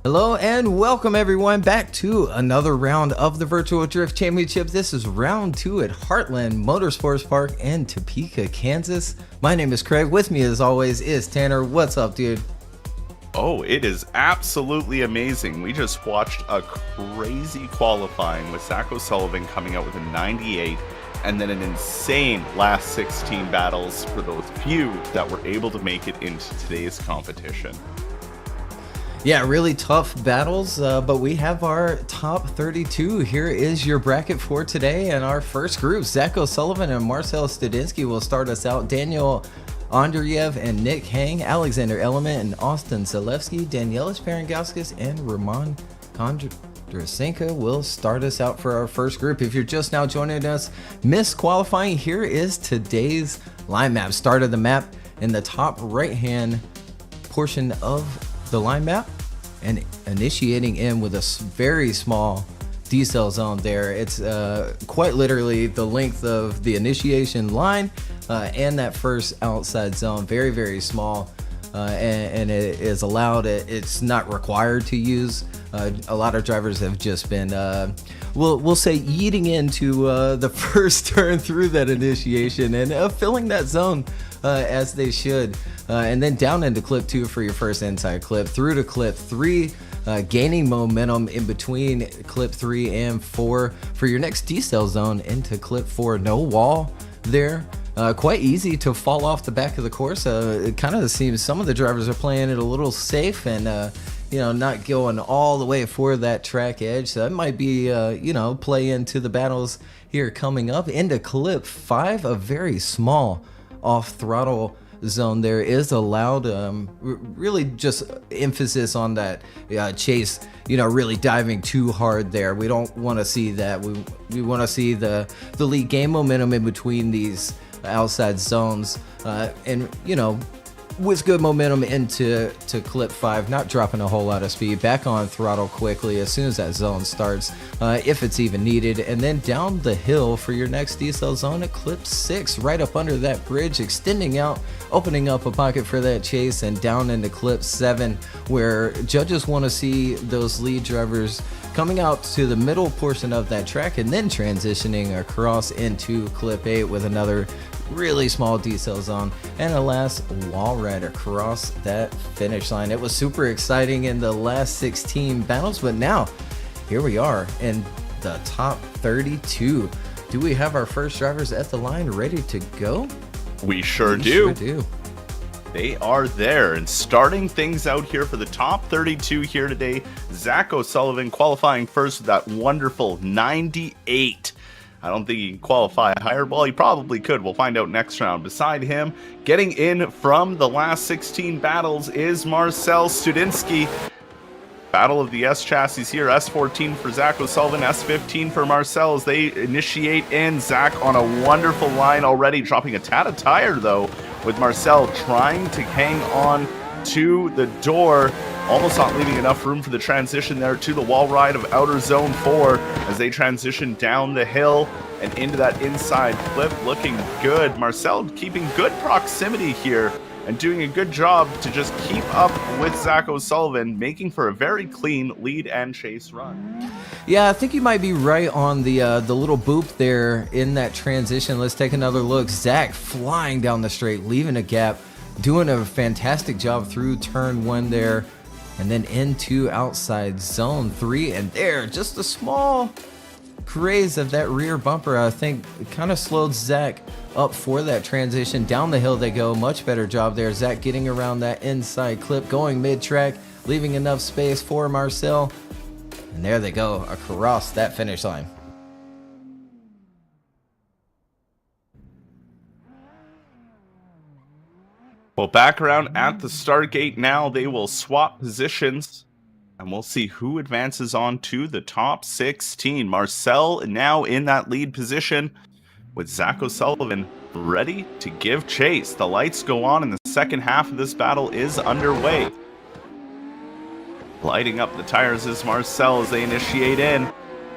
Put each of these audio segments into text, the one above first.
Hello and welcome everyone back to another round of the Virtual Drift Championship. This is round 2 at Heartland Motorsports Park in Topeka, Kansas. My name is Craig. With me as always is Tanner. What's up, dude? Oh, it is absolutely amazing. We just watched a crazy qualifying with Sullivan coming out with a 98 and then an insane last 16 battles for those few that were able to make it into today's competition. Yeah, really tough battles, but we have our top 32. Here is your bracket for today, and our first group, Sullivan and Marcel Studinski will start us out. Daniel Andreev and Nick Hang, Alexander Element and Austin Zalewski, Danielis Parangauskas and Roman Condrinka will start us out for our first group. If you're just now joining us, missed qualifying, here is today's line map. Start of the map in the top right-hand portion of the line map and initiating in with a very small decel zone there. It's quite literally the length of the initiation line and that first outside zone. Very, very small, and it is allowed. It's not required to use. A lot of drivers have just been we'll say eating into the first turn through that initiation and filling that zone as they should, and then down into clip 2 for your first inside clip, through to clip 3, gaining momentum in between clip 3 and 4 for your next decel zone into clip 4. No wall there. Quite easy to fall off the back of the course. It kind of seems some of the drivers are playing it a little safe and not going all the way for that track edge. So that might be play into the battles here coming up. Into clip 5, a very small off throttle zone there is allowed. Really just emphasis on that chase, really diving too hard there. We don't want to see that. We want to see the lead gain momentum in between these outside zones, and with good momentum into clip 5, not dropping a whole lot of speed, back on throttle quickly as soon as that zone starts, if it's even needed, and then down the hill for your next decel zone at clip 6, right up under that bridge, extending out, opening up a pocket for that chase, and down into clip 7, where judges want to see those lead drivers coming out to the middle portion of that track and then transitioning across into clip 8 with another really small decel zone and a last wall ride across that finish line. It was super exciting in the last 16 battles, but now here we are in the top 32. Do we have our first drivers at the line ready to go? We sure do. They are there, and starting things out here for the top 32 here today, Sullivan qualifying first with that wonderful 98. I don't think he can qualify higher. Well, he probably could. We'll find out next round. Beside him, getting in from the last 16 battles is Marcel Studinski. Battle of the S chassis here. S14 for Sullivan, S15 for Marcel as they initiate in. Zach on a wonderful line already, dropping a tad of tire though, with Marcel trying to hang on to the door. Almost not leaving enough room for the transition there to the wall ride of outer zone 4 as they transition down the hill and into that inside clip. Looking good. Marcel keeping good proximity here and doing a good job to just keep up with Sullivan, making for a very clean lead and chase run. Yeah, I think you might be right on the little boop there in that transition. Let's take another look. Zach flying down the straight, leaving a gap, doing a fantastic job through turn 1 there. And then into outside zone 3, and there, just a small graze of that rear bumper, I think kind of slowed Zach up for that transition. Down the hill they go, much better job there. Zach getting around that inside clip, going mid-track, leaving enough space for Marcel. And there they go, across that finish line. Well, back around at the start gate now, they will swap positions, and we'll see who advances on to the top 16. Marcel now in that lead position with Sullivan ready to give chase. The lights go on and the second half of this battle is underway. Lighting up the tires is Marcel as they initiate in.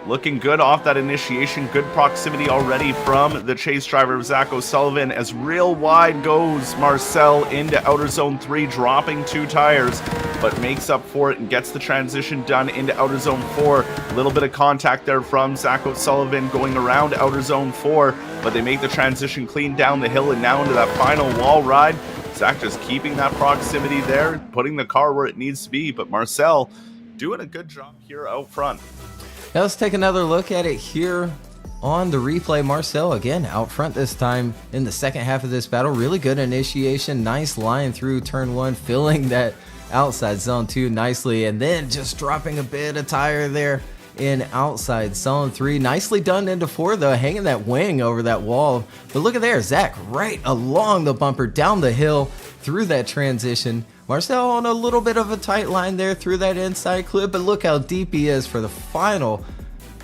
Looking good off that initiation. Good proximity already from the chase driver of Zach O'Sullivan as real wide goes Marcel into outer zone 3, dropping 2 tires, but makes up for it and gets the transition done into outer zone 4. A little bit of contact there from Zach O'Sullivan going around outer zone 4, but they make the transition clean down the hill and now into that final wall ride. Zach just keeping that proximity there, putting the car where it needs to be, but Marcel doing a good job here out front. Now let's take another look at it here on the replay. Marcel again out front this time in the second half of this battle. Really good initiation, nice line through turn 1, filling that outside zone 2 nicely, and then just dropping a bit of tire there in outside zone 3. Nicely done into 4 though, hanging that wing over that wall. But look at there, Zach right along the bumper, down the hill through that transition. Marcel on a little bit of a tight line there through that inside clip, but look how deep he is for the final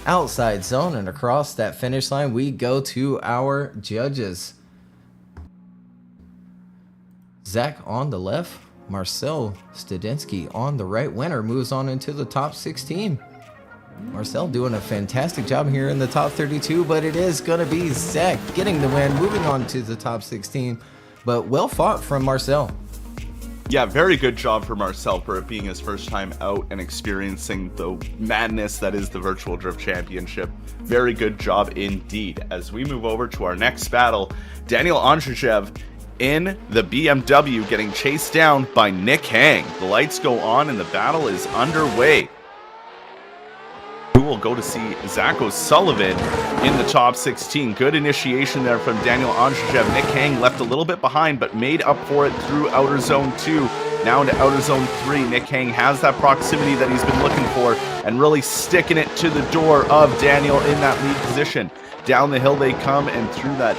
outside zone, and across that finish line we go to our judges. Zach on the left, Marcel Studinski on the right. Winner moves on into the top 16. Marcel doing a fantastic job here in the top 32, but it is going to be Zach getting the win, moving on to the top 16. But well fought from Marcel. Yeah, very good job for Marcel for it being his first time out and experiencing the madness that is the Virtual Drift Championship. Very good job indeed. As we move over to our next battle, Daniel Andreev in the BMW getting chased down by Nick Hang. The lights go on and the battle is underway. We will go to see Zach O'Sullivan in the top 16. Good initiation there from Daniel Andreev. Nick Hang left a little bit behind, but made up for it through outer zone 2. Now into outer zone 3. Nick Hang has that proximity that he's been looking for and really sticking it to the door of Daniel in that lead position. Down the hill they come, and through that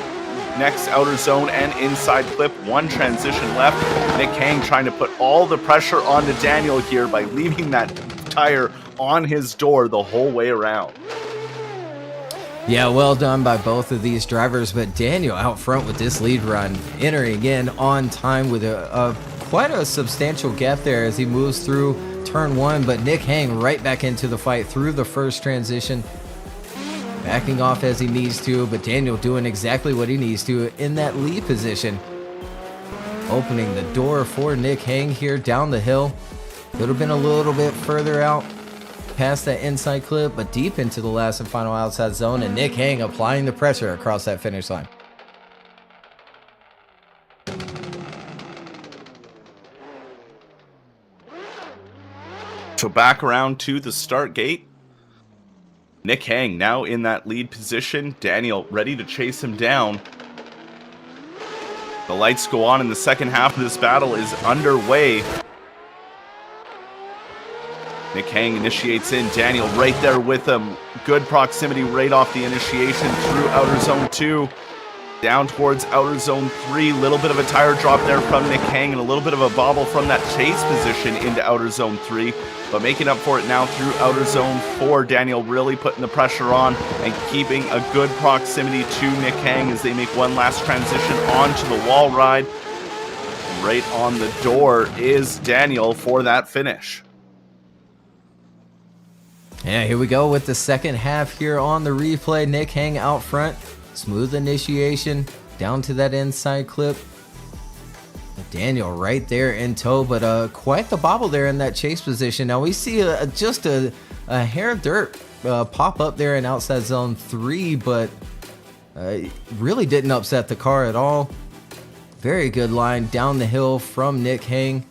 next outer zone and inside clip, 1 transition left. Nick Hang trying to put all the pressure onto Daniel here by leaving that tire on his door the whole way around. Yeah, well done by both of these drivers, but Daniel out front with this lead run, entering in on time with quite a substantial gap there as he moves through turn 1, but Nick Hang right back into the fight through the first transition, backing off as he needs to, but Daniel doing exactly what he needs to in that lead position, opening the door for Nick Hang here down the hill. Could have been a little bit further out past that inside clip, but deep into the last and final outside zone, and Nick Hang applying the pressure across that finish line. So back around to the start gate. Nick Hang now in that lead position. Daniel ready to chase him down. The lights go on and the second half of this battle is underway. Nick Hang initiates in, Daniel right there with him. Good proximity right off the initiation through outer zone 2. Down towards outer zone 3. Little bit of a tire drop there from Nick Hang and a little bit of a bobble from that chase position into outer zone 3. But making up for it now through outer zone 4. Daniel really putting the pressure on and keeping a good proximity to Nick Hang as they make one last transition onto the wall ride. Right on the door is Daniel for that finish. Yeah, here we go with the second half here on the replay. Nick Hang out front. Smooth initiation down to that inside clip. Daniel right there in tow, but quite the bobble there in that chase position. Now we see just a hair of dirt pop up there in outside zone 3, but really didn't upset the car at all. Very good line down the hill from Nick Hang.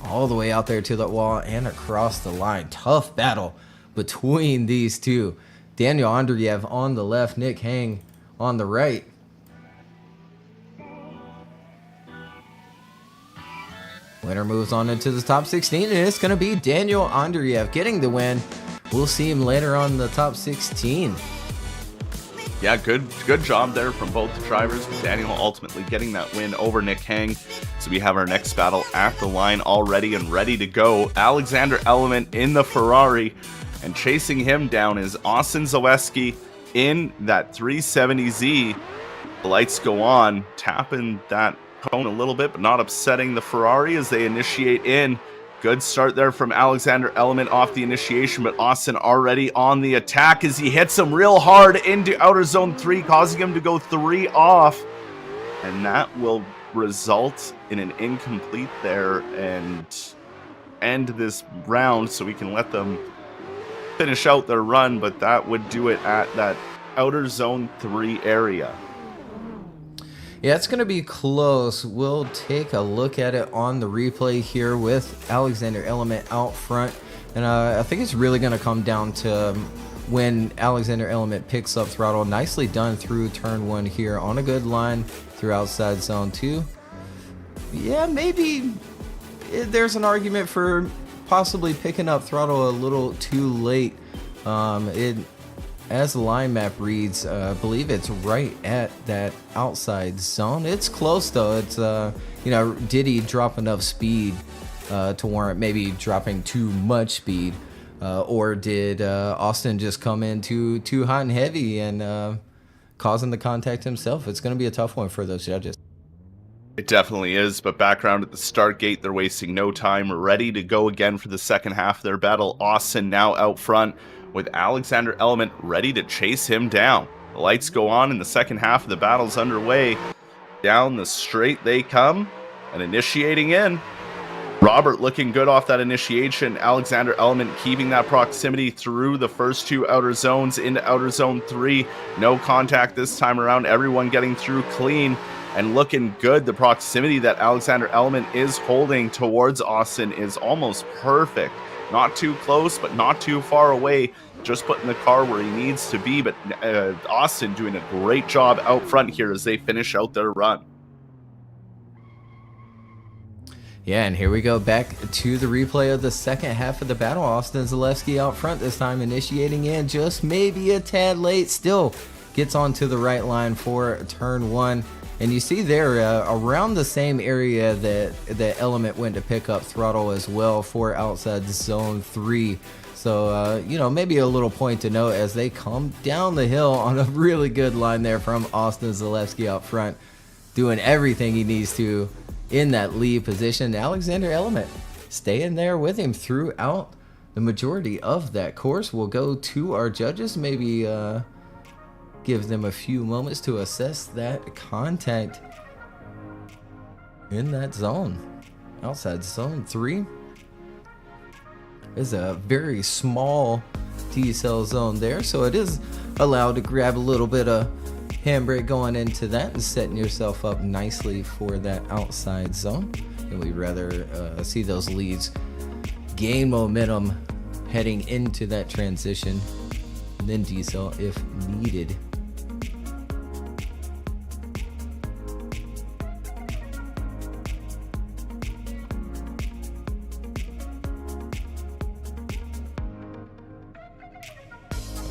All the way out there to the wall and across the line. Tough battle between these two. Daniel Andreev on the left, Nick Hang on the right. Winner moves on into the top 16, and it's going to be Daniel Andreev getting the win. We'll see him later on the top 16. Yeah, good job there from both the drivers. Daniel ultimately getting that win over Nick Hang. So we have our next battle at the line already and ready to go. Alexander Element in the Ferrari, and chasing him down is Austin Zaleski in that 370Z. The lights go on, tapping that cone a little bit, but not upsetting the Ferrari as they initiate in. Good start there from Alexander Element off the initiation, but Austin already on the attack as he hits him real hard into outer zone 3, causing him to go 3 off. And that will result in an incomplete there and end this round so we can let them finish out their run, but that would do it at that outer zone 3 area. Yeah, it's going to be close. We'll take a look at it on the replay here with Alexander Element out front. And I think it's really going to come down to when Alexander Element picks up throttle. Nicely done through turn 1 here on a good line through outside zone 2. Yeah, maybe there's an argument for possibly picking up throttle a little too late. As the line map reads, I believe it's right at that outside zone. It's close though. It's did he drop enough speed to warrant maybe dropping too much speed, or did Austin just come in too hot and heavy and causing the contact himself? It's going to be a tough one for those judges. It definitely is, but background at the start gate, they're wasting no time, ready to go again for the second half of their battle. Austin now out front with Alexander Element ready to chase him down. The lights go on and the second half of the battle's underway. Down the straight they come and initiating in. Robert looking good off that initiation. Alexander Element keeping that proximity through the first 2 outer zones into outer zone 3. No contact this time around. Everyone getting through clean and looking good. The proximity that Alexander Element is holding towards Austin is almost perfect. Not too close, but not too far away. Just putting the car where he needs to be. But Austin doing a great job out front here as they finish out their run. Yeah, and here we go back to the replay of the second half of the battle. Austin Zalewski out front this time, initiating in just maybe a tad late. Still gets onto the right line for turn 1. And you see there around the same area that the Element went to pick up throttle as well for outside zone 3. So, maybe a little point to note as they come down the hill on a really good line there from Austin Zalewski out front, doing everything he needs to in that lead position. Alexander Element staying there with him throughout the majority of that course. We'll go to our judges, maybe give them a few moments to assess that contact in that zone. Outside zone 3 is a very small T-cell zone there, so it is allowed to grab a little bit of handbrake going into that and setting yourself up nicely for that outside zone. And we'd rather see those leads gain momentum heading into that transition than D-cell if needed.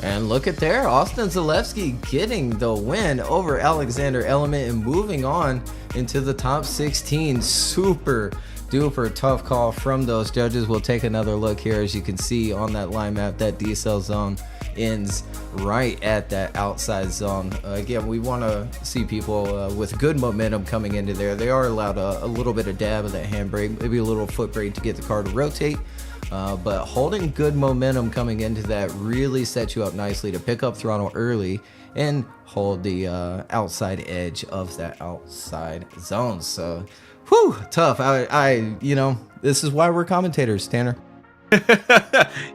And look at there, Austin Zalewski getting the win over Alexander Element and moving on into the top 16. Super duper tough call from those judges. We'll take another look here. As you can see on that line map, that D-cell zone ends right at that outside zone. Again, we want to see people with good momentum coming into there. They are allowed a little bit of dab of that handbrake, maybe a little foot brake to get the car to rotate. But holding good momentum coming into that really sets you up nicely to pick up throttle early and hold the outside edge of that outside zone. So, whew, tough. This is why we're commentators, Tanner.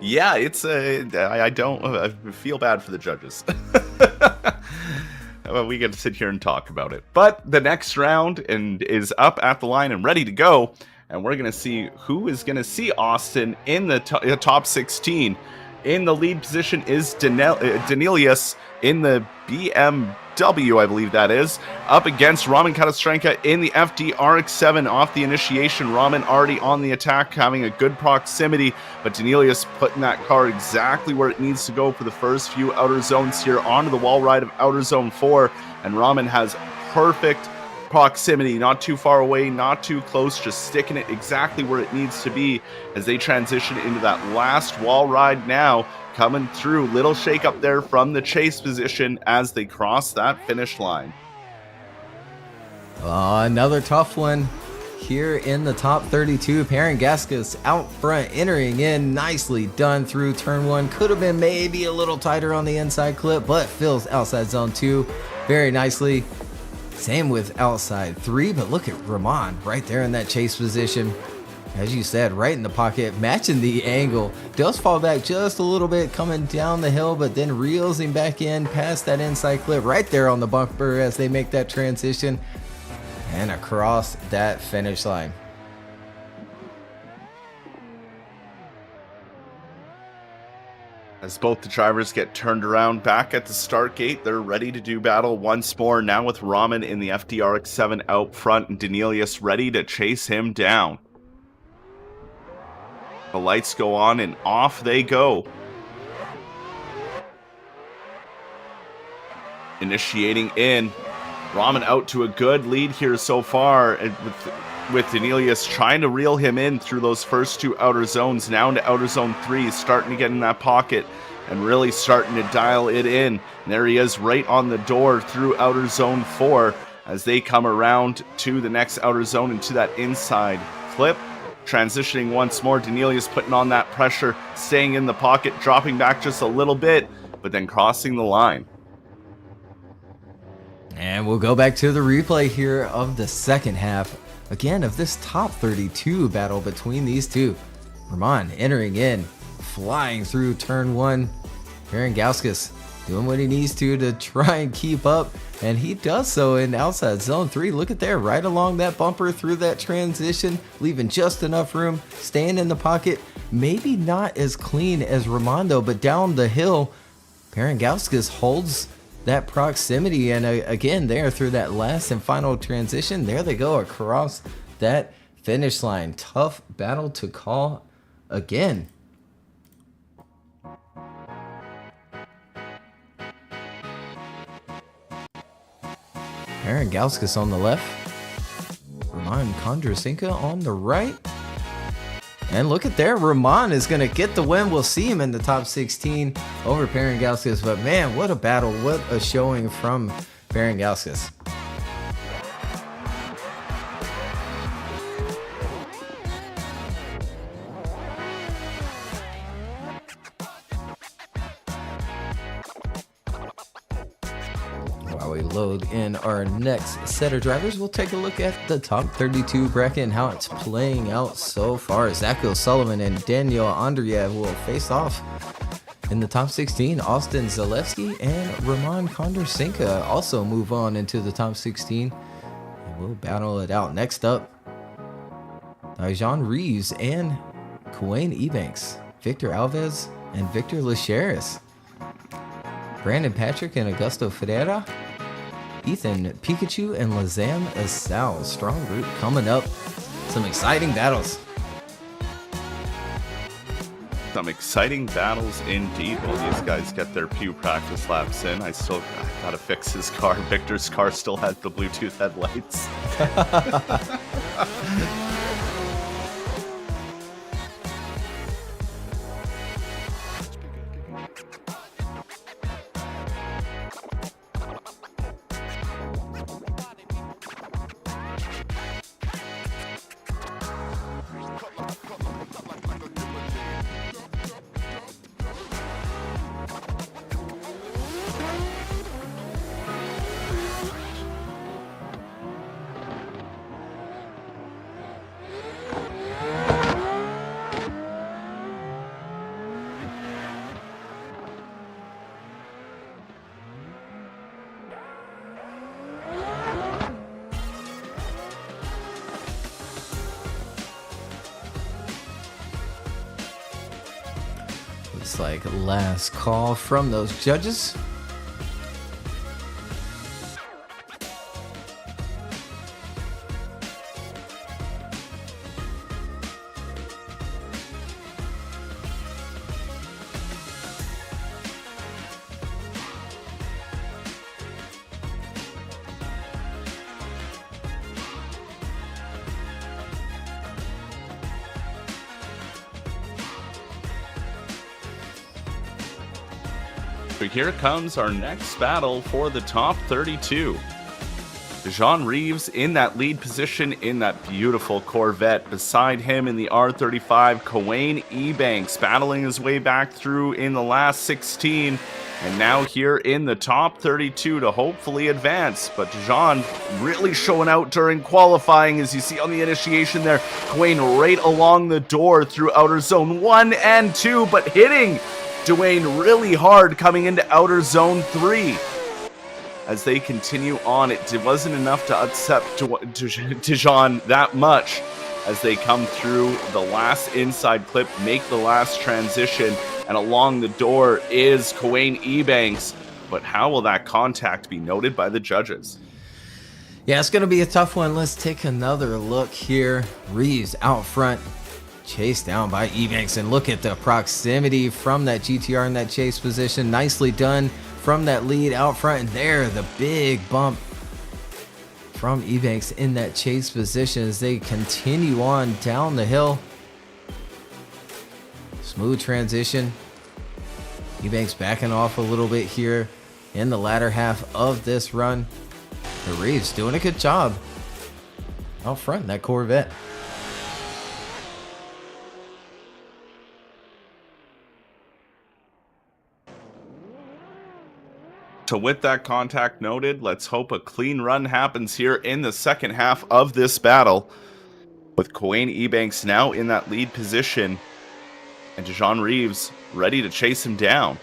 Yeah, it's I feel bad for the judges. Well, we get to sit here and talk about it. But the next round is up at the line and ready to go. And we're going to see who is going to see Austin in the top 16. In the lead position is Danilius in the BMW, I believe that is, up against Raman Katastrenka in the FD RX-7 off the initiation. Raman already on the attack, having a good proximity, but Danilius putting that car exactly where it needs to go for the first few outer zones here onto the wall ride of outer zone 4. And Raman has perfect proximity, not too far away, not too close, just sticking it exactly where it needs to be as they transition into that last wall ride now. Coming through, little shake up there from the chase position as they cross that finish line. Another tough one here in the top 32. Pangalis out front, entering in. Nicely done through turn 1. Could have been maybe a little tighter on the inside clip, but fills outside zone 2 very nicely. Same with outside 3, but look at Rahman right there in that chase position. As you said, right in the pocket, matching the angle. Does fall back just a little bit coming down the hill, but then reels him back in past that inside clip right there on the bumper as they make that transition and across that finish line. As both the drivers get turned around back at the start gate, they're ready to do battle once more, now with Rahman in the FDRX7 out front and Danelius ready to chase him down. The lights go on and off they go. Initiating in. Rahman out to a good lead here so far, and with Danelius trying to reel him in through those first 2 outer zones. Now into outer zone 3, starting to get in that pocket and really starting to dial it in. And there he is right on the door through outer zone 4 as they come around to the next outer zone into that inside clip. Transitioning once more, Danelius putting on that pressure, staying in the pocket, dropping back just a little bit, but then crossing the line. And we'll go back to the replay here of the second half, again, of this top 32 battle between these two. Rahman entering in, flying through turn 1. Pangalis doing what he needs to try and keep up, and he does so in outside zone 3. Look at there, right along that bumper through that transition, leaving just enough room, staying in the pocket. Maybe not as clean as Ramondo, but down the hill, Pangalis holds that proximity, and again there through that last and final transition, there they go across that finish line. Tough battle to call again. Pangalis on the left, Condrinka on the right. And look at there, Rahman is going to get the win. We'll see him in the top 16 over Pangalis. But man, what a battle. What a showing from Pangalis. While we load in our next set of drivers, we'll take a look at the top 32 bracket and how it's playing out so far. Zesi Sullivan and Daniel Andreev will face off in the top 16. Austin Zalewski and Rahman Condrinka also move on into the top 16. And we'll battle it out. Next up, Reeves and Ebanks, Victor Alves and Victor Leras, Brandon Patrick and Augusto Ferrera, Ethan Pikachu and Lazam Asal. Strong group coming up. Some exciting battles. Some exciting battles indeed. While these guys get their few practice laps in, I gotta fix his car. Victor's car still has the Bluetooth headlights. Looks like last call from those judges. So here comes our next battle for the top 32. Jean Reeves in that lead position in that beautiful Corvette. Beside him in the R35, Ebanks battling his way back through in the last 16. And now here in the top 32 to hopefully advance. But Jean really showing out during qualifying, as you see on the initiation there. Dwayne right along the door through outer zone 1 and 2, but hitting Dwayne really hard coming into outer zone 3. As they continue on, it wasn't enough to upset Jean that much as they come through the last inside clip, make the last transition, and along the door is Ebanks. But how will that contact be noted by the judges? Yeah, it's going to be a tough one. Let's take another look here. Reeves out front, chased down by Ebanks, and look at the proximity from that GTR in that chase position. Nicely done from that lead out front, and there the big bump from Ebanks in that chase position as they continue on down the hill. Smooth transition. Ebanks backing off a little bit here in the latter half of this run. The Reeves doing a good job out front in that Corvette. So with that contact noted, let's hope a clean run happens here in the second half of this battle. With Ebanks now in that lead position and Jean Reeves ready to chase him down.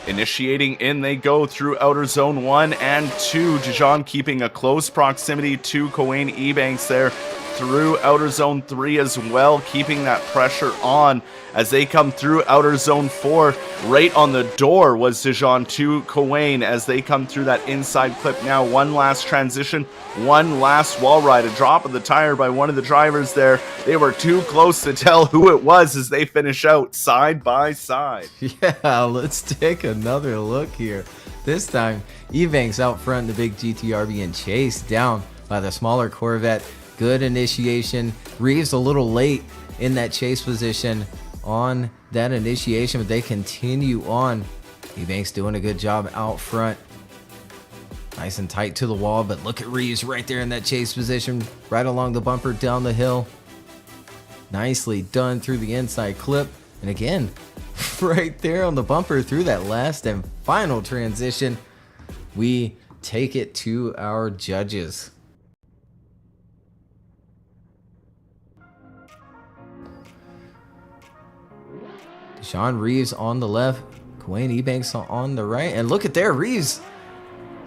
Initiating in they go through outer zone 1 and 2. Jean keeping a close proximity to Ebanks there through outer zone 3 as well, keeping that pressure on as they come through outer zone 4. Right on the door was Jean to as they come through that inside clip now. One last transition, one last wall ride, a drop of the tire by one of the drivers there. They were too close to tell who it was as they finish out side by side. Yeah, let's take another look here. This time, Ebanks out front, the big GTR being chased down by the smaller Corvette. Good initiation. Reeves a little late in that chase position on that initiation, but they continue on. Ebanks doing a good job out front. Nice and tight to the wall, but look at Reeves right there in that chase position, right along the bumper down the hill. Nicely done through the inside clip. And again, right there on the bumper through that last and final transition. We take it to our judges. Jean Reeves on the left, Ebanks on the right, and look at there, Reeves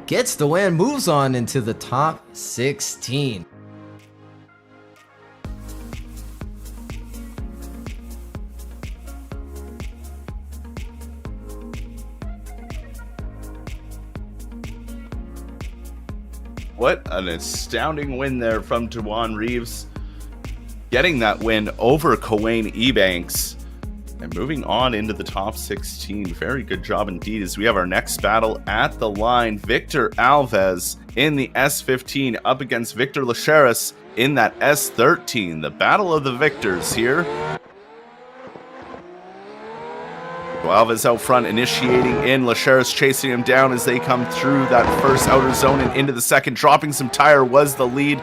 gets the win, moves on into the top 16. What an astounding win there from Jean Reeves, getting that win over Ebanks. And moving on into the top 16. Very good job indeed as we have our next battle at the line. Victor Alves in the S15 up against Victor Leras in that S13. The battle of the victors here. Alves out front initiating in. Leras chasing him down as they come through that first outer zone and into the second. Dropping some tire was the lead.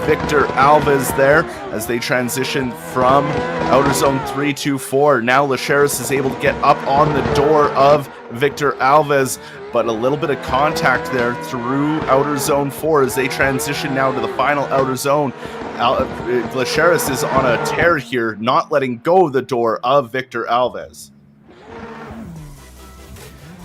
Victor Alves there as they transition from outer zone 3 to 4. Now Leras is able to get up on the door of Victor Alves, but a little bit of contact there through outer zone 4 as they transition now to the final outer zone. Leras is on a tear here, not letting go of the door of Victor Alves.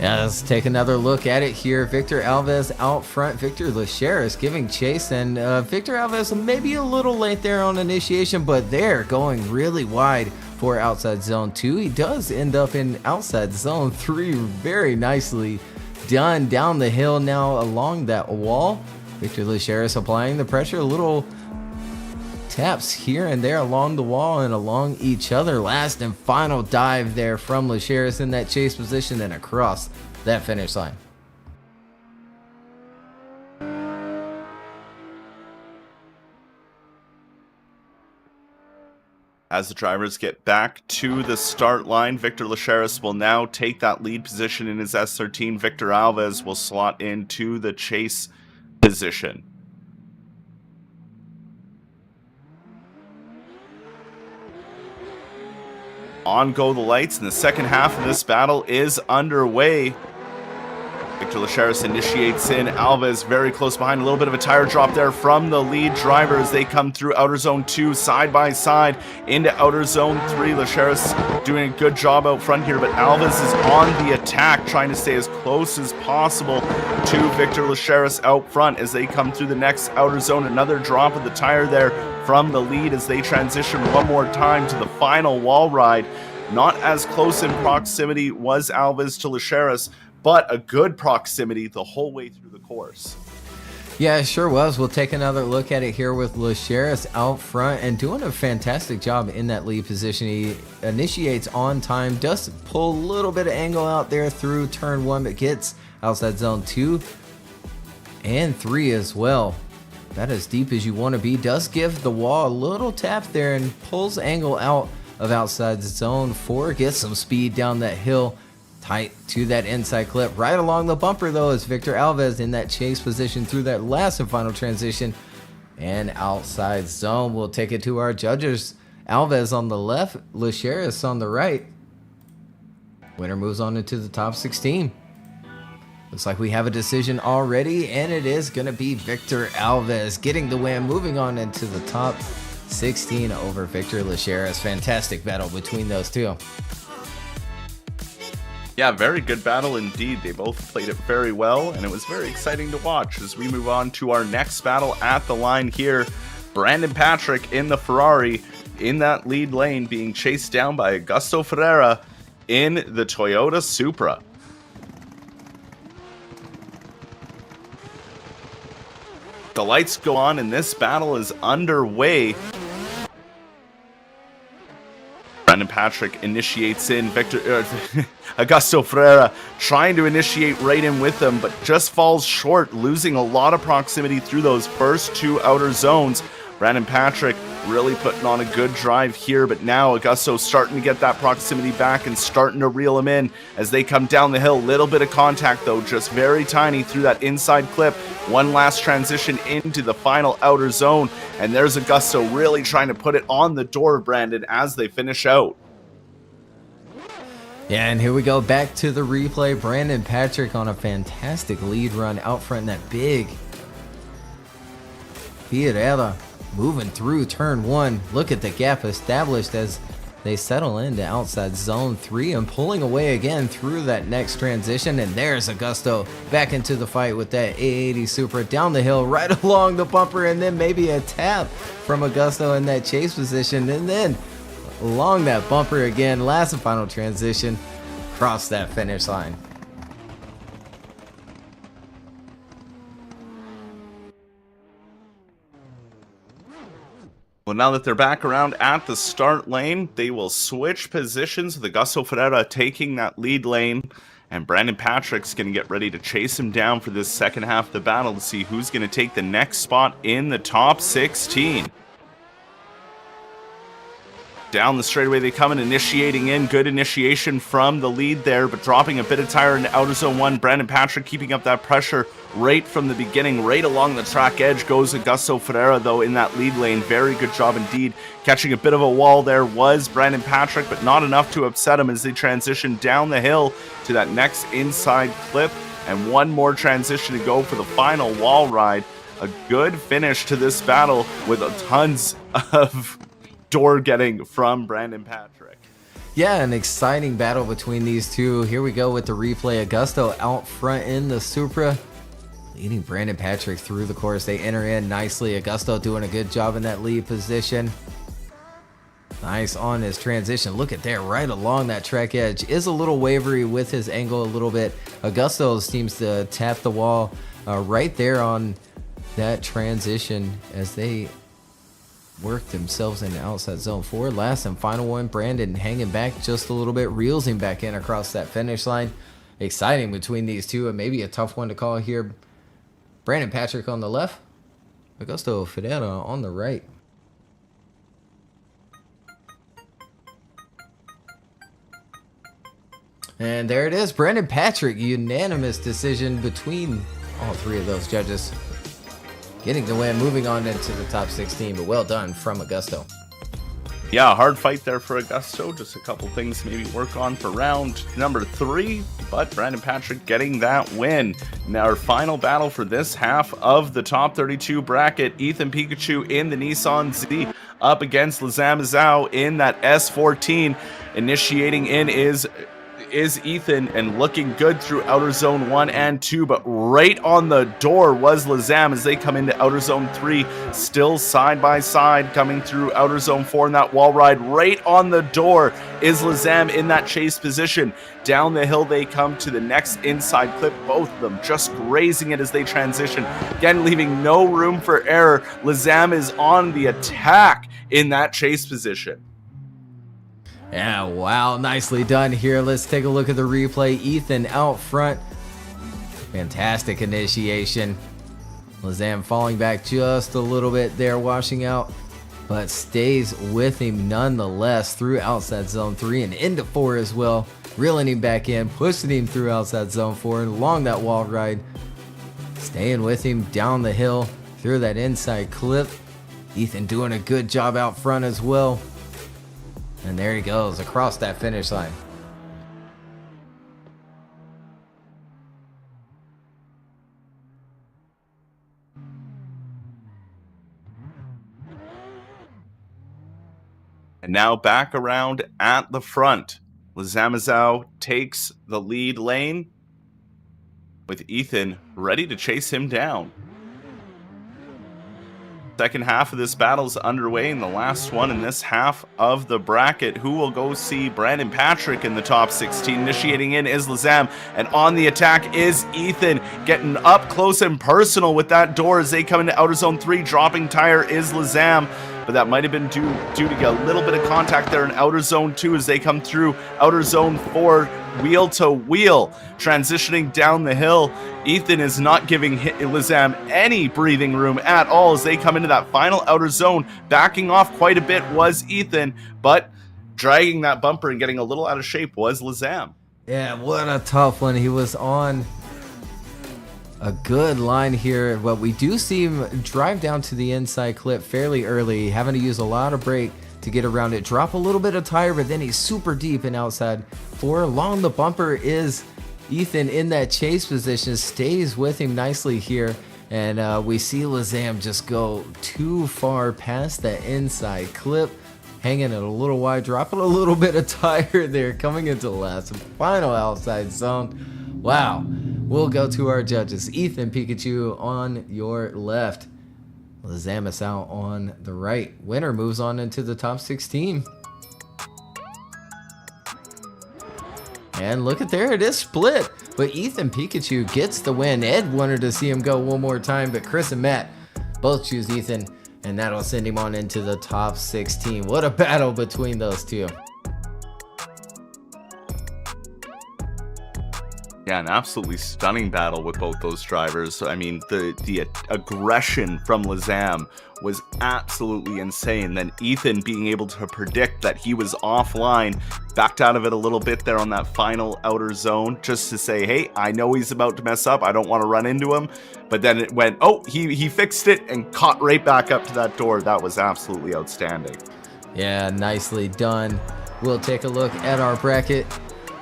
Yeah, let's take another look at it here. Victor Alves out front, Victor Leras giving chase, and Victor Alves maybe a little late there on initiation, but they're going really wide for outside zone 2. He does end up in outside zone 3. Very nicely done down the hill now along that wall. Victor Leras applying the pressure, a little taps here and there along the wall and along each other. Last and final dive there from Leras in that chase position and across that finish line. As the drivers get back to the start line, Victor Leras will now take that lead position in his S13. Victor Alves will slot into the chase position. On go the lights, and the second half of this battle is underway. Victor Leras initiates in. Alves very close behind. A little bit of a tire drop there from the lead driver as they come through outer zone 2 side by side into outer zone 3. Leras doing a good job out front here, but Alves is on the attack, trying to stay as close as possible to Victor Leras out front as they come through the next outer zone. Another drop of the tire there from the lead as they transition one more time to the final wall ride. Not as close in proximity was Alves to Leras, but a good proximity the whole way through the course. Yeah, it sure was. We'll take another look at it here with Leras out front and doing a fantastic job in that lead position. He initiates on time, does pull a little bit of angle out there through turn 1, but gets outside zone 2 and 3 as well. That as deep as you want to be. Does give the wall a little tap there and pulls angle out of outside zone 4. Gets some speed down that hill. Tight to that inside clip. Right along the bumper, though, is Victor Alves in that chase position through that last and final transition. And outside zone, we'll take it to our judges. Alves on the left, Leras on the right. Winner moves on into the top 16. Looks like we have a decision already, and it is going to be Victor Alves getting the win, moving on into the top 16 over Victor Leras. Fantastic battle between those two. Yeah, very good battle indeed. They both played it very well, and it was very exciting to watch. As we move on to our next battle at the line here, Brandon Patrick in the Ferrari in that lead lane being chased down by Augusto Ferrera in the Toyota Supra. The lights go on and this battle is underway. Brandon Patrick initiates in. Augusto Ferrera trying to initiate right in with them, but just falls short, losing a lot of proximity through those first 2 outer zones. Brandon Patrick really putting on a good drive here, but now Augusto starting to get that proximity back and starting to reel him in as they come down the hill. Little bit of contact though, just very tiny through that inside clip. One last transition into the final outer zone, and there's Augusto really trying to put it on the door of Brandon as they finish out. Yeah, and here we go back to the replay. Brandon Patrick on a fantastic lead run out front in that big Ferrera moving through turn 1. Look at the gap established as they settle into outside zone 3 and pulling away again through that next transition. And there's Augusto back into the fight with that A80 Supra down the hill right along the bumper, and then maybe a tap from Augusto in that chase position, and then along that bumper again. Last and final transition, cross that finish line. Well, now that they're back around at the start lane, they will switch positions with Augusto Ferrera taking that lead lane, and Brandon Patrick's going to get ready to chase him down for this second half of the battle to see who's going to take the next spot in the top 16. Down the straightaway they come and initiating in. Good initiation from the lead there, but dropping a bit of tire into outer zone 1. Brandon Patrick keeping up that pressure right from the beginning. Right along the track edge goes Augusto Ferrera, though, in that lead lane. Very good job indeed. Catching a bit of a wall there was Brandon Patrick, but not enough to upset him as they transition down the hill to that next inside clip. And one more transition to go for the final wall ride. A good finish to this battle with tons of door getting from Brandon Patrick. Yeah, an exciting battle between these two. Here we go with the replay. Augusto out front in the Supra, leading Brandon Patrick through the course. They enter in nicely. Augusto doing a good job in that lead position. Nice on his transition. Look at there, right along that track edge. Is a little wavery with his angle a little bit. Augusto seems to tap the wall right there on that transition as they work themselves into outside zone 4. Last and final one, Brandon hanging back just a little bit, reels him back in across that finish line. Exciting between these two, and maybe a tough one to call here. Brandon Patrick on the left, Augusto Ferrera on the right. And there it is, Brandon Patrick, unanimous decision between all three of those judges. Getting the win, moving on into the top 16, but well done from Augusto. Yeah, hard fight there for Augusto. Just a couple things maybe work on for round number 3, but Brandon Patrick getting that win. Now our final battle for this half of the top 32 bracket, Ethan Pikachu in the Nissan Z up against Lizam Zhao in that S14. Initiating in is Ethan and looking good through outer zone 1 and 2, but right on the door was Lizam as they come into outer zone 3, still side by side coming through outer zone 4 in that wall ride. Right on the door is Lizam in that chase position. Down the hill they come to the next inside clip, both of them just grazing it as they transition, again leaving no room for error. Lizam is on the attack in that chase position. Yeah, wow, nicely done here. Let's take a look at the replay. Ethan out front. Fantastic initiation. Lizam falling back just a little bit there, washing out, but stays with him nonetheless through outside zone 3 and into 4 as well. Reeling him back in, pushing him through outside zone 4 and along that wall ride. Staying with him down the hill through that inside clip. Ethan doing a good job out front as well. And there he goes across that finish line. And now back around at the front. Lizam Zhao takes the lead lane with Ethan ready to chase him down. Second half of this battle is underway, and the last one in this half of the bracket. Who will go see Brandon Patrick in the top 16? Initiating in is Lizam, and on the attack is Ethan, getting up close and personal with that door as they come into outer zone 3. Dropping tire is Lizam, but that might have been due to a little bit of contact there in outer zone 2 as they come through outer zone 4, wheel to wheel. Transitioning down the hill, Ethan is not giving Lizam any breathing room at all as they come into that final outer zone. Backing off quite a bit was Ethan, but dragging that bumper and getting a little out of shape was Lizam. Yeah, what a tough one. He was on a good line here, but we do see him drive down to the inside clip fairly early, having to use a lot of brake to get around it, drop a little bit of tire, but then he's super deep and outside 4. Along the bumper is Ethan in that chase position, stays with him nicely here, and we see Lizam just go too far past that inside clip, hanging it a little wide, dropping a little bit of tire there, coming into the last final outside zone. Wow. We'll go to our judges. Ethan Pikachu on your left. Lizam Zhao on the right. Winner moves on into the top 16. And look at there, it is split. But Ethan Pikachu gets the win. Ed wanted to see him go one more time, but Chris and Matt both choose Ethan, and that'll send him on into the top 16. What a battle between those two. Yeah, an absolutely stunning battle with both those drivers. I mean, the aggression from Lizam was absolutely insane. Then Ethan being able to predict that he was offline, backed out of it a little bit there on that final outer zone, just to say, hey, I know he's about to mess up. I don't want to run into him. But then it went, oh, he fixed it and caught right back up to that door. That was absolutely outstanding. Yeah, nicely done. We'll take a look at our bracket.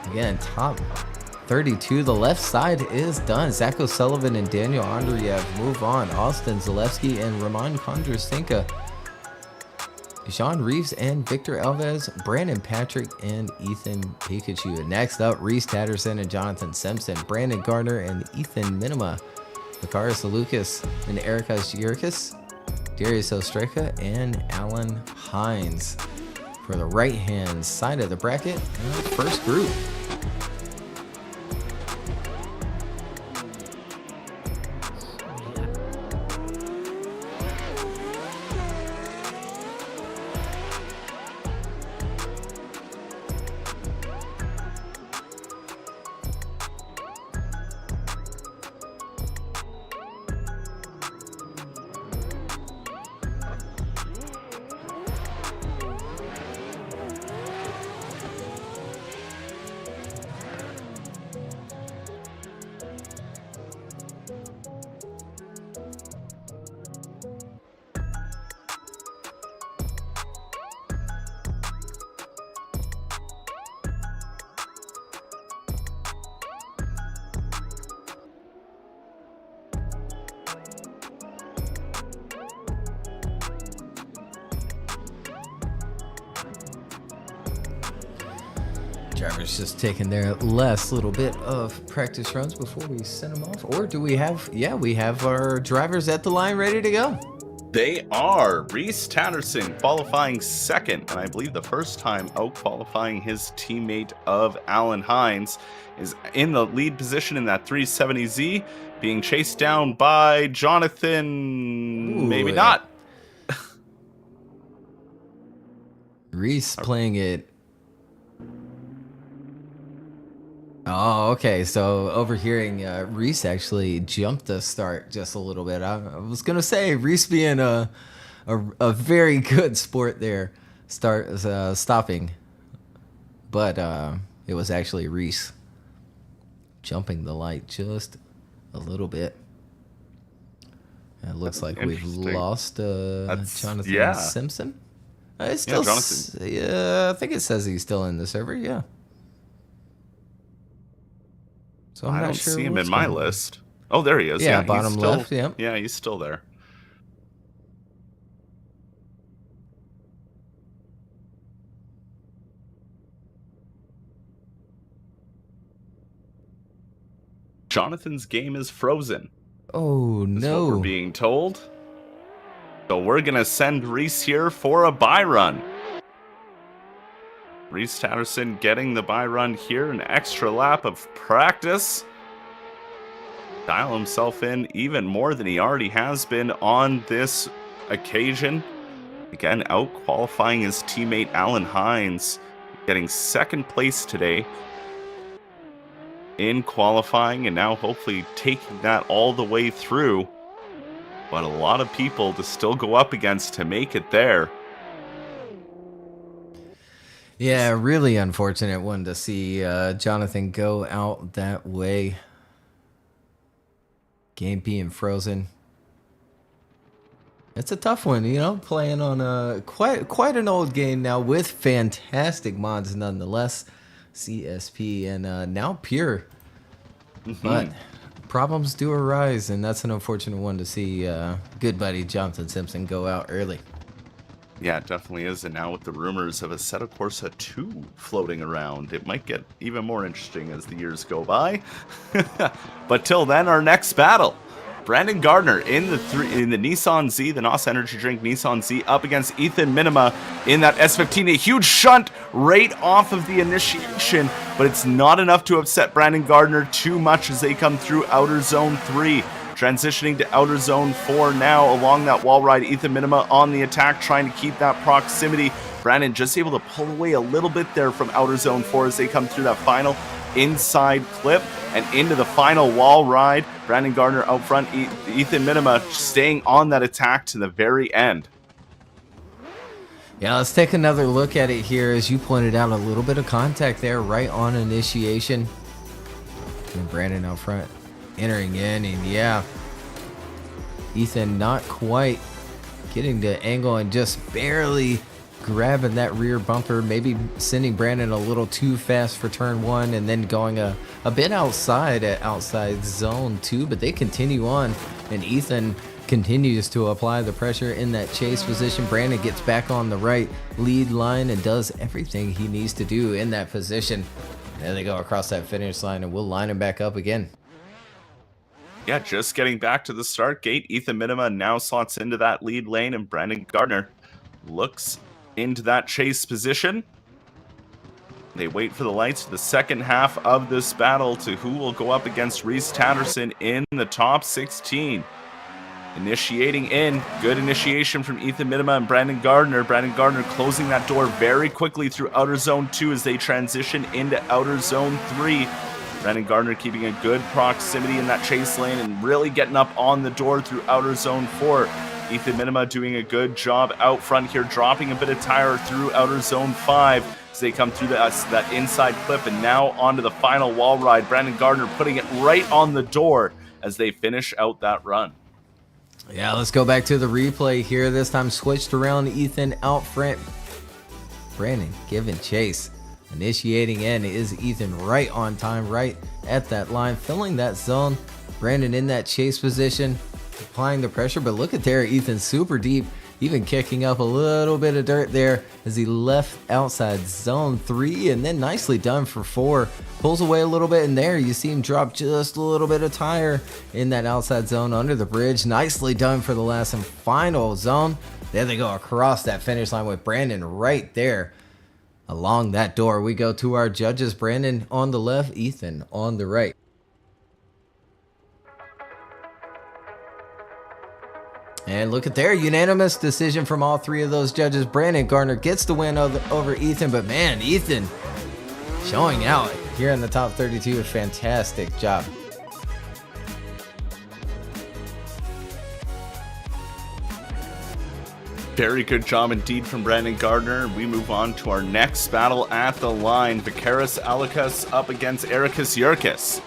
Again, top 32, the left side is done. Zacho Sullivan and Daniel Andreev move on. Austin Zalewski and Roman Condrinka. Sean Reeves and Victor Alves, Brandon Patrick and Ethan Pikachu. Next up, Reese Tatterson and Jonathan Simpson, Brandon Gardner and Ethan Minima, Makaris Alakus and Erikas Yurus, Darius Strika and Alan Hines. For the right hand side of the bracket, first group. Drivers just taking their last little bit of practice runs before we send them off. Or do we have, we have our drivers at the line ready to go. They are. Reese Tatterson qualifying second, and I believe the first time out qualifying his teammate of Alan Hines, is in the lead position in that 370Z, being chased down by Jonathan. Ooh, maybe not. Reese playing it. Oh, okay. So overhearing Reese actually jumped the start just a little bit. I was gonna say Reese being a very good sport there, stopping, but it was actually Reese jumping the light just a little bit. And it looks like we've lost Jonathan Simpson. It's still, Jonathan. I think it says he's still in the server. Yeah. So I don't see him in my list. Oh, there he is. Yeah, bottom left. Yeah. Yeah, he's still there. Jonathan's game is frozen. Oh, That's no. what we're being told. So we're going to send Reese here for a bye run. Reese Tatterson getting the bye run here, an extra lap of practice. Dial himself in even more than he already has been on this occasion. Again, out qualifying his teammate Alan Hines, getting second place today in qualifying, and now hopefully taking that all the way through. But a lot of people to still go up against to make it there. Yeah, really unfortunate one to see Jonathan go out that way. Game being frozen. It's a tough one, you know, playing on a quite an old game now with fantastic mods nonetheless. CSP and now Pure. But problems do arise, and that's an unfortunate one to see good buddy Jonathan Simpson go out early. Yeah, it definitely is. And now with the rumors of a Assetto Corsa 2 floating around, it might get even more interesting as the years go by. But till then, our next battle. Brandon Gardner in the Nissan Z, the NOS Energy Drink Nissan Z, up against Ethan Minima in that S15. A huge shunt right off of the initiation, but it's not enough to upset Brandon Gardner too much as they come through Outer Zone 3. Transitioning to Outer Zone 4 now along that wall ride. Ethan Minima on the attack, trying to keep that proximity. Brandon just able to pull away a little bit there from Outer Zone 4 as they come through that final inside clip and into the final wall ride. Brandon Gardner out front, Ethan Minima staying on that attack to the very end. Yeah, let's take another look at it here. As you pointed out, a little bit of contact there right on initiation. And Brandon out front entering in, and yeah, Ethan not quite getting the angle and just barely grabbing that rear bumper, maybe sending Brandon a little too fast for turn 1 and then going a bit outside at outside zone 2, but they continue on, and Ethan continues to apply the pressure in that chase position. Brandon gets back on the right lead line and does everything he needs to do in that position. There they go across that finish line, and we'll line him back up again. Yeah, just getting back to the start gate. Ethan Minima now slots into that lead lane, and Brandon Gardner looks into that chase position. They wait for the lights for the second half of this battle to who will go up against Reese Tatterson in the top 16. Initiating in. Good initiation from Ethan Minima and Brandon Gardner. Brandon Gardner closing that door very quickly through Outer Zone 2 as they transition into Outer Zone 3. Brandon Gardner keeping a good proximity in that chase lane and really getting up on the door through Outer Zone 4. Ethan Minima doing a good job out front here, dropping a bit of tire through Outer Zone 5 as they come through that inside clip and now onto the final wall ride. Brandon Gardner putting it right on the door as they finish out that run. Yeah, let's go back to the replay here. This time switched around, Ethan out front. Brandon giving chase. Initiating in is Ethan right on time, right at that line, filling that zone. Brandon in that chase position, applying the pressure, but look at there, Ethan super deep even kicking up a little bit of dirt there as he left outside zone 3, and then nicely done for 4. Pulls away a little bit, and there you see him drop just a little bit of tire in that outside zone under the bridge. Nicely done for the last and final zone. There they go across that finish line with Brandon right there. Along that door we go to our judges. Brandon on the left, Ethan on the right. And look at there, unanimous decision from all 3 of those judges. Brandon Gardner gets the win over Ethan, but man, Ethan showing out here in the top 32. A fantastic job. Very good job indeed from Brandon Gardner. We move on to our next battle at the line. Vikaris Alakus up against Ericus Yurkus.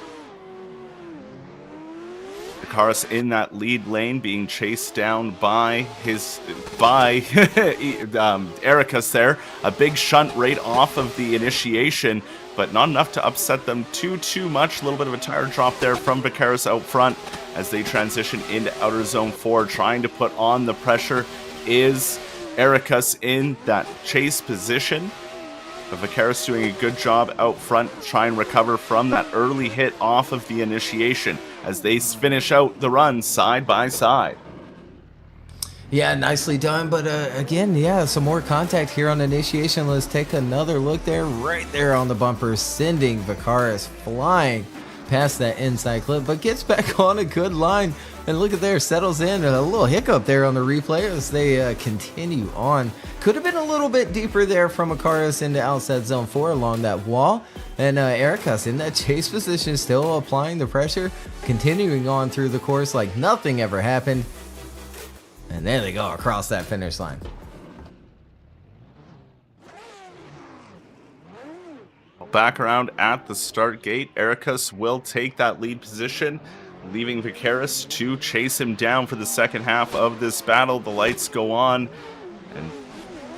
Vikaris in that lead lane being chased down by Ericus there. A big shunt right off of the initiation, but not enough to upset them too much. A little bit of a tire drop there from Vikaris out front as they transition into outer zone 4. Trying to put on the pressure is Ericus in that chase position. But Vikaris doing a good job out front, try and recover from that early hit off of the initiation as they finish out the run side by side. Yeah, nicely done, but again, yeah, some more contact here on initiation. Let's take another look there, right there on the bumper, sending Vikaris flying past that inside clip, but gets back on a good line. And look at there, settles in. A little hiccup there on the replay as they continue on. Could have been a little bit deeper there from Vikaris into outside zone 4 along that wall. And Ericus in that chase position, still applying the pressure, continuing on through the course like nothing ever happened. And there they go across that finish line. Back around at the start gate, Ericus will take that lead position, leaving Vikaris to chase him down for the second half of this battle. The lights go on, and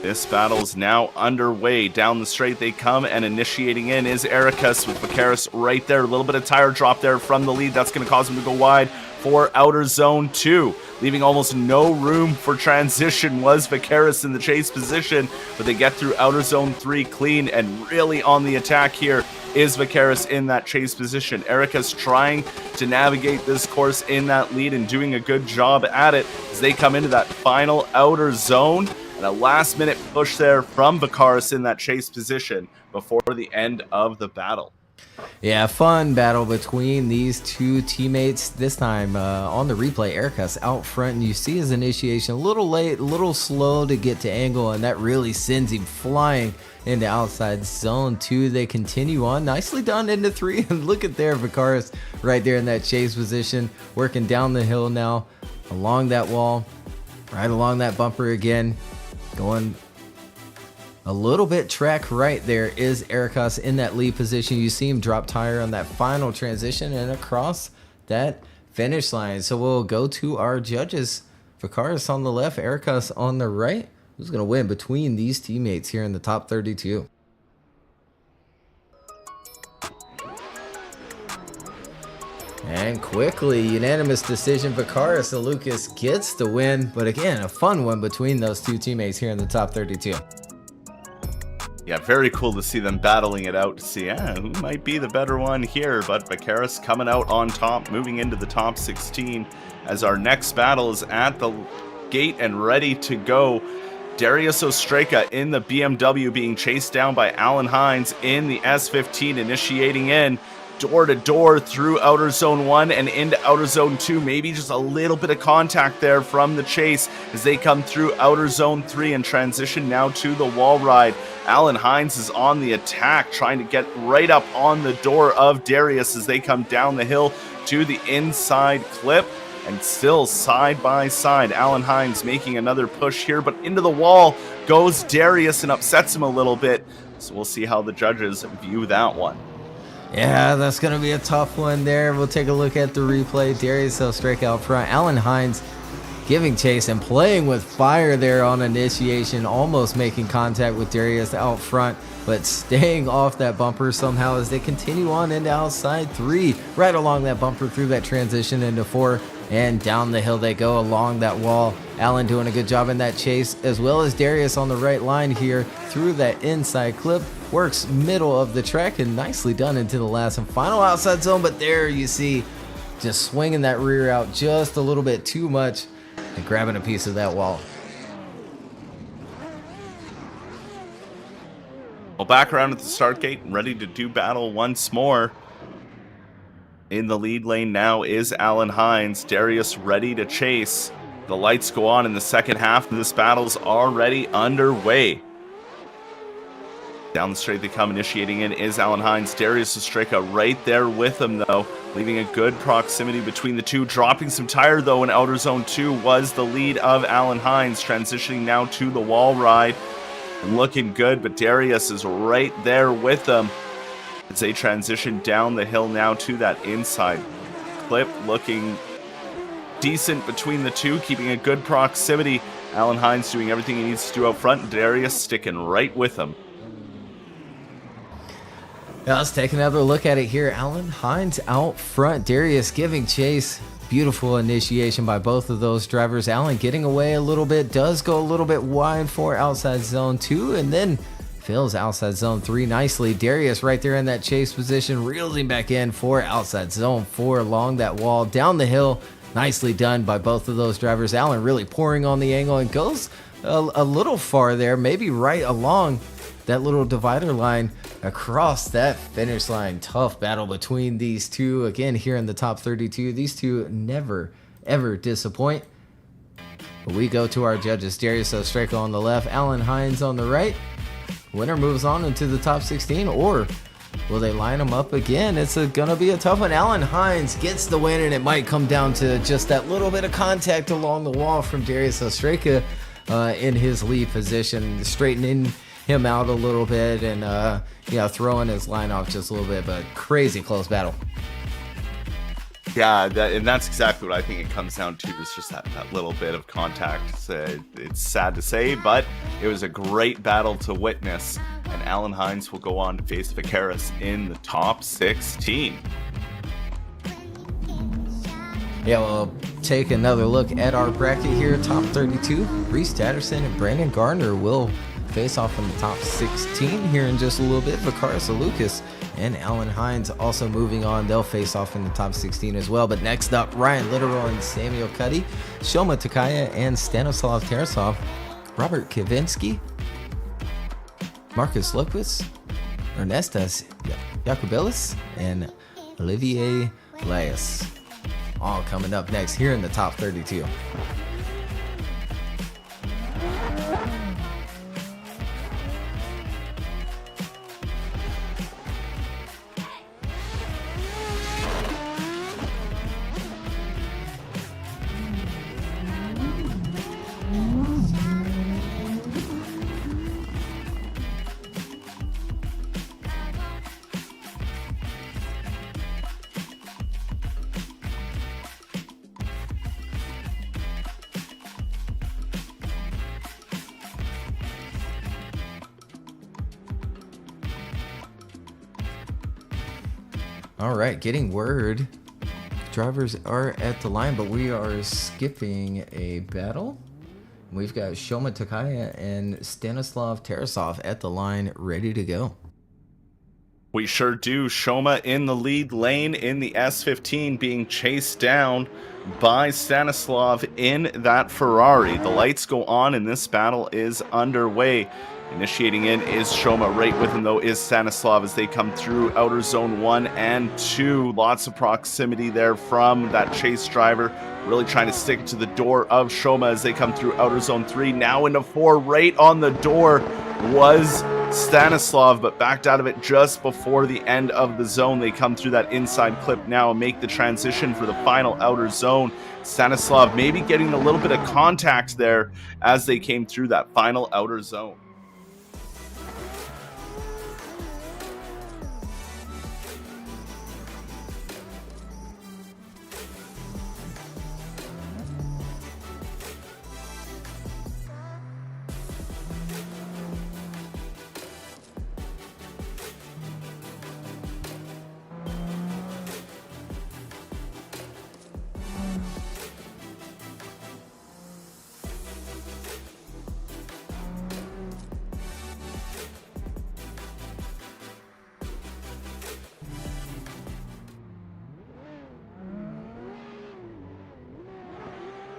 this battle is now underway. Down the straight they come, and initiating in is Ericus with Vikaris right there. A little bit of tire drop there from the lead. That's going to cause him to go wide for outer zone 2. Leaving almost no room for transition was Vikaris in the chase position, but they get through outer zone 3 clean, and really on the attack here is Vikaris in that chase position. Ericus trying to navigate this course in that lead and doing a good job at it as they come into that final outer zone. And a last minute push there from Vikaris in that chase position before the end of the battle. Yeah, fun battle between these 2 teammates. This time on the replay, Ericus out front, and you see his initiation a little late, a little slow to get to angle, and that really sends him flying into outside zone 2. They continue on, nicely done into 3, and look at there, Vikaris right there in that chase position, working down the hill now, along that wall, right along that bumper again, going a little bit track right. There is Ericus in that lead position. You see him drop tire on that final transition and across that finish line. So we'll go to our judges. Vikaris on the left, Ericus on the right. Who's going to win between these teammates here in the top 32? And quickly, unanimous decision, Vikaris Alakus gets the win. But again, a fun one between those 2 teammates here in the top 32. Yeah, very cool to see them battling it out to see who might be the better one here. But Vikaris coming out on top, moving into the top 16 as our next battle is at the gate and ready to go. Darius Strika in the BMW being chased down by Alan Hines in the S15, initiating in door to door through outer zone 1 and into outer zone 2. Maybe just a little bit of contact there from the chase as they come through outer zone 3 and transition now to the wall ride. Alan Hines is on the attack, trying to get right up on the door of Darius as they come down the hill to the inside clip. And still side by side, Alan Hines making another push here, but into the wall goes Darius and upsets him a little bit. So we'll see how the judges view that one. Yeah, that's going to be a tough one there. We'll take a look at the replay. Darius Strika out front. Alan Hines giving chase and playing with fire there on initiation, almost making contact with Darius out front, but staying off that bumper somehow as they continue on into outside 3, right along that bumper through that transition into 4. And down the hill they go along that wall. Allen doing a good job in that chase, as well as Darius on the right line here through that inside clip. Works middle of the track and nicely done into the last and final outside zone. But there you see, just swinging that rear out just a little bit too much and grabbing a piece of that wall. Well, back around at the start gate, ready to do battle once more. In the lead lane now is Alan Hines. Darius ready to chase. The lights go on in the second half, and this battle's already underway. Down the straight they come, initiating in is Alan Hines. Darius Strika right there with him, though, leaving a good proximity between the two. Dropping some tire, though, in outer zone 2 was the lead of Alan Hines, transitioning now to the wall ride. And looking good, but Darius is right there with them as they transition down the hill now to that inside clip. Looking decent between the two, keeping a good proximity. Alan Hines doing everything he needs to do out front, and Darius sticking right with him. Now let's take another look at it here. Alan Hines out front, Darius giving chase. Beautiful initiation by both of those drivers. Allen getting away a little bit, does go a little bit wide for outside zone 2, and then fills outside zone 3 nicely. Darius right there in that chase position, reels him back in for outside zone 4 along that wall. Down the hill, nicely done by both of those drivers. Allen really pouring on the angle and goes a little far there, maybe right along that little divider line across that finish line. Tough battle between these two. Again, here in the top 32, these two never, ever disappoint. But we go to our judges. Darius Strika on the left, Alan Hines on the right. Winner moves on into the top 16, or will they line them up again? It's gonna be a tough one. Alan Hines gets the win, and it might come down to just that little bit of contact along the wall from Darius Strika in his lead position, straightening him out a little bit and throwing his line off just a little bit. But crazy close battle. Yeah, and that's exactly what I think it comes down to, is just that little bit of contact. It's sad to say, but it was a great battle to witness. And Alan Hines will go on to face Vicaris in the top 16. Yeah, we'll take another look at our bracket here. Top 32, Reeves, Tatterson, and Brandon Gardner will face off in the top 16 here in just a little bit. Vicaris, Alakus, and Alan Hines also moving on. They'll face off in the top 16 as well. But next up, Ryan Literal and Samuel Cudy, Shoma Takaya and Stanislav Terasov, Robert Kavinsky, Marcus Lopez, Ernestas Yakubelis, and Olivier Blas. All coming up next here in the top 32. All right, getting word. Drivers are at the line, but we are skipping a battle. We've got Shoma Takaya and Stanislav Terasov at the line, ready to go. We sure do. Shoma in the lead lane in the S15, being chased down by Stanislav in that Ferrari. The lights go on and this battle is underway. Initiating in is Shoma. Right with him, though, is Stanislav as they come through outer zone 1 and 2. Lots of proximity there from that chase driver. Really trying to stick to the door of Shoma as they come through outer zone 3. Now into 4. Right on the door was Stanislav, but backed out of it just before the end of the zone. They come through that inside clip now and make the transition for the final outer zone. Stanislav maybe getting a little bit of contact there as they came through that final outer zone.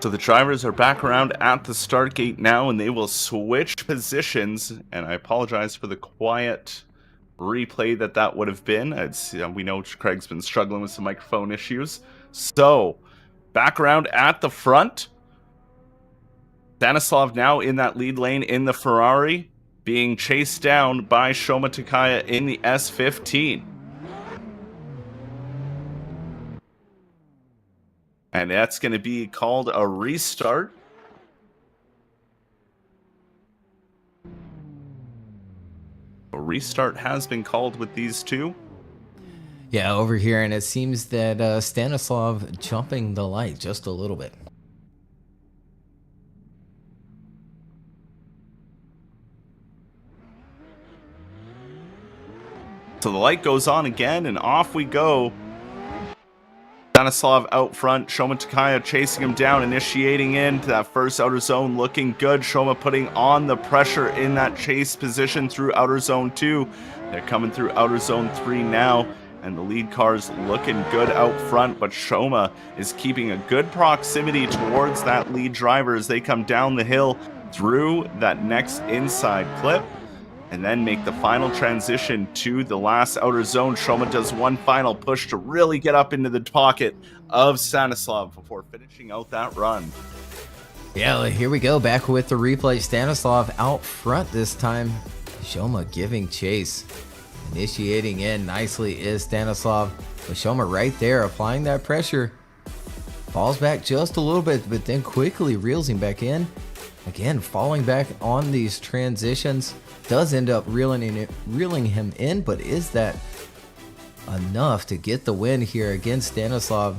So the drivers are back around at the start gate now, and they will switch positions. And I apologize for the quiet replay that would have been. We know Craig's been struggling with some microphone issues. So back around at the front. Stanislav now in that lead lane in the Ferrari, being chased down by Shoma Takaya in the S15. And that's going to be called a restart. A restart has been called with these two. Yeah, over here, and it seems that Stanislav jumping the light just a little bit. So the light goes on again, and off we go. Stanislav out front, Shoma Takaya chasing him down, initiating into that first outer zone, looking good. Shoma putting on the pressure in that chase position through outer zone 2. They're coming through outer zone 3 now, and the lead car's looking good out front, but Shoma is keeping a good proximity towards that lead driver as they come down the hill through that next inside clip, and then make the final transition to the last outer zone. Shoma does one final push to really get up into the pocket of Stanislav before finishing out that run. Yeah, here we go, back with the replay. Stanislav out front this time. Shoma giving chase. Initiating in nicely is Stanislav. But Shoma right there, applying that pressure. Falls back just a little bit, but then quickly reels him back in. Again, falling back on these transitions. Does end up reeling him in, but is that enough to get the win here against Stanislav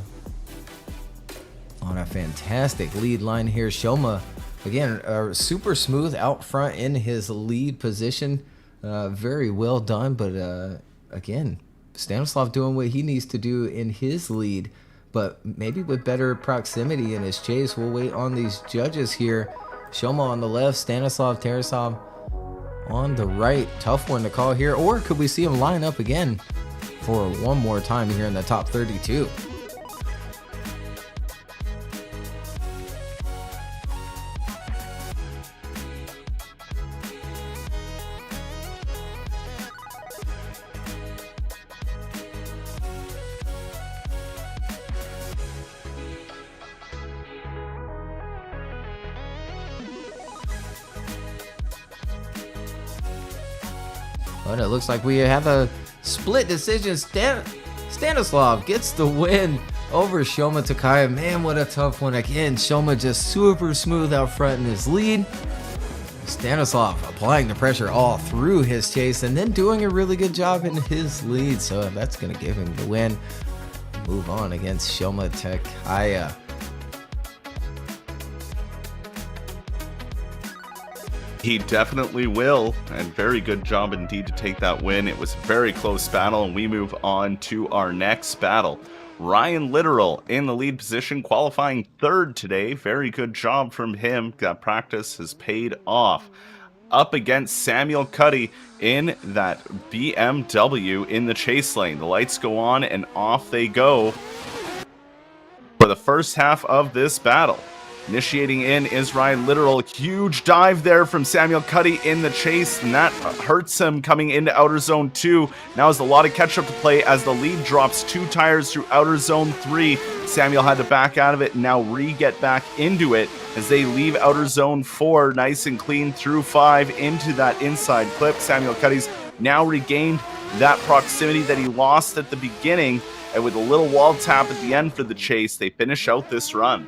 on a fantastic lead line here? Shoma, again, super smooth out front in his lead position. Very well done, but again, Stanislav doing what he needs to do in his lead, but maybe with better proximity in his chase. We'll wait on these judges here. Shoma on the left, Stanislav, Terasov on the right. Tough one to call here. Or could we see him line up again for one more time here in the top 32? But it looks like we have a split decision. Stanislav gets the win over Shoma Takaya. Man, what a tough one. Again, Shoma just super smooth out front in his lead. Stanislav applying the pressure all through his chase and then doing a really good job in his lead. So that's going to give him the win. Move on against Shoma Takaya. He definitely will, and very good job indeed to take that win. It was a very close battle, and we move on to our next battle. Ryan Literal in the lead position, qualifying third today. Very good job from him. That practice has paid off. Up against Samuel Cudy in that BMW in the chase lane. The lights go on, and off they go for the first half of this battle. Initiating in is Ryan Literal. Huge dive there from Samuel Cudy in the chase, and that hurts him coming into outer zone 2. Now has a lot of catch up to play as the lead drops 2 tires through outer zone 3. Samuel had to back out of it and now get back into it as they leave outer zone 4 nice and clean through 5 into that inside clip. Samuel Cudy's now regained that proximity that he lost at the beginning, and with a little wall tap at the end for the chase, they finish out this run.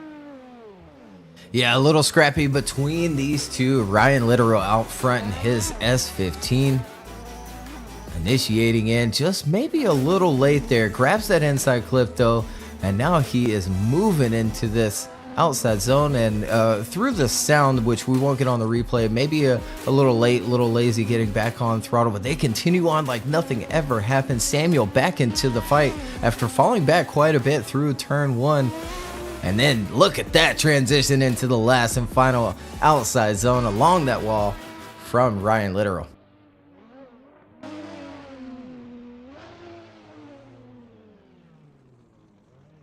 Yeah, a little scrappy between these two. Ryan Literal out front in his S15. Initiating in, just maybe a little late there. Grabs that inside clip though, and now he is moving into this outside zone, and through the sound, which we won't get on the replay, maybe a little late, a little lazy getting back on throttle, but they continue on like nothing ever happened. Samuel back into the fight after falling back quite a bit through turn 1. And then look at that transition into the last and final outside zone along that wall from Ryan Literal.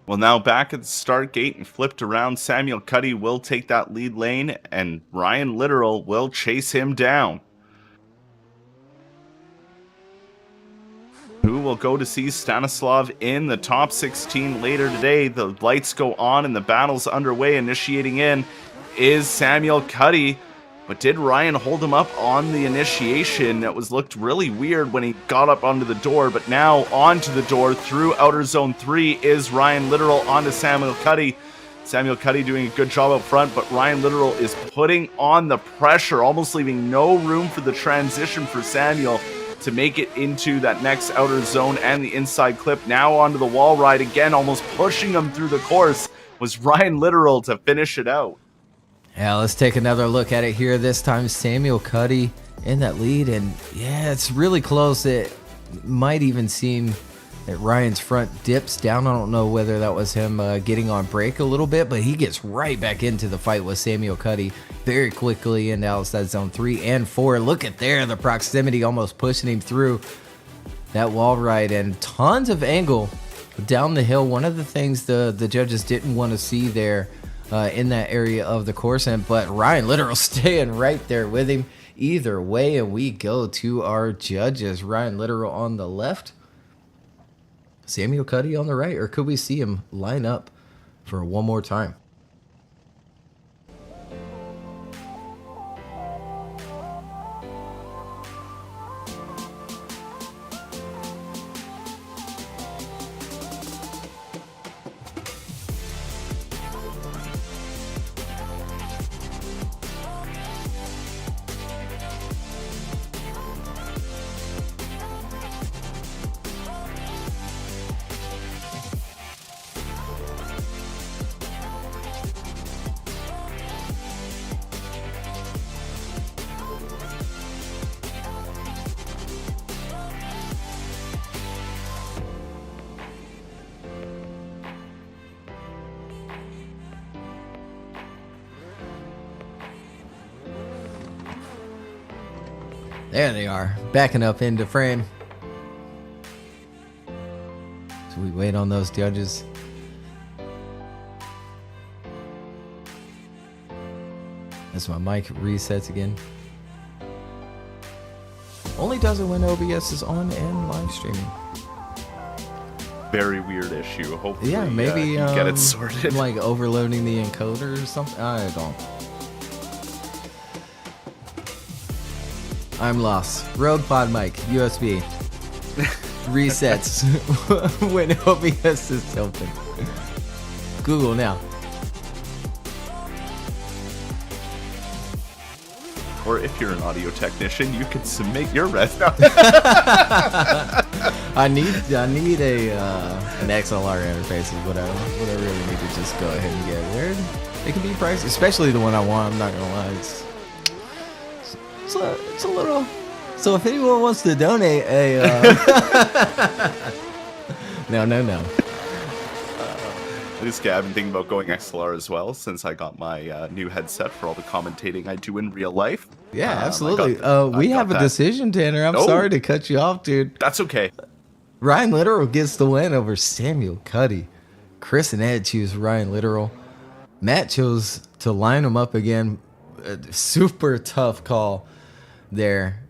Well, now back at the start gate and flipped around, Samuel Cudy will take that lead lane, and Ryan Literal will chase him down. Who will go to see Stanislav in the top 16 later today? The lights go on and the battle's underway. Initiating in is Samuel Cudy. But did Ryan hold him up on the initiation? That looked really weird when he got up onto the door, but now onto the door through outer zone 3 is Ryan Literal onto Samuel Cudy. Samuel Cudy doing a good job up front, but Ryan Literal is putting on the pressure, almost leaving no room for the transition for Samuel to make it into that next outer zone and the inside clip. Now onto the wall ride again, almost pushing him through the course, was Ryan Literal to finish it out. Yeah, let's take another look at it here. This time Samuel Cudy in that lead, and yeah, it's really close. It might even seem that Ryan's front dips down. I don't know whether that was him getting on break a little bit, but he gets right back into the fight with Samuel Cudy very quickly into outside zone 3 and 4. Look at there, the proximity almost pushing him through that wall ride, and tons of angle down the hill. One of the things the judges didn't want to see there in that area of the course, but Ryan Literal staying right there with him either way. And we go to our judges. Ryan Literal on the left, Samuel Cudy on the right, or could we see him line up for one more time? There they are, backing up into frame. So we wait on those judges. As my mic resets again. Only does it when OBS is on and live streaming. Very weird issue. Hopefully, yeah, maybe you get it sorted. Like overloading the encoder or something. I don't. I'm lost. Rode pod mic, USB. Resets when OBS is open. Google now. Or if you're an audio technician, you can submit your rest. I need a an XLR interface is what I really need to just go ahead and get. It can be pricey, especially the one I want. I'm not gonna lie. It's a little. So if anyone wants to donate a no. I've been thinking about going XLR as well since I got my new headset for all the commentating I do in real life. Yeah, absolutely. We have a decision, Tanner. I'm sorry to cut you off, dude. That's okay. Ryan Literal gets the win over Samuel Cudy. Chris and Ed choose Ryan Literal. Matt chose to line him up again. A super tough call there.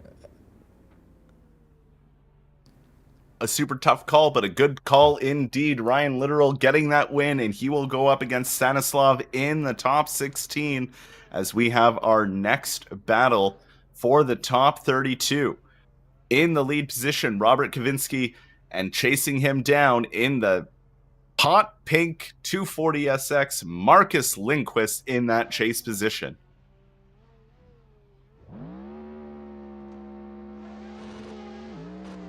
A super tough call, but a good call indeed. Ryan Literal getting that win, and he will go up against Stanislav in the top 16 as we have our next battle for the top 32. In the lead position, Robert Kavinsky, and chasing him down in the hot pink 240SX, Marcus Linquist in that chase position.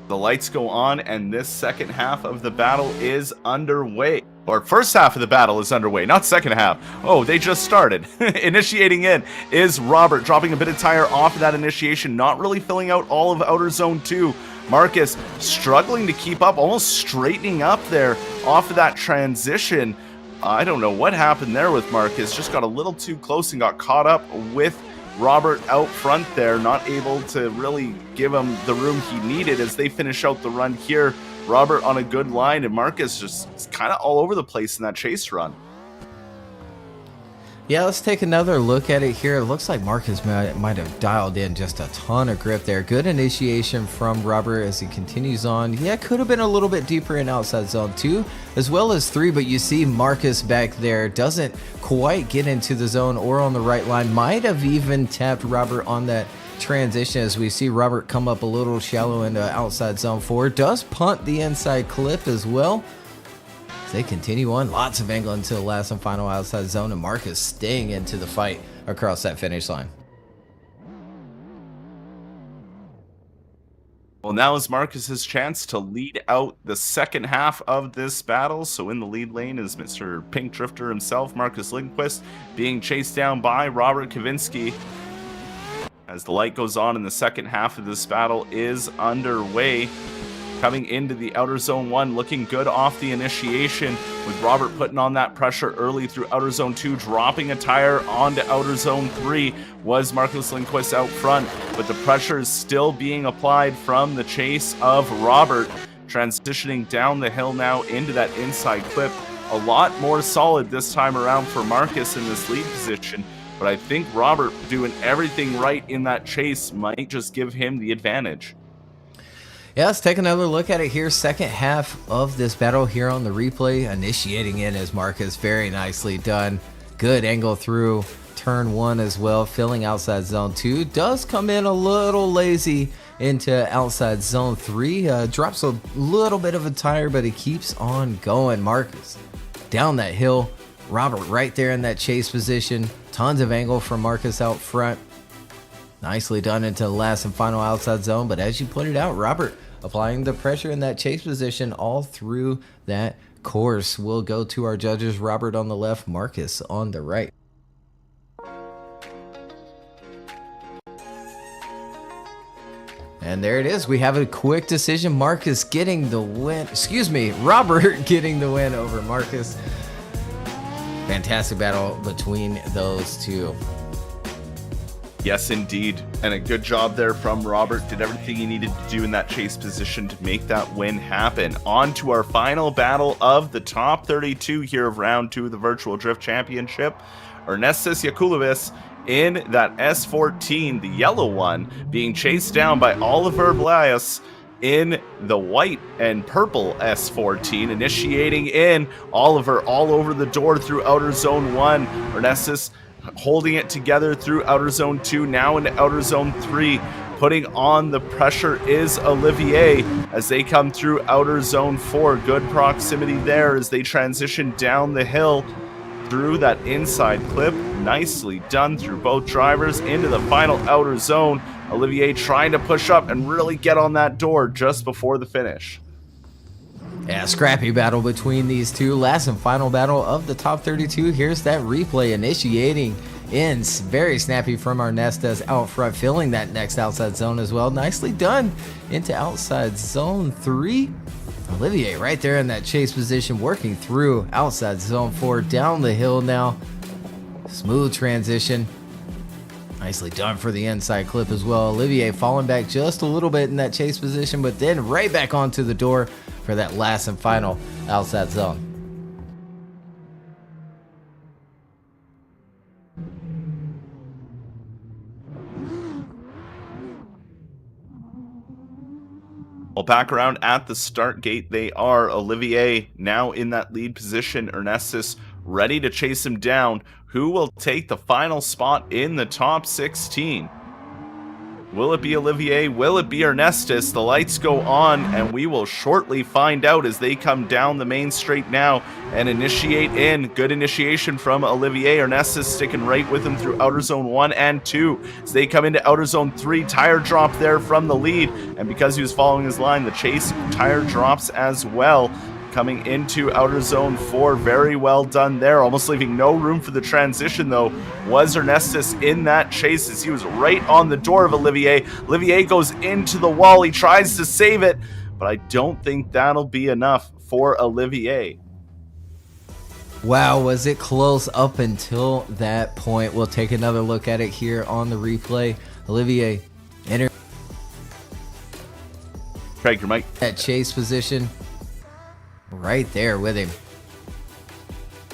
The lights go on, and this second half of the battle is underway. Or first half of the battle is underway, not second half. Oh, they just started. Initiating in is Robert, dropping a bit of tire off of that initiation, not really filling out all of outer zone 2. Marcus struggling to keep up, almost straightening up there off of that transition. I don't know what happened there with Marcus, just got a little too close and got caught up with Robert out front there, not able to really give him the room he needed as they finish out the run here Robert on a good line, and Marcus just kind of all over the place in that chase run. Yeah, let's take another look at it here. It looks like Marcus might have dialed in just a ton of grip there. Good initiation from Robert as he continues on. Yeah, could have been a little bit deeper in outside zone 2 as well as 3, but you see Marcus back there doesn't quite get into the zone or on the right line. Might have even tapped Robert on that transition as we see Robert come up a little shallow into outside zone 4. Does punt the inside clip as well. They continue on, lots of angle until the last and final outside zone, and Marcus staying into the fight across that finish line. Well, now is Marcus's chance to lead out the second half of this battle. So in the lead lane is Mr. Pink Drifter himself, Marcus Linquist, being chased down by Robert Kavinsky. As the light goes on in the second half of this battle is underway. Coming into the outer zone 1, looking good off the initiation, with Robert putting on that pressure early through outer zone 2, dropping a tire onto outer zone 3, was Marcus Linquist out front, but the pressure is still being applied from the chase of Robert, transitioning down the hill now into that inside clip. A lot more solid this time around for Marcus in this lead position, but I think Robert doing everything right in that chase might just give him the advantage. Yeah, let's take another look at it here. Second half of this battle here on the replay. Initiating in is Marcus. Very nicely done. Good angle through turn 1 as well. Filling outside zone 2. Does come in a little lazy into outside zone 3. Drops a little bit of a tire, but he keeps on going. Marcus down that hill. Robert right there in that chase position. Tons of angle from Marcus out front. Nicely done into the last and final outside zone, but as you pointed out, Robert applying the pressure in that chase position all through that course. We'll go to our judges, Robert on the left, Marcus on the right. And there it is. We have a quick decision. Marcus getting the win. Robert getting the win over Marcus. Fantastic battle between those two. Yes, indeed. And a good job there from Robert. Did everything he needed to do in that chase position to make that win happen. On to our final battle of the top 32 here of round 2 of the Virtual Drift Championship. Ernestus Yakulovis in that S14, the yellow one, being chased down by Oliver Blas in the white and purple S14, initiating in. Oliver all over the door through outer zone 1. Ernestus holding it together through outer zone 2, now into outer zone 3. Putting on the pressure is Olivier as they come through outer zone 4. Good proximity there as they transition down the hill through that inside clip. Nicely done through both drivers into the final outer zone. Olivier trying to push up and really get on that door just before the finish. Yeah, scrappy battle between these two. Last and final battle of the top 32. Here's that replay initiating in. Very snappy from Ernestus out front, filling that next outside zone as well. Nicely done into outside zone 3. Olivier right there in that chase position, working through outside zone 4, down the hill now. Smooth transition. Nicely done for the inside clip as well. Olivier falling back just a little bit in that chase position, but then right back onto the door for that last and final outside zone. Well, back around at the start gate, they are. Olivier now in that lead position. Ernestus ready to chase him down. Who will take the final spot in the top 16? Will it be Olivier? Will it be Ernestus? The lights go on, and we will shortly find out as they come down the main straight now and initiate in. Good initiation from Olivier. Ernestus sticking right with him through outer zone 1 and 2. As they come into outer zone 3, tire drop there from the lead, and because he was following his line, the chase tire drops as well. Coming into outer zone 4, very well done there, almost leaving no room for the transition though, was Ernestus in that chase as he was right on the door of Olivier. Olivier goes into the wall, he tries to save it, but I don't think that'll be enough for Olivier. Wow, was it close up until that point. We'll take another look at it here on the replay. Olivier Craig, your mic. At chase position. Right there with him.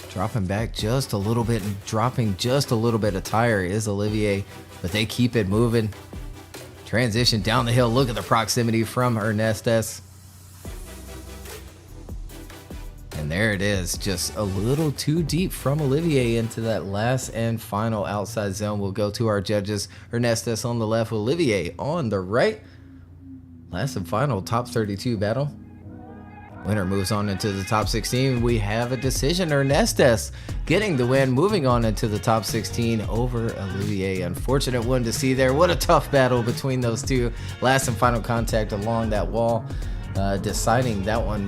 Dropping back just a little bit and dropping just a little bit of tire is Olivier, but they keep it moving. Transition down the hill. Look at the proximity from Ernestes. And there it is, just a little too deep from Olivier into that last and final outside zone. We'll go to our judges. Ernestes on the left, Olivier on the right. Last and final top 32 battle. Winner moves on into the top 16. We have a decision. Ernestes getting the win, moving on into the top 16 over Olivier. Unfortunate one to see there. What a tough battle between those two. Last and final contact along that wall, deciding that one.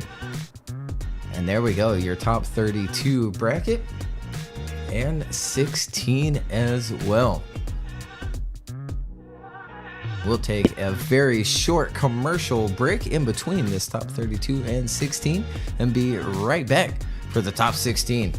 And there we go, your top 32 bracket and 16 as well. We'll take a very short commercial break in between this top 32 and 16 and be right back for the top 16.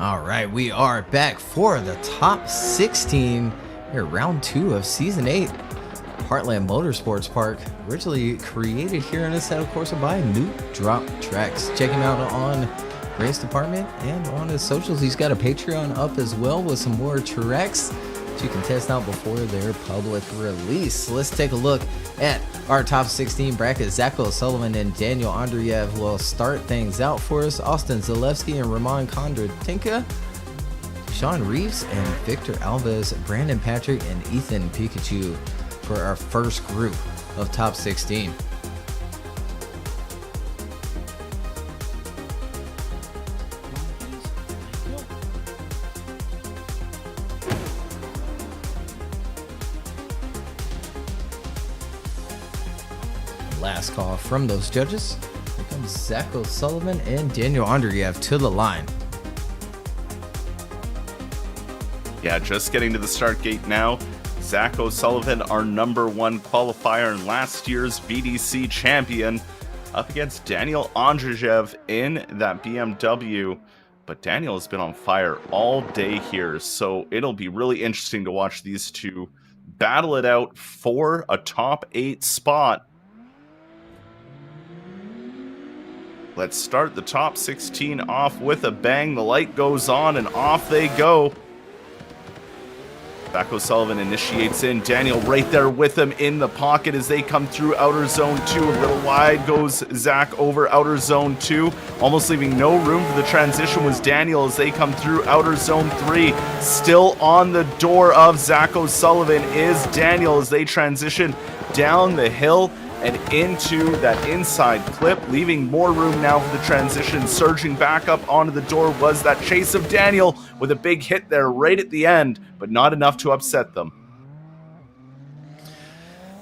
All right, we are back for the top 16 here, round 2 of season 8. Heartland Motorsports Park, originally created here in Assetto Corsa by Nuke Drop Tracks. Check him out on Race Department and on his socials. He's got a Patreon up as well with some more tracks that you can test out before their public release. Let's take a look at our top 16 bracket. Zacho Sullivan and Daniel Andreev will start things out for us. Austin Zalewski and Ramon Condrinka, Sean Reeves and Victor Alves, Brandon Patrick and Ethan Pikachu for our first group of top 16. Last call from those judges. Here comes Zacho Sullivan and Daniel Andreev to the line. Yeah, just getting to the start gate now. Zacho Sullivan, our number 1 qualifier and last year's VDC champion, up against Daniel Andreev in that BMW. But Daniel has been on fire all day here, so it'll be really interesting to watch these two battle it out for a top 8 spot. Let's start the top 16 off with a bang. The light goes on and off they go. Zacho Sullivan initiates in. Daniel right there with him in the pocket as they come through outer zone 2. A little wide goes Zach over outer zone 2. Almost leaving no room for the transition was Daniel as they come through outer zone 3. Still on the door of Zacho Sullivan is Daniel as they transition down the hill and into that inside clip, leaving more room now for the transition. Surging back up onto the door was that chase of Daniel with a big hit there right at the end, but not enough to upset them.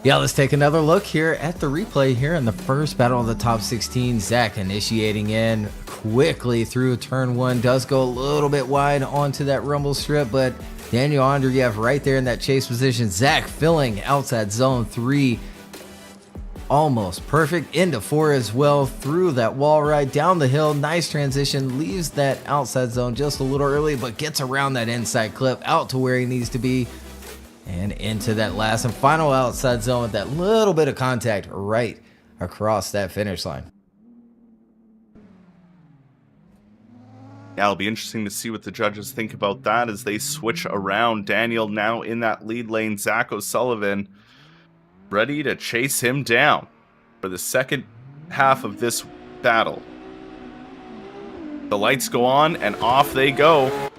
Yeah, let's take another look here at the replay here in the first battle of the top 16. Zach initiating in quickly through turn 1, does go a little bit wide onto that rumble strip, but Daniel Andreev right there in that chase position. Zach filling outside zone 3. Almost perfect into 4 as well, through that wall ride down the hill. Nice transition, leaves that outside zone just a little early, but gets around that inside clip out to where he needs to be and into that last and final outside zone with that little bit of contact right across that finish line. Yeah, it'll be interesting to see what the judges think about that as they switch around. Daniel now in that lead lane. Zacho Sullivan ready to chase him down for the second half of this battle. The lights go on and off they go.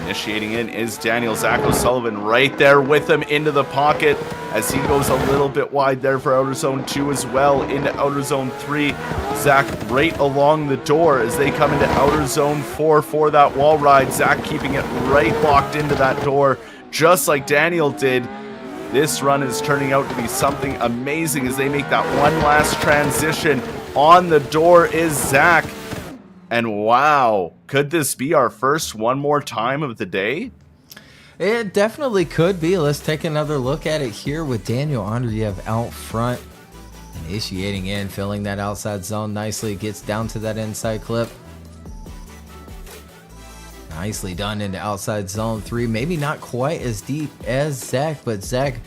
Initiating in is Daniel. Zacho Sullivan right there with him into the pocket as he goes a little bit wide there for outer zone 2 as well, into outer zone 3. Zach right along the door as they come into outer zone 4 for that wall ride. Zach keeping it right locked into that door just like Daniel did. This run is turning out to be something amazing as they make that one last transition. On the door is Zach. And wow, could this be our first one more time of the day? It definitely could be. Let's take another look at it here with Daniel Andreev out front. Initiating in, filling that outside zone nicely. Gets down to that inside clip. Nicely done into outside zone 3. Maybe not quite as deep as Zach, but Zach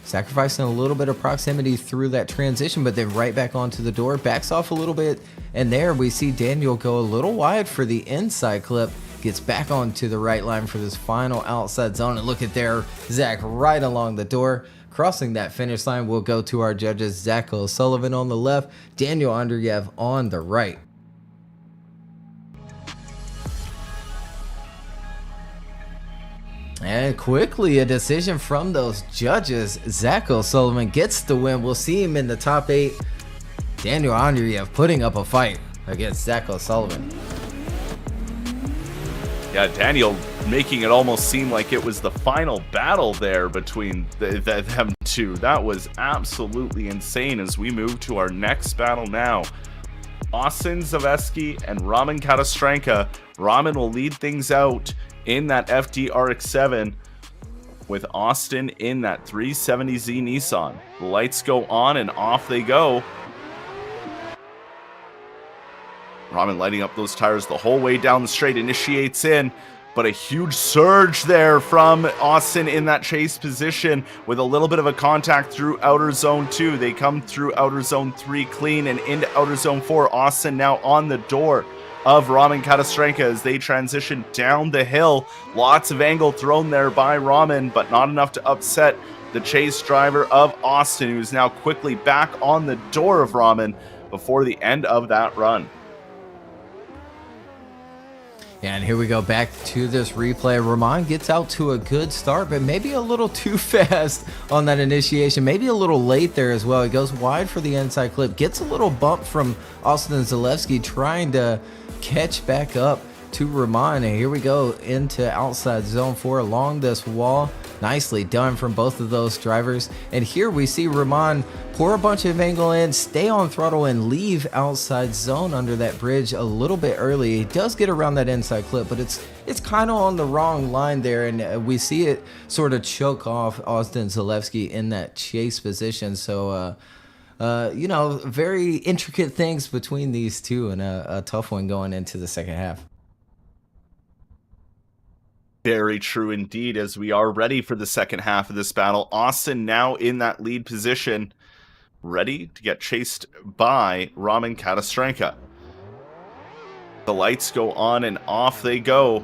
sacrificing a little bit of proximity through that transition, but then right back onto the door. Backs off a little bit, and there we see Daniel go a little wide for the inside clip. Gets back onto the right line for this final outside zone. And look at there, Zach right along the door. Crossing that finish line will go to our judges. Zacho Sullivan on the left, Daniel Andreev on the right. And quickly a decision from those judges. Zacho Sullivan gets the win. We'll see him in the top 8. Daniel Andreev putting up a fight against Zacho Sullivan. Yeah, Daniel making it almost seem like it was the final battle there between them two. That was absolutely insane as we move to our next battle now. Austin Zalewski and Raman Katastranka. Raman will lead things out in that FD RX-7 with Austin in that 370Z Nissan. The lights go on and off they go. Ramen lighting up those tires the whole way down the straight, initiates in, but a huge surge there from Austin in that chase position with a little bit of a contact through outer zone 2. They come through outer zone 3 clean and into outer zone 4. Austin now on the door of Ramen Katastrenka as they transition down the hill. Lots of angle thrown there by Ramen, but not enough to upset the chase driver of Austin, who is now quickly back on the door of Ramen before the end of that run. And here we go back to this replay. Ramon gets out to a good start, but maybe a little too fast on that initiation. Maybe a little late there as well. He goes wide for the inside clip. Gets a little bump from Austin Zalewski trying to catch back up to Ramon. And here we go into outside zone 4 along this wall. Nicely done from both of those drivers. And here we see Ramon pour a bunch of angle in, stay on throttle, and leave outside zone under that bridge a little bit early. He does get around that inside clip, but it's kind of on the wrong line there, and we see it sort of choke off Austin Zalewski in that chase position. So, you know, very intricate things between these two, and a tough one going into the second half. Very true indeed, as we are ready for the second half of this battle. Austin now in that lead position, ready to get chased by Ramen Katastrenka. The lights go on and off they go.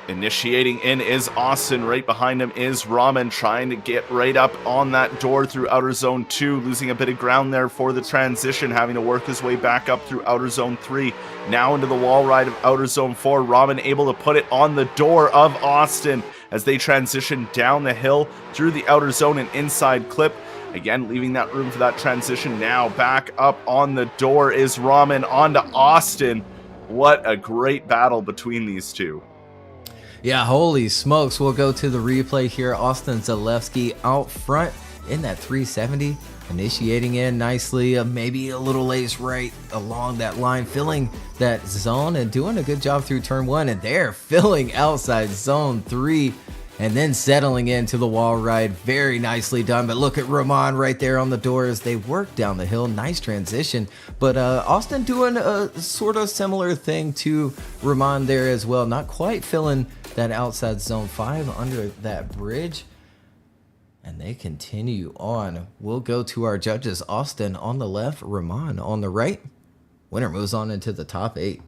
Initiating in is Austin. Right behind him is Ramen, trying to get right up on that door through outer zone 2, losing a bit of ground there for the transition, having to work his way back up through outer zone 3, now into the wall ride of outer zone 4. Ramen able to put it on the door of Austin as they transition down the hill through the outer zone and inside clip. Again, leaving that room for that transition. Now back up on the door is Ramen onto Austin. What a great battle between these two. Yeah, holy smokes. We'll go to the replay here. Austin Zalewski out front in that 370, initiating in nicely, maybe a little lace right along that line, filling that zone and doing a good job through turn 1. And they're filling outside zone 3 and then settling into the wall ride. Very nicely done. But look at Ramon right there on the door as they work down the hill. Nice transition. But Austin doing a sort of similar thing to Ramon there as well. Not quite filling that outside zone 5 under that bridge. And they continue on. We'll go to our judges. Austin on the left, Ramon on the right. Winner moves on into the top 8.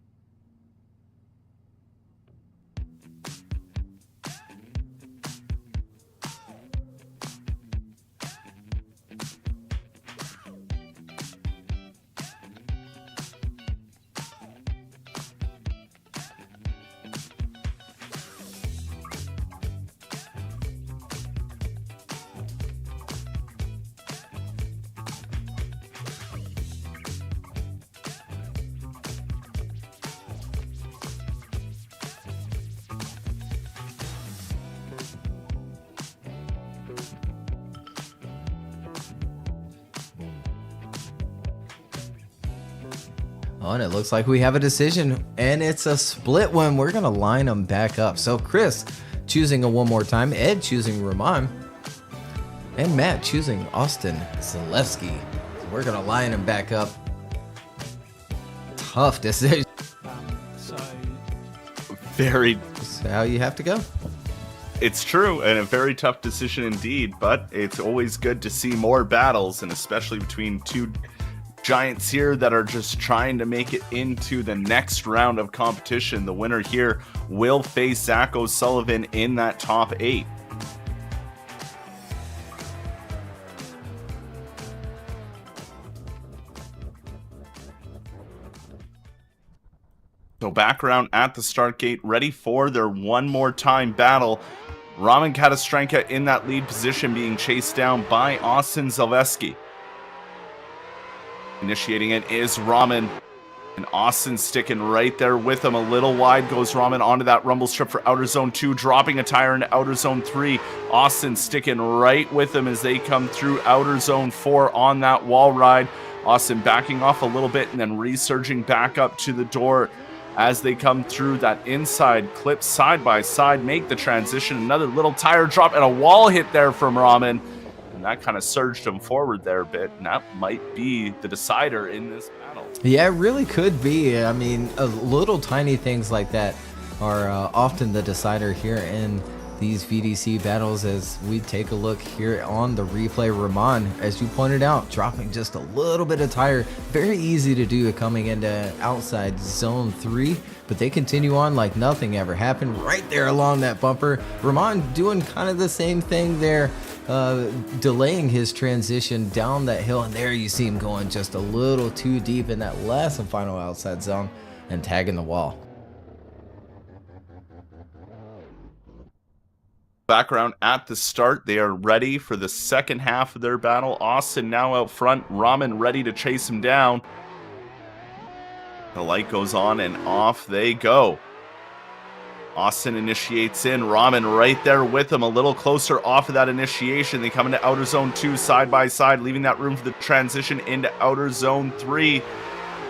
Oh, and it looks like we have a decision, and it's a split one. We're going to line them back up. So Chris choosing a one more time, Ed choosing Ramon, and Matt choosing Austin Zalewski. So we're going to line them back up. Tough decision. That's how you have to go. It's true, and a very tough decision indeed, but it's always good to see more battles, and especially between two giants here that are just trying to make it into the next round of competition. The winner here will face Zach O'Sullivan in that top 8. So back around at the start gate, ready for their one more time battle. Ramen Katastrenka in that lead position, being chased down by Austin Zalewski. Initiating it is Ramen, and Austin sticking right there with him. A little wide goes Ramen onto that rumble strip for outer zone 2, dropping a tire into outer zone 3. Austin sticking right with him as they come through outer zone 4 on that wall ride. Austin backing off a little bit and then resurging back up to the door as they come through that inside clip side by side, make the transition. Another little tire drop and a wall hit there from Ramen. and that kind of surged him forward there a bit, and that might be the decider in this battle. Yeah, it really could be. I mean, little tiny things like that are often the decider here in these VDC battles. As we take a look here on the replay, Rahman, as you pointed out, dropping just a little bit of tire. Very easy to do coming into outside zone 3, but they continue on like nothing ever happened right there along that bumper. Rahman doing kind of the same thing there, delaying his transition down that hill, and there you see him going just a little too deep in that last and final outside zone and tagging the wall. Background at the start, they are ready for the second half of their battle. Austin now out front, Raman ready to chase him down. The light goes on and off they go. Austin initiates in, Raman right there with him, a little closer off of that initiation. They come into outer zone 2 side by side, leaving that room for the transition into outer zone 3.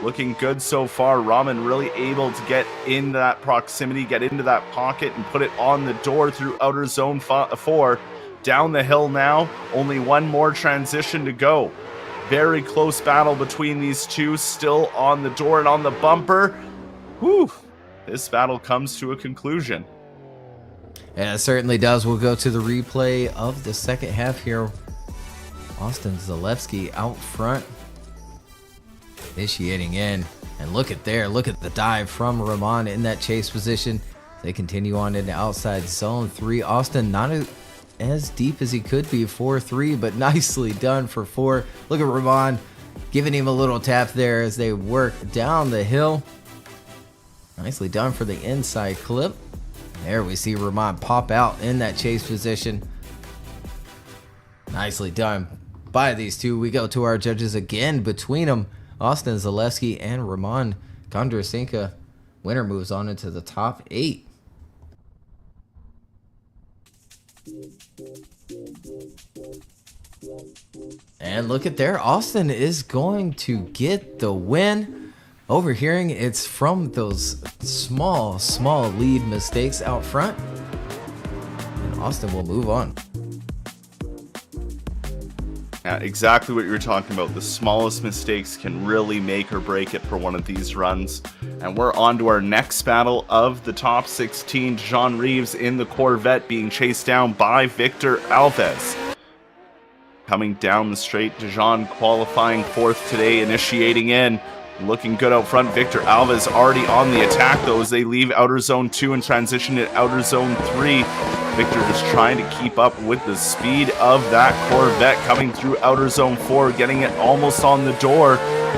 Looking good so far. Raman really able to get in that proximity, get into that pocket, and put it on the door through outer zone 4. Down the hill now, only one more transition to go. Very close battle between these two, still on the door and on the bumper. Whew, this battle comes to a conclusion. Yeah, it certainly does. We'll go to the replay of the second half here. Austin Zalewski out front, initiating in, and look at the dive from Rahman in that chase position. They continue on into outside zone 3. Austin not as deep as he could be, 4-3, but nicely done for 4. Look at Rahman giving him a little tap there as they work down the hill. Nicely done for the inside clip. There we see Rahman pop out in that chase position. Nicely done by these two. We go to our judges again between them. Austin Zalewski and Rahman Condrinka. Winner moves on into the top 8. And look at there, Austin is going to get the win. Overhearing, it's from those small lead mistakes out front, and Austin will move on. Yeah, exactly what you were talking about. The smallest mistakes can really make or break it for one of these runs. And we're on to our next battle of the top 16. Jean Reeves in the Corvette being chased down by Victor Alves. Coming down the straight, Dijon qualifying 4th today, initiating in. Looking good out front. Victor Alves already on the attack though as they leave outer zone 2 and transition to outer zone 3. Victor just trying to keep up with the speed of that Corvette coming through outer zone 4, getting it almost on the door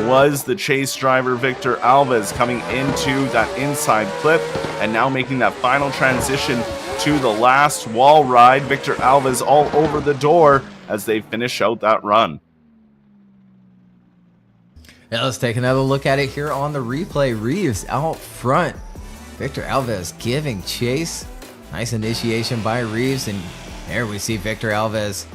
was the chase driver Victor Alves coming into that inside clip and now making that final transition to the last wall ride. Victor Alves all over the door as they finish out that run. Now let's take another look at it here on the replay. Reeves out front. Victor Alves giving chase. Nice initiation by Reeves, and there we see Victor Alves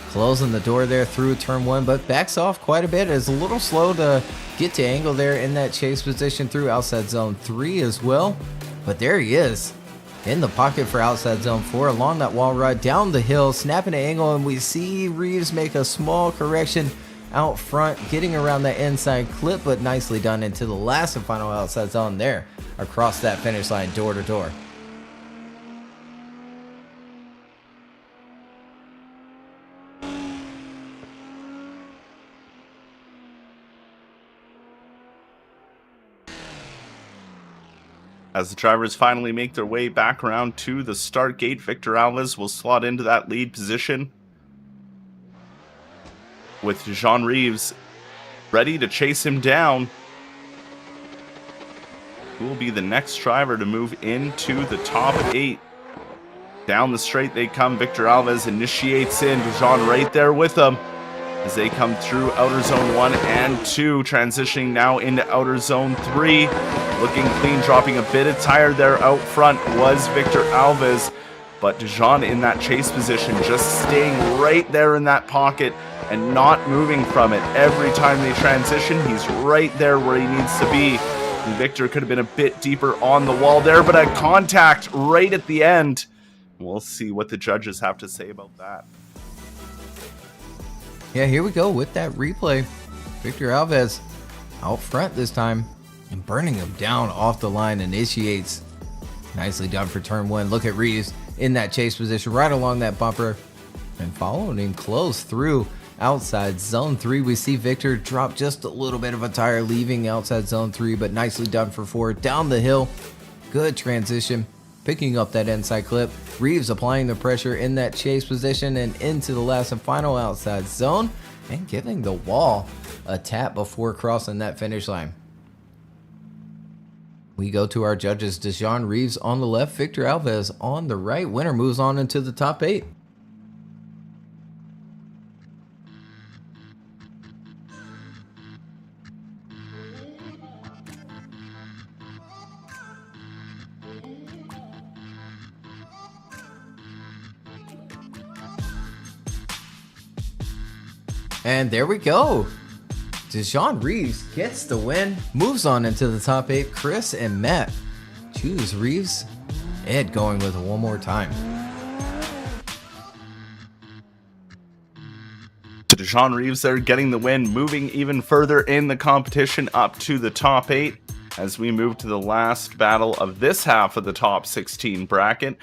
closing the door there through turn 1, but backs off quite a bit. It's a little slow to get to angle there in that chase position through outside zone 3 as well. But there he is in the pocket for outside zone 4 along that wall ride down the hill, snapping an angle, and we see Reeves make a small correction out front, getting around that inside clip, but nicely done into the last and final outside zone there across that finish line door to door. As the drivers finally make their way back around to the start gate, Victor Alves will slot into that lead position with Jean Reeves ready to chase him down. Who will be the next driver to move into the top 8? Down the straight they come. Victor Alves initiates in. Jean right there with him as they come through outer zone 1 and 2, transitioning now into outer zone 3. Looking clean, dropping a bit of tire there out front was Victor Alves, but Dijon in that chase position, just staying right there in that pocket and not moving from it. Every time they transition, he's right there where he needs to be. And Victor could have been a bit deeper on the wall there, but a contact right at the end. We'll see what the judges have to say about that. Yeah, here we go with that replay. Victor Alves out front this time and burning him down off the line, initiates. Nicely done for turn 1. Look at Reeves in that chase position right along that bumper and following him close through outside zone 3. We see Victor drop just a little bit of a tire leaving outside zone 3, but nicely done for 4 down the hill. Good transition, picking up that inside clip. Reeves applying the pressure in that chase position and into the last and final outside zone and giving the wall a tap before crossing that finish line. We go to our judges. Deshaun Reeves on the left, Victor Alves on the right. Winner moves on into the top 8. And there we go. Deshaun Reeves gets the win, moves on into the top 8. Chris and Matt choose Reeves. Ed going with it one more time. Deshaun Reeves there getting the win, moving even further in the competition up to the top 8 as we move to the last battle of this half of the top 16 bracket.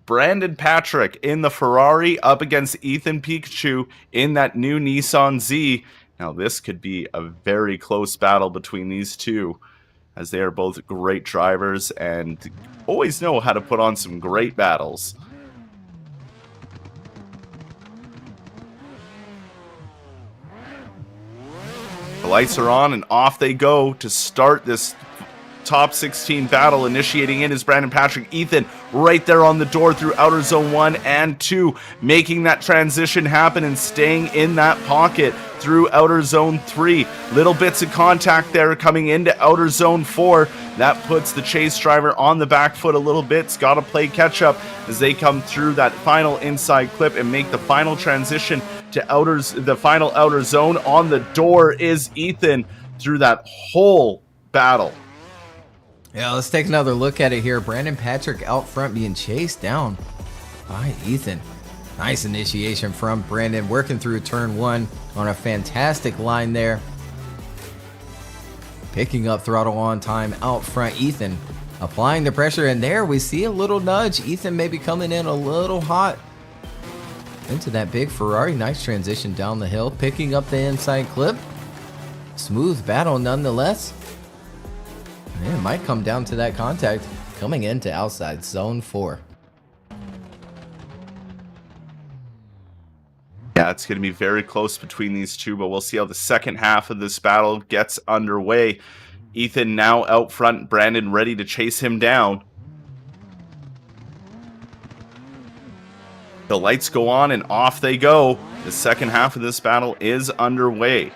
Brandon Patrick in the Ferrari up against Ethan Pikachu in that new Nissan Z. Now this could be a very close battle between these two, as they are both great drivers and always know how to put on some great battles. The lights are on and off they go to start this top 16 battle. Initiating in is Brandon Patrick. Ethan right there on the door through outer zone 1 and 2, making that transition happen and staying in that pocket through outer zone 3. Little bits of contact there coming into outer zone 4. That puts the chase driver on the back foot a little bit. It's got to play catch up as they come through that final inside clip and make the final transition to the final outer zone. On the door is Ethan through that whole battle. Yeah, let's take another look at it here. Brandon Patrick out front being chased down by Ethan. Nice initiation from Brandon, working through turn 1 on a fantastic line there. Picking up throttle on time out front. Ethan applying the pressure, and there we see a little nudge. Ethan maybe coming in a little hot into that big Ferrari. Nice transition down the hill, picking up the inside clip. Smooth battle nonetheless. And it might come down to that contact coming into outside zone 4. Yeah, it's going to be very close between these two, but we'll see how the second half of this battle gets underway. Ethan now out front, Brandon ready to chase him down. The lights go on and off they go. The second half of this battle is underway.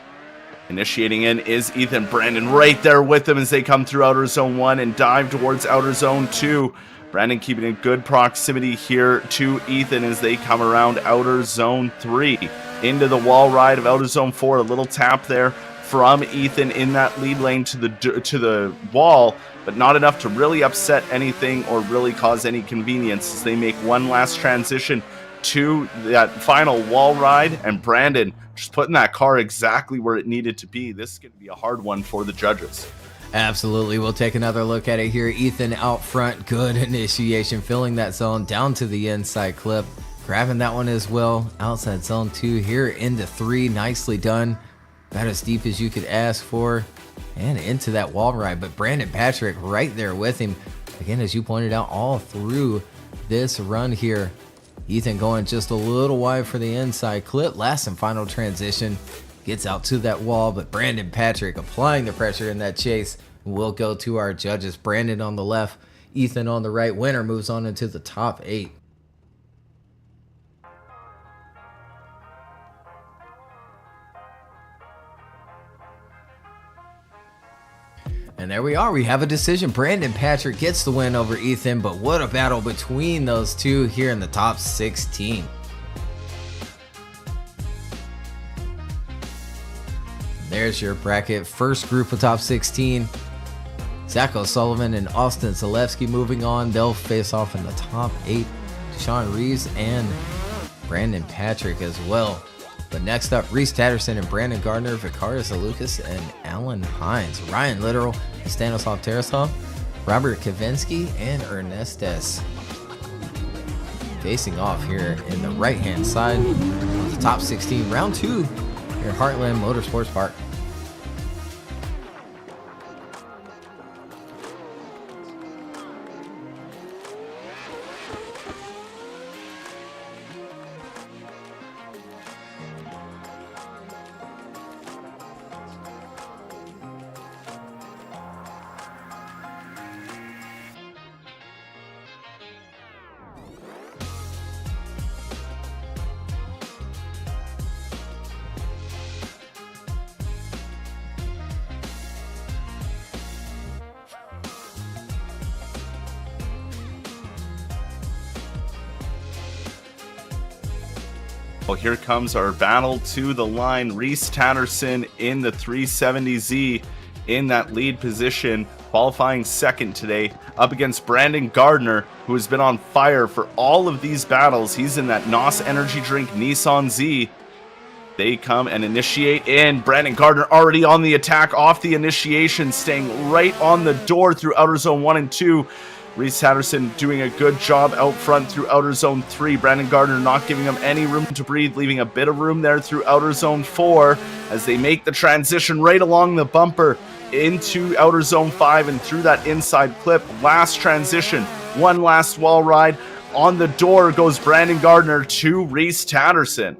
Initiating in is Ethan. Brandon right there with them as they come through outer zone 1 and dive towards outer zone 2. Brandon keeping a good proximity here to Ethan as they come around outer zone 3. Into the wall ride of outer zone 4. A little tap there from Ethan in that lead lane to the wall, but not enough to really upset anything or really cause any convenience as they make one last transition to that final wall ride, and Brandon just putting that car exactly where it needed to be. This is going to be a hard one for the judges. Absolutely. We'll take another look at it here. Ethan out front. Good initiation, filling that zone down to the inside clip. Grabbing that one as well. Outside zone 2 here into 3. Nicely done. About as deep as you could ask for. And into that wall ride. But Brandon Patrick right there with him. Again, as you pointed out, all through this run here. Ethan going just a little wide for the inside clip. Last and final transition. Gets out to that wall, but Brandon Patrick applying the pressure in that chase. We'll go to our judges. Brandon on the left, Ethan on the right. Winner moves on into the top 8. And there we are. We have a decision. Brandon Patrick gets the win over Ethan, but what a battle between those two here in the top 16. There's your bracket. First group of top 16. Zacho Sullivan and Austin Zalewski moving on. They'll face off in the top 8. Deshaun Reeves and Brandon Patrick as well. But next up, Reese Tatterson and Brandon Gardner, Vicarius Alakus, and Alan Hines. Ryan Literal, Stanislav Terasov, Robert Kavinsky, and Ernestes facing off here in the right-hand side of the top 16, round 2 here at Heartland Motorsports Park. Well, here comes our battle to the line. Reese Tatterson in the 370Z in that lead position, qualifying second today, up against Brandon Gardner, who has been on fire for all of these battles. He's in that NOS Energy Drink Nissan Z. They come and initiate in. Brandon Gardner already on the attack off the initiation, staying right on the door through outer zone 1 and 2. Reese Tatterson doing a good job out front through outer zone 3. Brandon Gardner not giving him any room to breathe, leaving a bit of room there through outer zone 4 as they make the transition right along the bumper into outer zone 5 and through that inside clip. Last transition, one last wall ride. On the door goes Brandon Gardner to Reese Tatterson.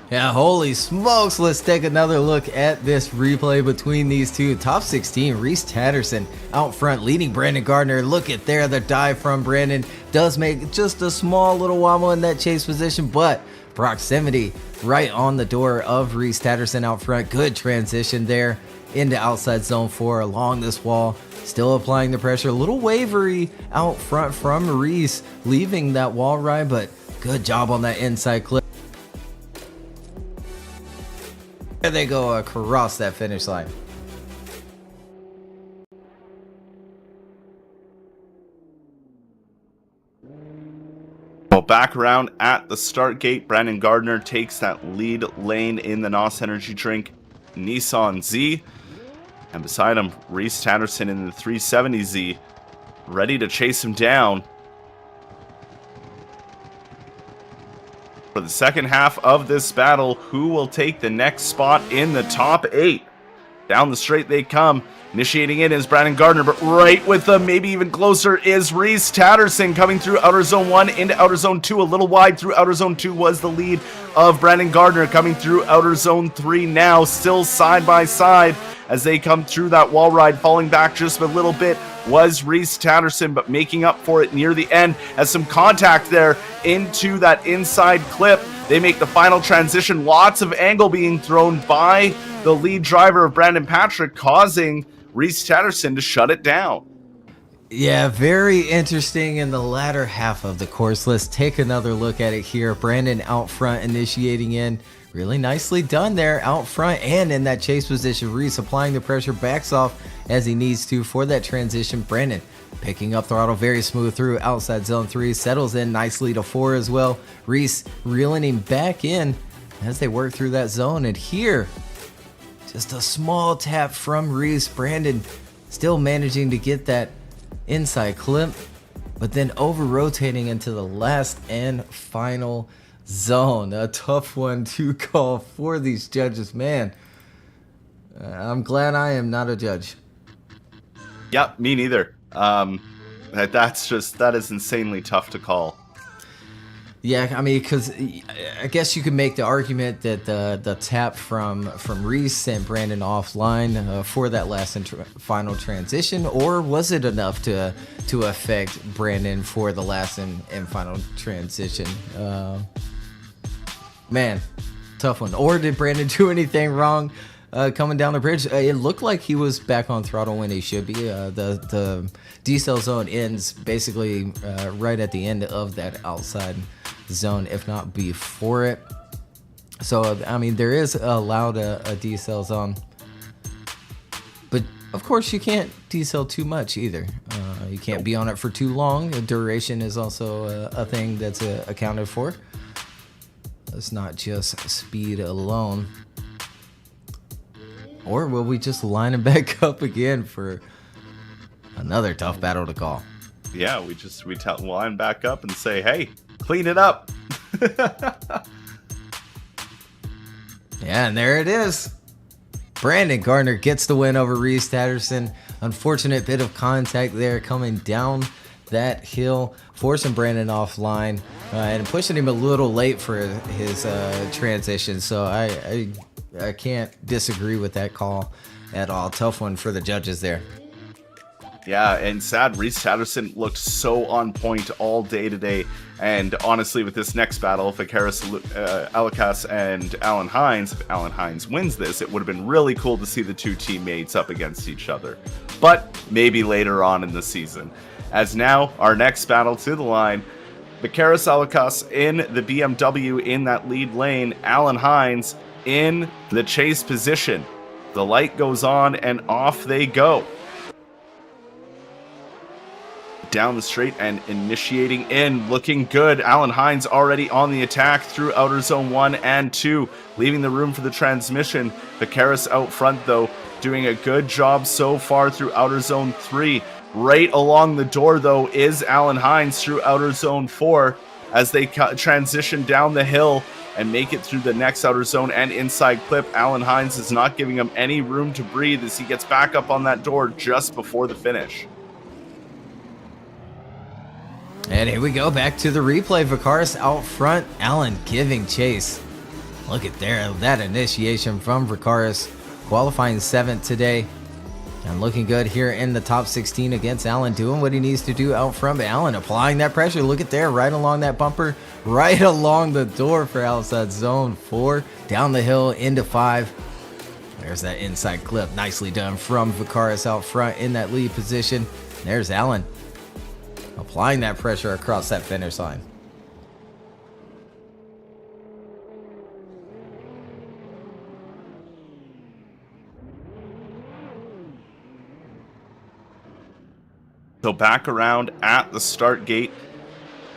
Yeah, holy smokes. Let's take another look at this replay between these two. Top 16, Reese Tatterson out front leading Brandon Gardner. Look at there, the dive from Brandon does make just a small little wobble in that chase position, but proximity right on the door of Reese Tatterson out front. Good transition there into outside zone 4 along this wall. Still applying the pressure. A little wavery out front from Reese, leaving that wall ride, but good job on that inside clip. There they go across that finish line. Well, back around at the start gate, Brandon Gardner takes that lead lane in the NOS Energy Drink Nissan Z. And beside him, Reese Tatterson in the 370Z, ready to chase him down. For the second half of this battle, who will take the next spot in the top 8? Down the straight they come. Initiating in is Brandon Gardner, but right with them, maybe even closer, is Reese Tatterson coming through outer zone 1 into outer zone 2. A little wide through outer zone 2 was the lead of Brandon Gardner, coming through outer zone 3 now, still side by side as they come through that wall ride. Falling back just a little bit was Reese Tatterson, but making up for it near the end as some contact there into that inside clip. They make the final transition. Lots of angle being thrown by the lead driver of Brandon Patrick, causing Reese Tatterson to shut it down. Yeah, very interesting in the latter half of the course. Let's take another look at it here. Brandon out front initiating in. Really nicely done there out front and in that chase position. Reese applying the pressure, backs off as he needs to for that transition. Brandon picking up throttle very smooth through outside zone 3. Settles in nicely to 4 as well. Reese reeling him back in as they work through that zone. And here, just a small tap from Reese. Brandon still managing to get that inside clip, but then over rotating into the last and final zone. A tough one to call for these judges, man. I'm glad I am not a judge. Yep, me neither. That is insanely tough to call. Yeah, I mean, because I guess you could make the argument that the tap from Reese sent Brandon offline for that last and final transition, or was it enough to affect Brandon for the last and final transition? Man, tough one. Or did Brandon do anything wrong coming down the bridge? It looked like he was back on throttle when he should be. The decel zone ends basically right at the end of that outside zone, if not before it. So, I mean, there is allowed a decel zone. But, of course, you can't decel too much either. You can't be on it for too long. Duration is also a thing that's accounted for. it's not just speed alone. Or will we just line him back up again for another tough battle to call? Yeah, we line back up and say, hey, clean it up. Yeah, and there it is. Brandon Gardner gets the win over Reeves Tatterson. Unfortunate bit of contact there coming down that hill, forcing Brandon offline and pushing him a little late for his transition. So I can't disagree with that call at all. Tough one for the judges there. Yeah, and sad, Reeves Tatterson looked so on point all day today. And honestly, with this next battle, Vicaris, Alakus, and Alan Hines, if Alan Hines wins this, it would have been really cool to see the two teammates up against each other. But maybe later on in the season. As now, our next battle to the line, Vicaris Alakus in the BMW in that lead lane, Alan Hines in the chase position. The light goes on and off they go. Down the straight and initiating in, looking good. Alan Hines already on the attack through outer zone 1 and 2, leaving the room for the transmission. Vicaris out front though, doing a good job so far through outer zone 3. Right along the door though is Alan Hines through outer zone 4 as they transition down the hill and make it through the next outer zone and inside clip. Alan Hines is not giving him any room to breathe as he gets back up on that door just before the finish. And here we go, back to the replay. Vicaris out front, Alan giving chase. Look at there, that initiation from Vicaris, qualifying 7th today. And looking good here in the top 16 against Alan, doing what he needs to do out front. But Alan applying that pressure, look at there, right along that bumper, right along the door for outside zone 4, down the hill into 5. There's that inside clip, nicely done from Vicaris out front in that lead position. There's Alan applying that pressure across that finish line. So back around at the start gate,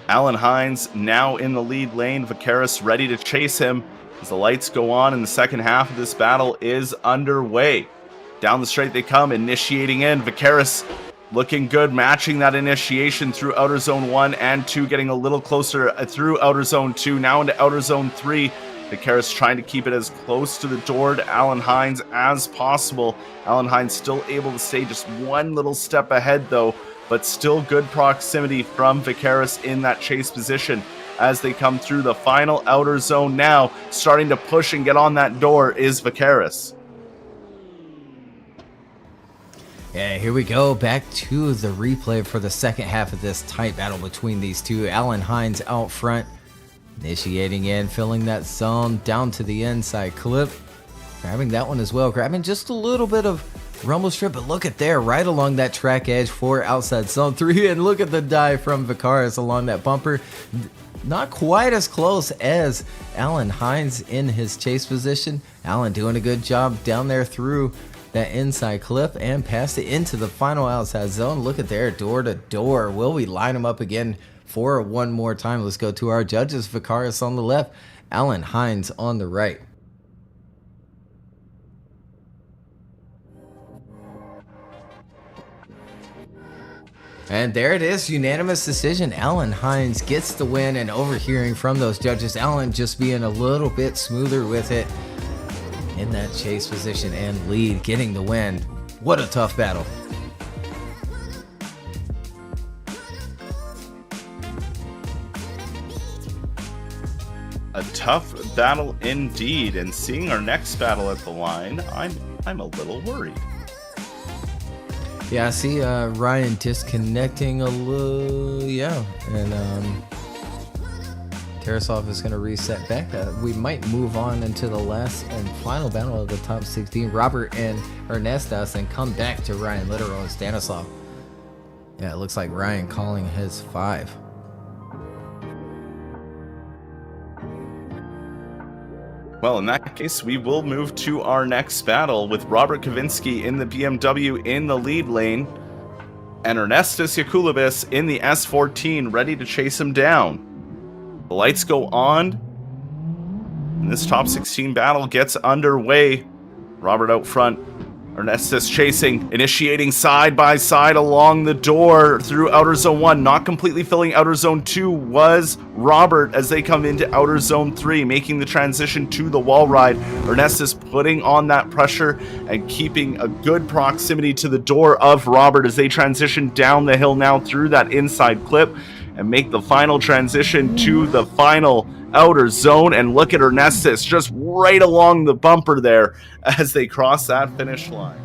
Alan Hines now in the lead lane. Vicaris ready to chase him as the lights go on and the second half of this battle is underway. Down the straight they come, initiating in. Vicaris looking good, matching that initiation through outer zone 1 and 2, getting a little closer through outer zone 2, now into outer zone 3. Vicaris trying to keep it as close to the door to Alan Hines as possible. Alan Hines still able to stay just one little step ahead though, but still good proximity from Vicaris in that chase position as they come through the final outer zone now. Starting to push and get on that door is Vicaris. Yeah, here we go, back to the replay for the second half of this tight battle between these two. Alan Hines out front, initiating in, filling that zone down to the inside clip. Grabbing that one as well, grabbing just a little bit of rumble strip, but look at there, right along that track edge for outside zone 3, and look at the dive from Vicaris along that bumper. Not quite as close as Alan Hines in his chase position. Alan doing a good job down there through that inside clip and passed it into the final outside zone. Look at there, door to door. Will we line them up again for one more time? Let's go to our judges. Vicaris on the left, Alan Hines on the right. And there it is, unanimous decision. Alan Hines gets the win, and overhearing from those judges, Alan just being a little bit smoother with it in that chase position and lead, getting the win. What a tough battle. A tough battle indeed, and seeing our next battle at the line, I'm a little worried. Yeah, I see Ryan disconnecting a little, yeah, and Terasov is going to reset back. We might move on into the last and final battle of the top 16, Robert and Ernestas, and come back to Ryan Lital and Stanislav. Yeah, it looks like Ryan calling his 5. Well, in that case, we will move to our next battle with Robert Kavinsky in the BMW in the lead lane and Ernestas Yakulibis in the S14 ready to chase him down. The lights go on And this top 16 battle gets underway. Robert out front. Ernestus chasing, initiating side by side along the door through outer zone 1. Not completely filling outer zone 2 was Robert as they come into outer zone 3, making the transition to the wall ride. Ernestus putting on that pressure and keeping a good proximity to the door of Robert as they transition down the hill now through that inside clip and make the final transition to the final outer zone. And look at Ernestus just right along the bumper there as they cross that finish line.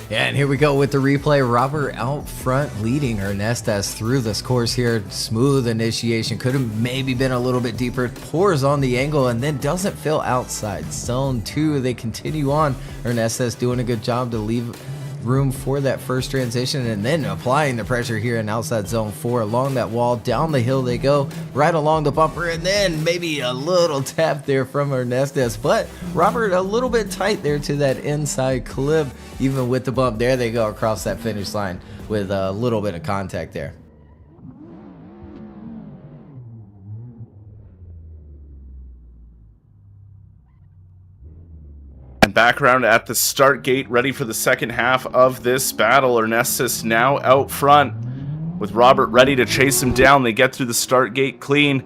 Yeah, and here we go with the replay. Robert out front leading Ernestus through this course here. Smooth initiation. Could have maybe been a little bit deeper. Pours on the angle and then doesn't fill outside. Zone 2, they continue on. Ernestus doing a good job to leave room for that first transition and then applying the pressure here in outside zone 4 along that wall. Down the hill they go, right along the bumper, and then maybe a little tap there from Ernestus, but Robert a little bit tight there to that inside clip. Even with the bump, there they go across that finish line with a little bit of contact there. Background at the start gate, ready for the second half of this battle. Ernestus now out front with Robert ready to chase him down. They get through the start gate clean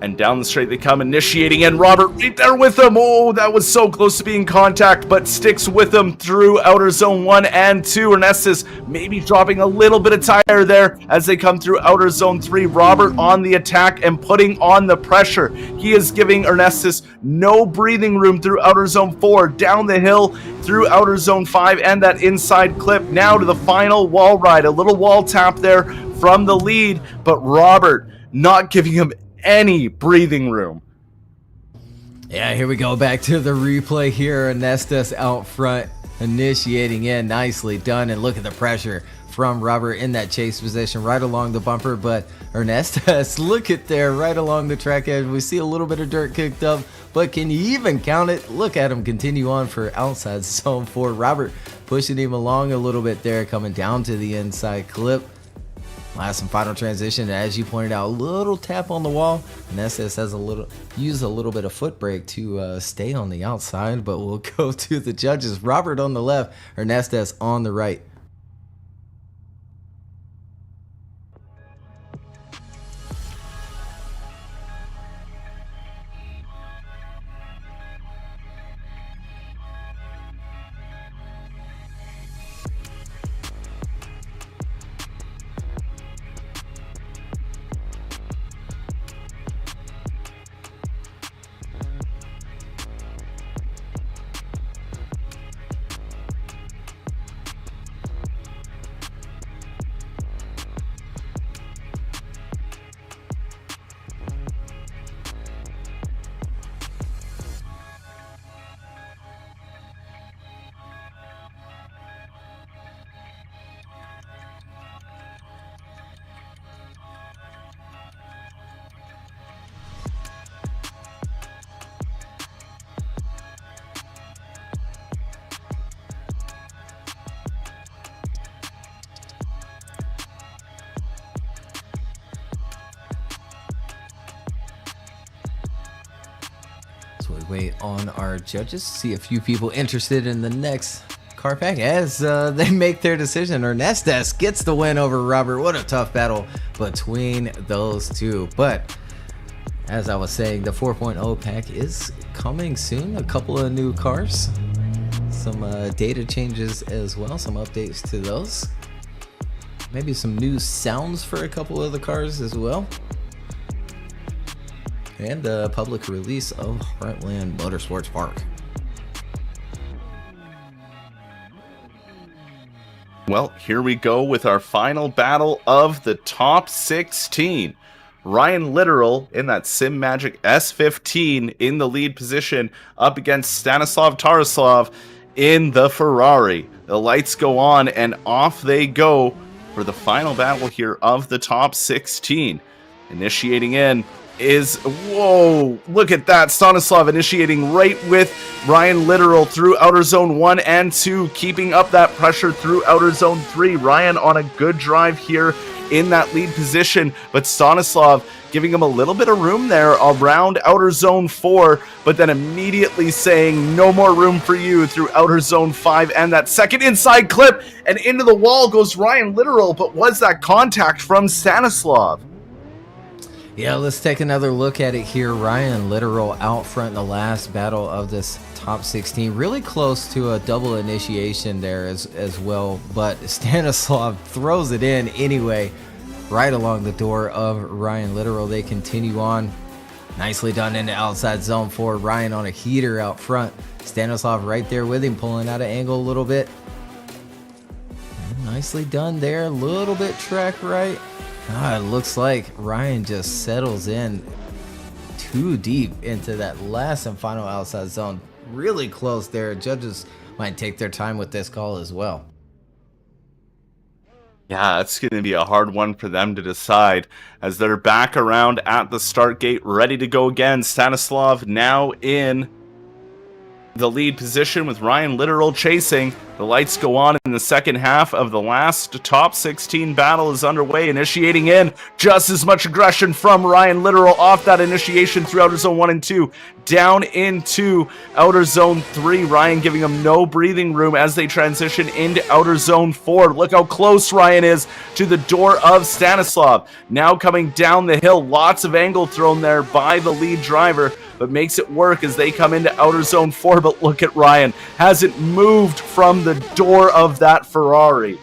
and down the straight they come, initiating, and Robert right there with him. Oh, that was so close to being contact, but sticks with him through outer zone 1 and 2. Ernestus maybe dropping a little bit of tire there as they come through outer zone 3. Robert on the attack and putting on the pressure. He is giving Ernestus no breathing room through outer zone 4, down the hill through outer zone 5 and that inside clip. Now to the final wall ride. A little wall tap there from the lead, but Robert not giving him any breathing room. Yeah, here we go back to the replay here. Ernestus out front, initiating in, nicely done, and look at the pressure from Robert in that chase position right along the bumper. But Ernestus, look at there, right along the track edge. We see a little bit of dirt kicked up, but can you even count it? Look at him continue on for outside zone 4. Robert pushing him along a little bit there, coming down to the inside clip. Last and final transition, as you pointed out, a little tap on the wall. Ernestus has use a little bit of foot brake to stay on the outside, but we'll go to the judges. Robert on the left, Ernestus on the right. We wait on our judges, see a few people interested in the next car pack as they make their decision. Ernestus gets the win over Robert. What a tough battle between those two. But as I was saying, the 4.0 pack is coming soon. A couple of new cars, some data changes as well, some updates to those. Maybe some new sounds for a couple of the cars as well. And a public release of Heartland Motorsports Park. Well, here we go with our final battle of the top 16. Ryan Literal in that Sim Magic S15 in the lead position up against Stanislav Tarasov in the Ferrari. The lights go on and off they go for the final battle here of the top 16. Initiating in is, whoa, look at that. Stanislav initiating right with Ryan Literal through outer zone 1 and 2, keeping up that pressure through outer zone 3. Ryan on a good drive here in that lead position, but Stanislav giving him a little bit of room there around outer zone 4, but then immediately saying no more room for you through outer zone 5, and that second inside clip, and into the wall goes Ryan Literal, but was that contact from Stanislav? Yeah, let's take another look at it here. Ryan Literal out front in the last battle of this top 16. Really close to a double initiation there as well, but Stanislav throws it in anyway, right along the door of Ryan Literal. They continue on. Nicely done into outside zone 4. Ryan on a heater out front. Stanislav right there with him, pulling out an angle a little bit. And nicely done there. A little bit track right. It looks like Ryan just settles in too deep into that last and final outside zone. Really close there. Judges might take their time with this call as well. Yeah, it's going to be a hard one for them to decide as they're back around at the start gate, ready to go again. Stanislav now in the lead position with Ryan Literal chasing. The lights go on in the second half of the last top 16 battle is underway, initiating in just as much aggression from Ryan Literal off that initiation through outer zone 1 and 2, down into outer zone 3. Ryan giving him no breathing room as they transition into outer zone 4. Look how close Ryan is to the door of Stanislav. Now coming down the hill, lots of angle thrown there by the lead driver, but makes it work as they come into outer zone 4. But look at Ryan, hasn't moved from the door of that Ferrari.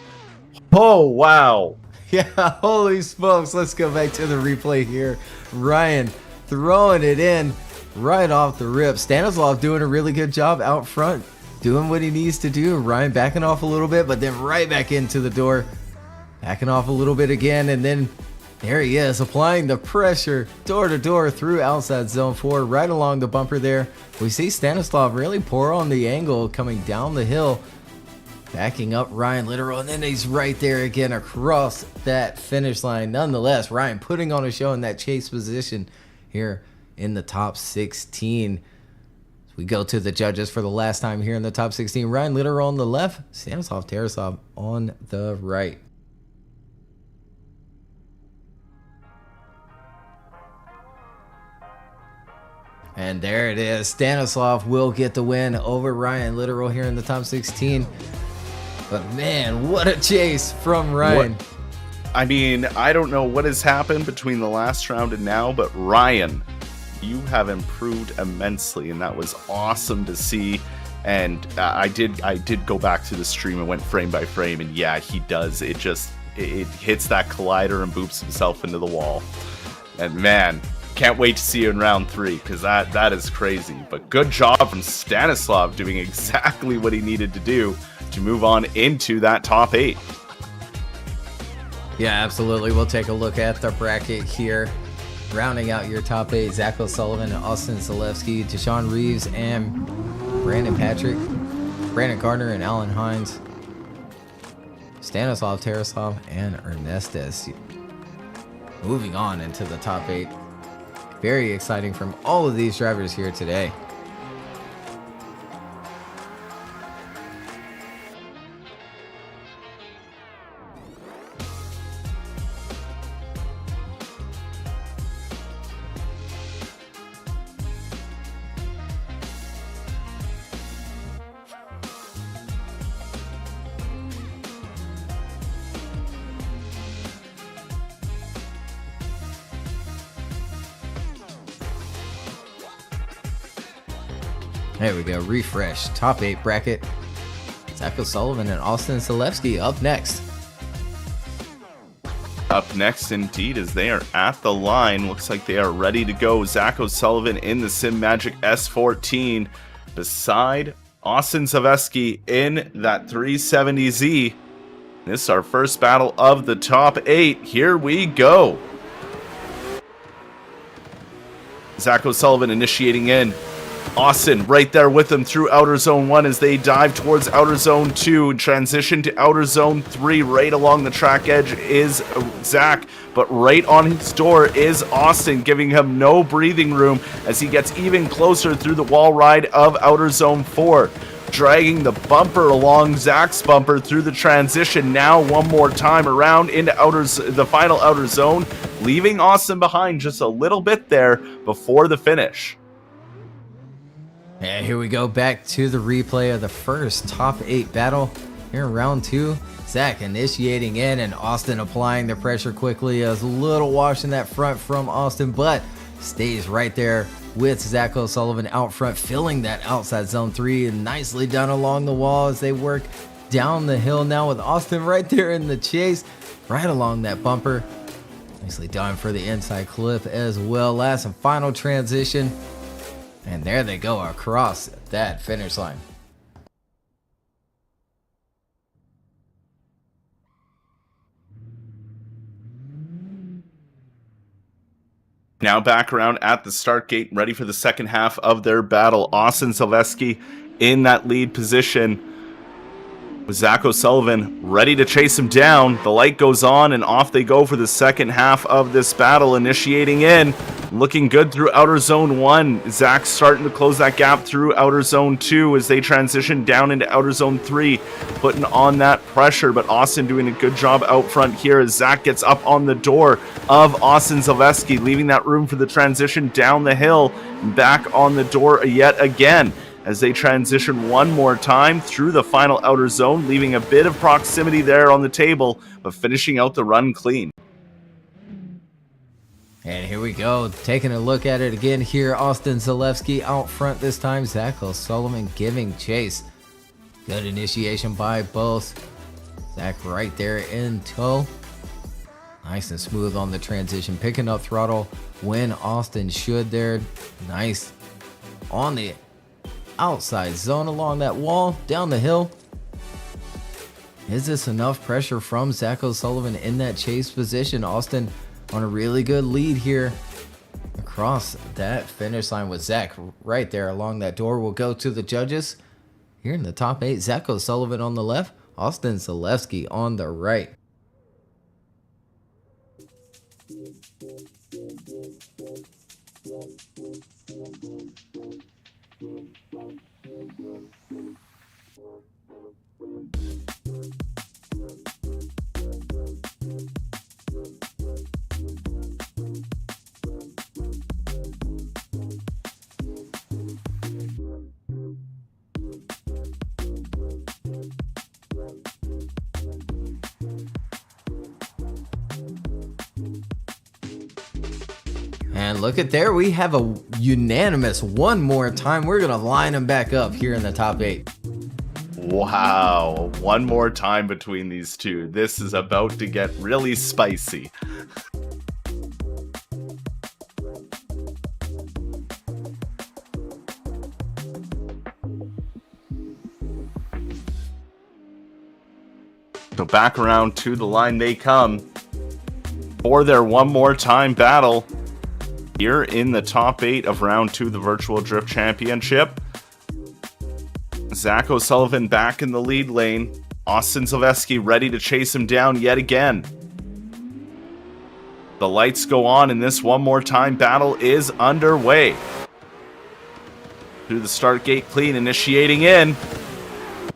Oh, wow. Yeah, holy smokes. Let's go back to the replay here. Ryan throwing it in right off the rip. Stanislav doing a really good job out front, doing what he needs to do. Ryan backing off a little bit, but then right back into the door. Backing off a little bit again, and then there he is, applying the pressure door to door through outside zone 4, right along the bumper there. We see Stanislav really pour on the angle coming down the hill, backing up Ryan Literal, and then he's right there again across that finish line. Nonetheless, Ryan putting on a show in that chase position here in the top 16. We go to the judges for the last time here in the top 16. Ryan Literal on the left, Stanislav Terasov on the right. And there it is. Stanislav will get the win over Ryan Literal here in the top 16. But man, what a chase from Ryan. I mean, I don't know what has happened between the last round and now, but Ryan, you have improved immensely, and that was awesome to see. And I did go back to the stream and went frame by frame, and yeah, he does. It hits that collider and boops himself into the wall. And man, can't wait to see you in round 3, because that is crazy. But good job from Stanislav doing exactly what he needed to do to move on into that top 8. Yeah, absolutely. We'll take a look at the bracket here. Rounding out your top 8, Zach Sullivan and Austin Zalewski, Deshaun Reeves and Brandon Patrick, Brandon Gardner and Alan Hines, Stanislav Terasov and Ernestes. Moving on into the top 8. Very exciting from all of these drivers here today. There we go, refresh. Top 8 bracket. Zach Sullivan and Austin Zalewski up next. Up next indeed, as they are at the line. Looks like they are ready to go. Zach Sullivan in the Sim Magic S14 beside Austin Zalewski in that 370Z. This is our first battle of the top 8. Here we go. Zach Sullivan initiating in. Austin right there with them through outer zone 1 as they dive towards outer zone 2 and transition to outer zone 3. Right along the track edge is Zach, but right on his door is Austin, giving him no breathing room as he gets even closer through the wall ride of outer zone 4. dragging the bumper along Zach's bumper through the transition. Now one more time around into the final outer zone, leaving Austin behind just a little bit there before the finish. And here we go back to the replay of the first top 8 battle here in round 2. Zach initiating in and Austin applying the pressure quickly. A little wash in that front from Austin, but stays right there with Zach O'Sullivan out front, filling that outside zone 3, and nicely done along the wall as they work down the hill now with Austin right there in the chase, right along that bumper. Nicely done for the inside clip as well. Last and final transition. And there they go across that finish line. Now back around at the start gate, ready for the second half of their battle. Austin Silveski in that lead position, with Zach O'Sullivan ready to chase him down. The light goes on and off they go for the second half of this battle, initiating in. Looking good through outer zone 1. Zach starting to close that gap through outer zone 2 as they transition down into outer zone 3, putting on that pressure, but Austin doing a good job out front here as Zach gets up on the door of Austin Silveski, leaving that room for the transition down the hill, back on the door yet again as they transition one more time through the final outer zone, leaving a bit of proximity there on the table, but finishing out the run clean. And here we go, taking a look at it again here. Austin Zalewski out front this time. Zach O'Sullivan giving chase. Good initiation by both. Zach right there in tow. Nice and smooth on the transition, picking up throttle when Austin should there. Nice on the outside zone along that wall, down the hill. Is this enough pressure from Zach O'Sullivan in that chase position? Austin on a really good lead here across that finish line with Zach right there along that door. We'll go to the judges here in the top 8. Zach O'Sullivan on the left, Austin Zalewski on the right. And look at there, we have a unanimous one more time. We're going to line them back up here in the top 8. Wow, one more time between these two. This is about to get really spicy. So back around to the line they come for their one more time battle here in the top 8 of round 2 of the Virtual Drift Championship. Zach O'Sullivan back in the lead lane. Austin Silveski ready to chase him down yet again. The lights go on and this one more time battle is underway. Through the start gate clean, initiating in.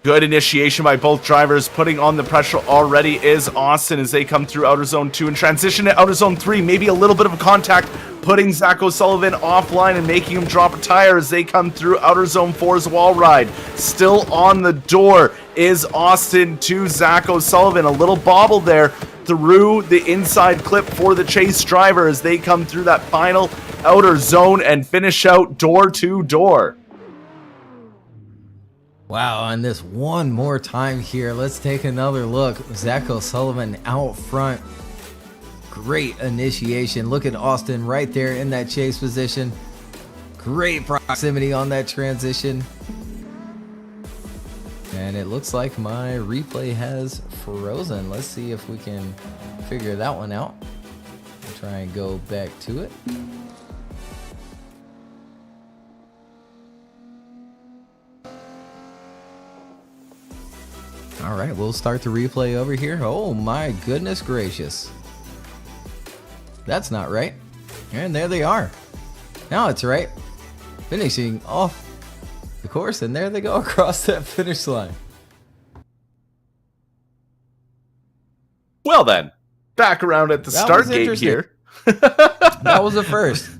Good initiation by both drivers. Putting on the pressure already is Austin as they come through outer zone 2 and transition to outer zone 3. Maybe a little bit of a contact, putting Zach O'Sullivan offline and making him drop a tire as they come through outer zone 4's wall ride. Still on the door is Austin to Zach O'Sullivan. A little bobble there through the inside clip for the chase driver as they come through that final outer zone and finish out door to door. Wow, and this one more time here. Let's take another look. Zach O'Sullivan out front. Great initiation. Look at Austin right there in that chase position. Great proximity on that transition. And it looks like my replay has frozen. Let's see if we can figure that one out. I'll try and go back to it. All right, we'll start the replay over here. Oh my goodness gracious. That's not right. And there they are. Now it's right. Finishing off the course, and there they go across that finish line. Well then, back around at the start gate here. That was the first.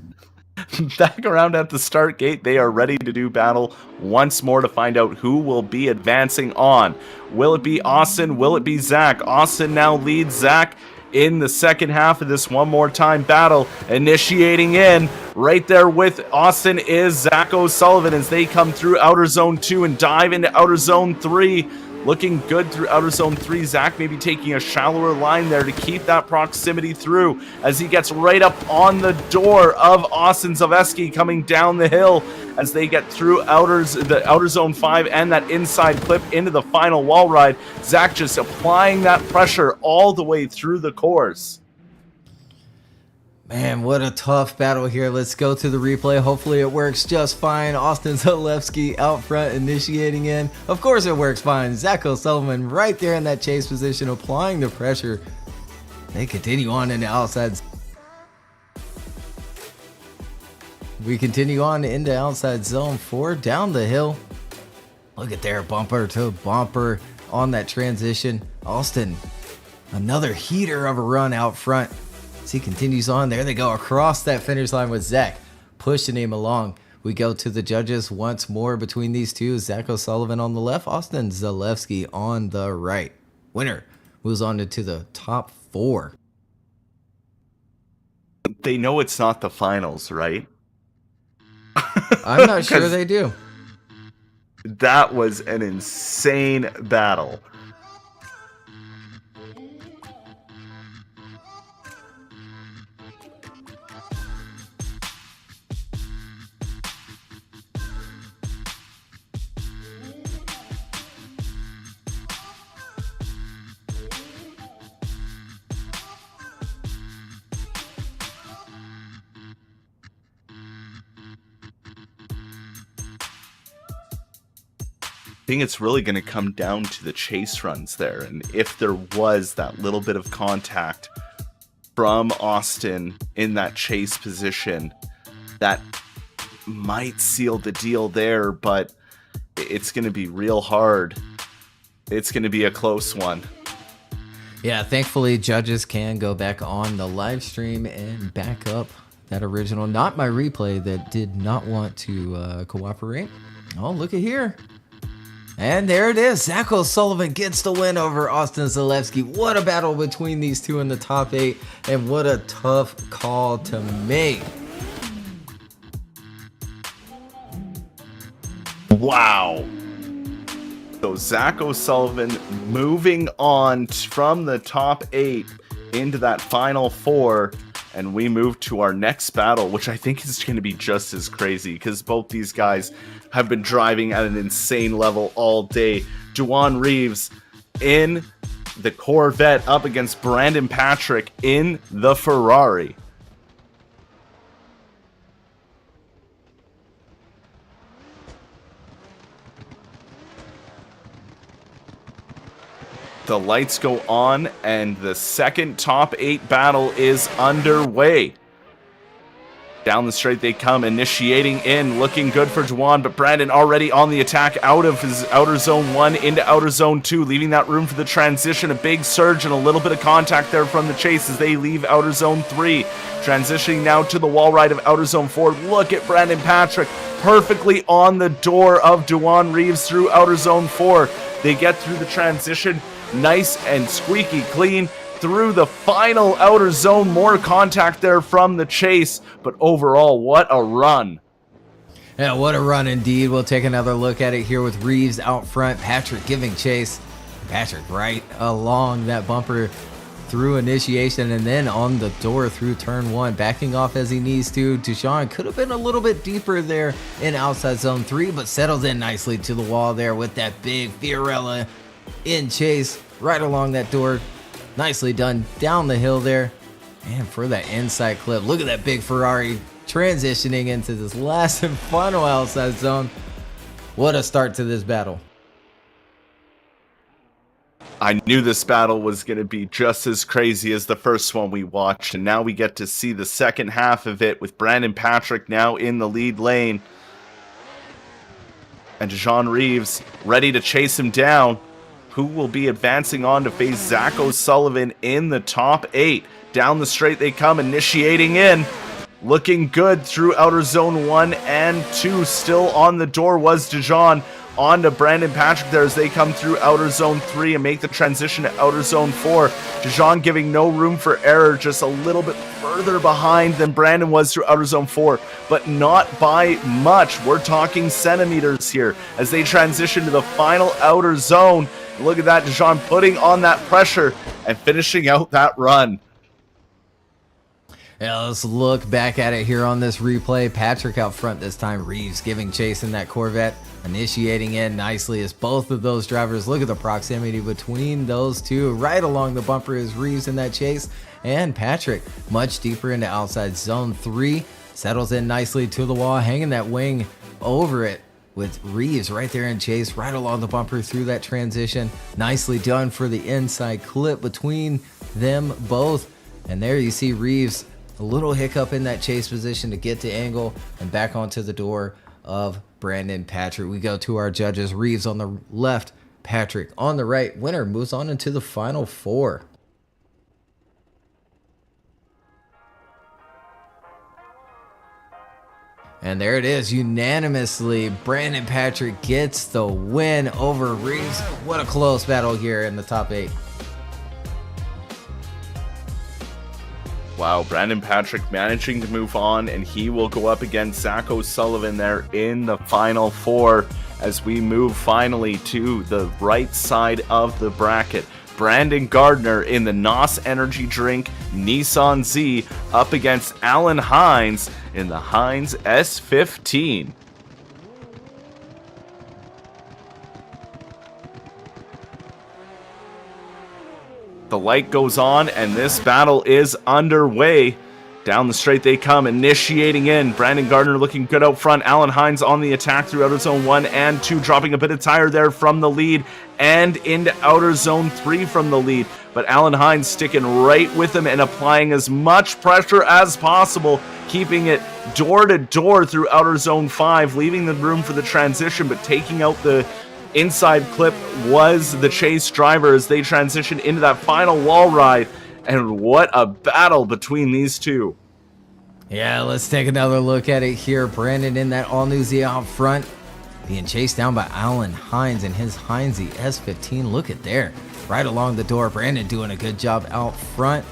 Back around at the start gate, they are ready to do battle once more to find out who will be advancing on. Will it be Austin? Will it be Zach? Austin now leads Zach in the second half of this one more time battle. Initiating in right there with Austin is Zach O'Sullivan as they come through outer zone 2 and dive into outer zone 3. Looking good through outer zone 3. Zach maybe taking a shallower line there to keep that proximity through as he gets right up on the door of Austin Zaleski coming down the hill as they get through the outer zone 5 and that inside clip into the final wall ride. Zach just applying that pressure all the way through the course. Man, what a tough battle here. Let's go to the replay. Hopefully it works just fine. Austin Zalewski out front initiating in. Of course it works fine. Zach O'Sullivan right there in that chase position applying the pressure. They continue on into outside. We continue on into outside zone 4 down the hill. Look at there, bumper to bumper on that transition. Austin, another heater of a run out front. He continues on. There they go across that finish line with Zach pushing him along. We go to the judges once more between these two. Zach O'Sullivan on the left, Austin Zalewski on the right. Winner moves on to the top 4. They know it's not the finals, right? I'm not sure they do. That was an insane battle. I think it's really going to come down to the chase runs there, and if there was that little bit of contact from Austin in that chase position, that might seal the deal there, but it's going to be real hard. It's going to be a close one. Yeah, thankfully judges can go back on the live stream and back up that original, not my replay that did not want to cooperate. Oh, look at here. And there it is. Zach O'Sullivan gets the win over Austin Zalewski. What a battle between these two in the top 8, and what a tough call to make. Wow. So Zach O'Sullivan moving on from the top 8 into that final 4. And we move to our next battle, which I think is going to be just as crazy because both these guys have been driving at an insane level all day. Juwan Reeves in the Corvette up against Brandon Patrick in the Ferrari. The lights go on, and the second top 8 battle is underway. Down the straight they come, initiating in, looking good for Juwan, but Brandon already on the attack out of his outer zone 1 into outer zone 2, leaving that room for the transition. A big surge and a little bit of contact there from the chase as they leave outer zone 3. Transitioning now to the wall ride of outer zone 4. Look at Brandon Patrick, perfectly on the door of Juwan Reeves through outer zone 4. They get through the transition, nice and squeaky clean through the final outer zone. More contact there from the chase, but overall, what a run. Yeah, what a run indeed. We'll take another look at it here with Reeves out front, Patrick giving chase. Patrick right along that bumper through initiation and then on the door through turn 1, backing off as he needs to. Deshaun could have been a little bit deeper there in outside zone 3, but settles in nicely to the wall there with that big Ferrera in chase right along that door. Nicely done down the hill there. And for that inside clip, look at that big Ferrari transitioning into this last and final outside zone. What a start to this battle. I knew this battle was going to be just as crazy as the first one we watched, and now we get to see the second half of it with Brandon Patrick now in the lead lane. And Dijon Reeves ready to chase him down. Who will be advancing on to face Zach O'Sullivan in the top 8. Down the straight they come, initiating in. Looking good through outer zone 1 and 2. Still on the door was Dijon. On to Brandon Patrick there as they come through outer zone 3 and make the transition to outer zone 4. Dijon giving no room for error, just a little bit further behind than Brandon was through outer zone 4, but not by much. We're talking centimeters here as they transition to the final outer zone. Look at that, Dijon putting on that pressure and finishing out that run. Yeah, let's look back at it here on this replay. Patrick out front this time. Reeves giving chase in that Corvette. Initiating in nicely as both of those drivers. Look at the proximity between those two. Right along the bumper is Reeves in that chase. And Patrick much deeper into outside zone 3. Settles in nicely to the wall, hanging that wing over it with Reeves right there in chase. Right along the bumper through that transition. Nicely done for the inside clip between them both. And there you see Reeves. A little hiccup in that chase position to get to angle and back onto the door of Brandon Patrick. We go to our judges. Reeves on the left, Patrick on the right. Winner moves on into the final 4. And there it is, unanimously, Brandon Patrick gets the win over Reeves. What a close battle here in the top 8. Wow, Brandon Patrick managing to move on, and he will go up against Zach O'Sullivan there in the final 4 as we move finally to the right side of the bracket. Brandon Gardner in the NOS Energy Drink Nissan Z up against Alan Hines in the Hines S15. The light goes on and this battle is underway. Down the straight they come, initiating in. Brandon Gardner looking good out front. Alan Hines on the attack through outer zone 1 and 2, dropping a bit of tire there from the lead and into outer zone 3 from the lead. But Alan Hines sticking right with him and applying as much pressure as possible, keeping it door to door through outer zone 5, leaving the room for the transition, but taking out the inside clip was the chase driver as they transition into that final wall ride. And what a battle between these two. Yeah, let's take another look at it here. Brandon in that all-new Z out front, being chased down by Alan Hines and his Hines S15. Look at there, right along the door. Brandon doing a good job out front,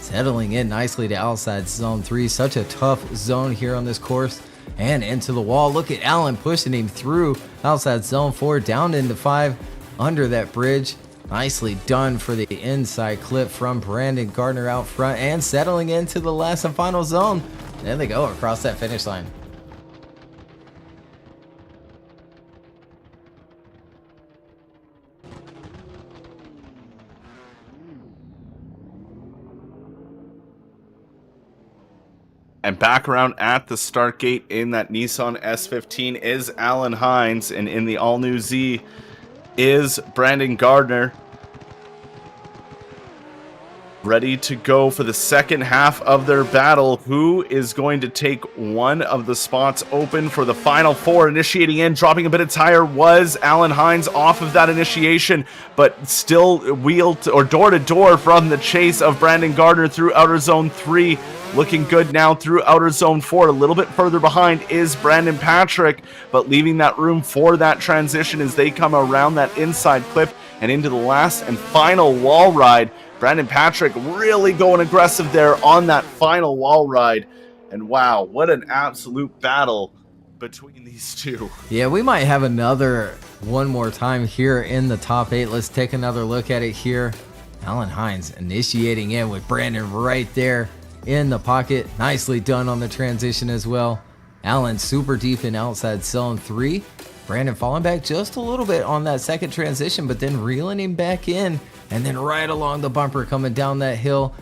settling in nicely to outside zone 3. Such a tough zone here on this course. And into the wall. Look at Alan pushing him through outside zone 4, down into 5, under that bridge. Nicely done for the inside clip from Brandon Gardner out front and settling into the last and final zone. There they go across that finish line. And back around at the start gate in that Nissan S15 is Alan Hines, and in the all-new Z is Brandon Gardner. Ready to go for the second half of their battle. Who is going to take one of the spots open for the final 4? Initiating in, dropping a bit of tire was Alan Hines off of that initiation, but still wheeled or door to door from the chase of Brandon Gardner through outer zone 3. Looking good now through outer zone 4. A little bit further behind is Brandon Patrick, but leaving that room for that transition as they come around that inside clip and into the last and final wall ride. Brandon Patrick really going aggressive there on that final wall ride. And wow, what an absolute battle between these two. Yeah, we might have another one more time here in the top 8. Let's take another look at it here. Alan Hines initiating in with Brandon right there in the pocket. Nicely done on the transition as well. Alan super deep in outside zone 3. Brandon falling back just a little bit on that second transition, but then reeling him back in, and then right along the bumper coming down that hill.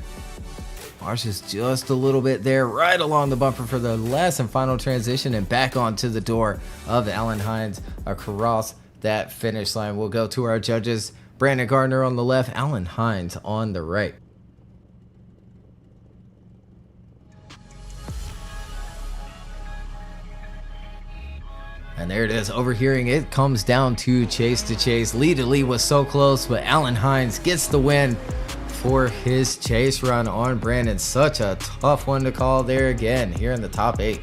Marshes just a little bit there, right along the bumper for the last and final transition, and back onto the door of Alan Hines across that finish line. We'll go to our judges. Brandon Gardner on the left, Alan Hines on the right. And there it is, overhearing. It comes down to chase. Lead to lead was so close, but Alan Hines gets the win for his chase run on Brandon. Such a tough one to call there again here in the top 8.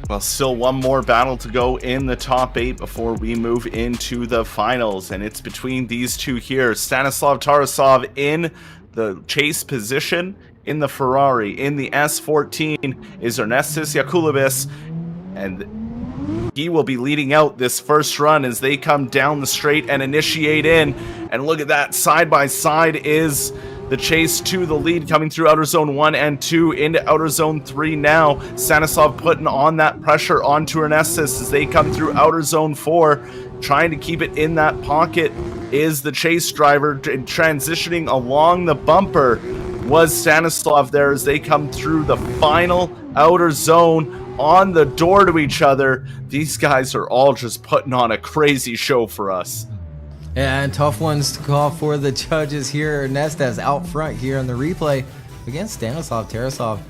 Well, still one more battle to go in the top 8 before we move into the finals. And it's between these two here. Stanislav Terasov in the chase position in the Ferrari. In the S14 is Ernestus Yakulibis. And he will be leading out this first run as they come down the straight and initiate in. And look at that, side by side is the chase to the lead, coming through outer zone 1 and 2 into outer zone 3 now. Stanislav putting on that pressure onto Ernestus as they come through outer zone 4. Trying to keep it in that pocket is the chase driver, transitioning along the bumper was Stanislav there as they come through the final outer zone on the door to each other. These guys are all just putting on a crazy show for us. Yeah, and tough ones to call for the judges here. Ernestas out front here on the replay against Stanislav Terasov.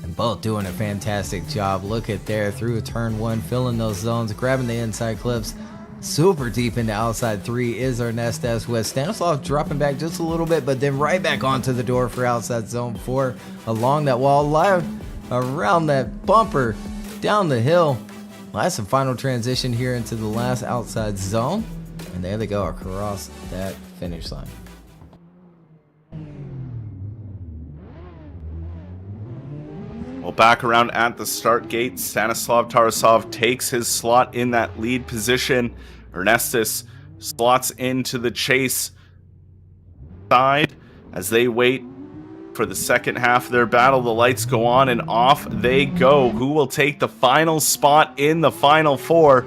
And both doing a fantastic job. Look at there through turn 1, filling those zones, grabbing the inside clips. Super deep into outside 3 is Ernestas, with Stanislav dropping back just a little bit, but then right back onto the door for outside zone 4. Along that wall, live around that bumper, down the hill. Last and final transition here into the last outside zone. And there they go across that finish line. Well, back around at the start gate, Stanislav Terasov takes his slot in that lead position. Ernestus slots into the chase side as they wait for the second half of their battle. The lights go on and off they go. Who will take the final spot in the final 4?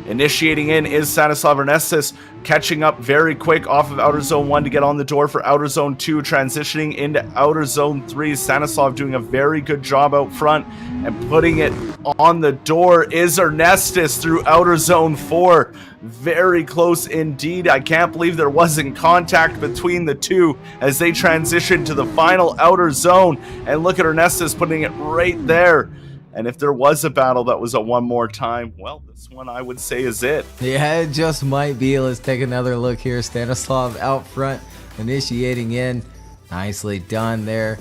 Initiating in is Stanislav Ernestus, catching up very quick off of outer zone 1 to get on the door for outer zone 2, transitioning into outer zone 3. Stanislav doing a very good job out front and putting it on the door is Ernestus through outer zone 4. Very close indeed. I can't believe there wasn't contact between the two as they transition to the final outer zone. And look at Ernestus putting it right there. And if there was a battle that was a one more time, well, this one I would say is it. Yeah, it just might be. Let's take another look here. Stanislav out front, initiating in. Nicely done there.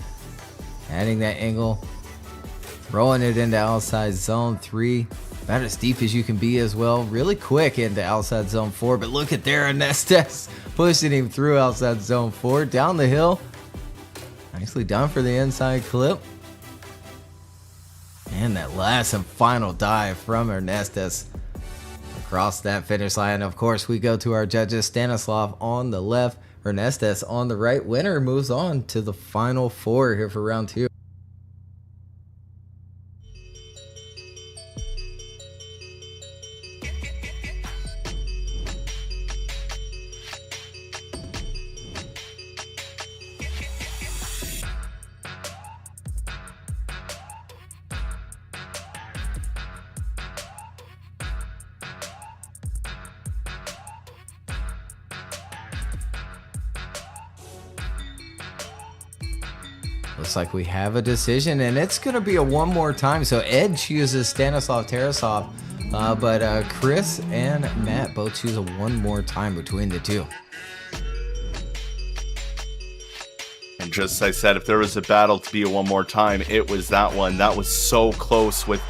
Adding that angle. Throwing it into outside zone 3. About as deep as you can be as well. Really quick into outside zone 4. But look at there, Ernestus pushing him through outside zone 4. Down the hill. Nicely done for the inside clip. And that last and final dive from Ernestus across that finish line. Of course, we go to our judges. Stanislav on the left, Ernestus on the right. Winner moves on to the final 4 here for round 2. Looks like we have a decision, and it's going to be a one more time. So Ed chooses Stanislav Terasov, but Chris and Matt both choose a one more time between the two. And just as I said, if there was a battle to be a one more time, it was that one. That was so close with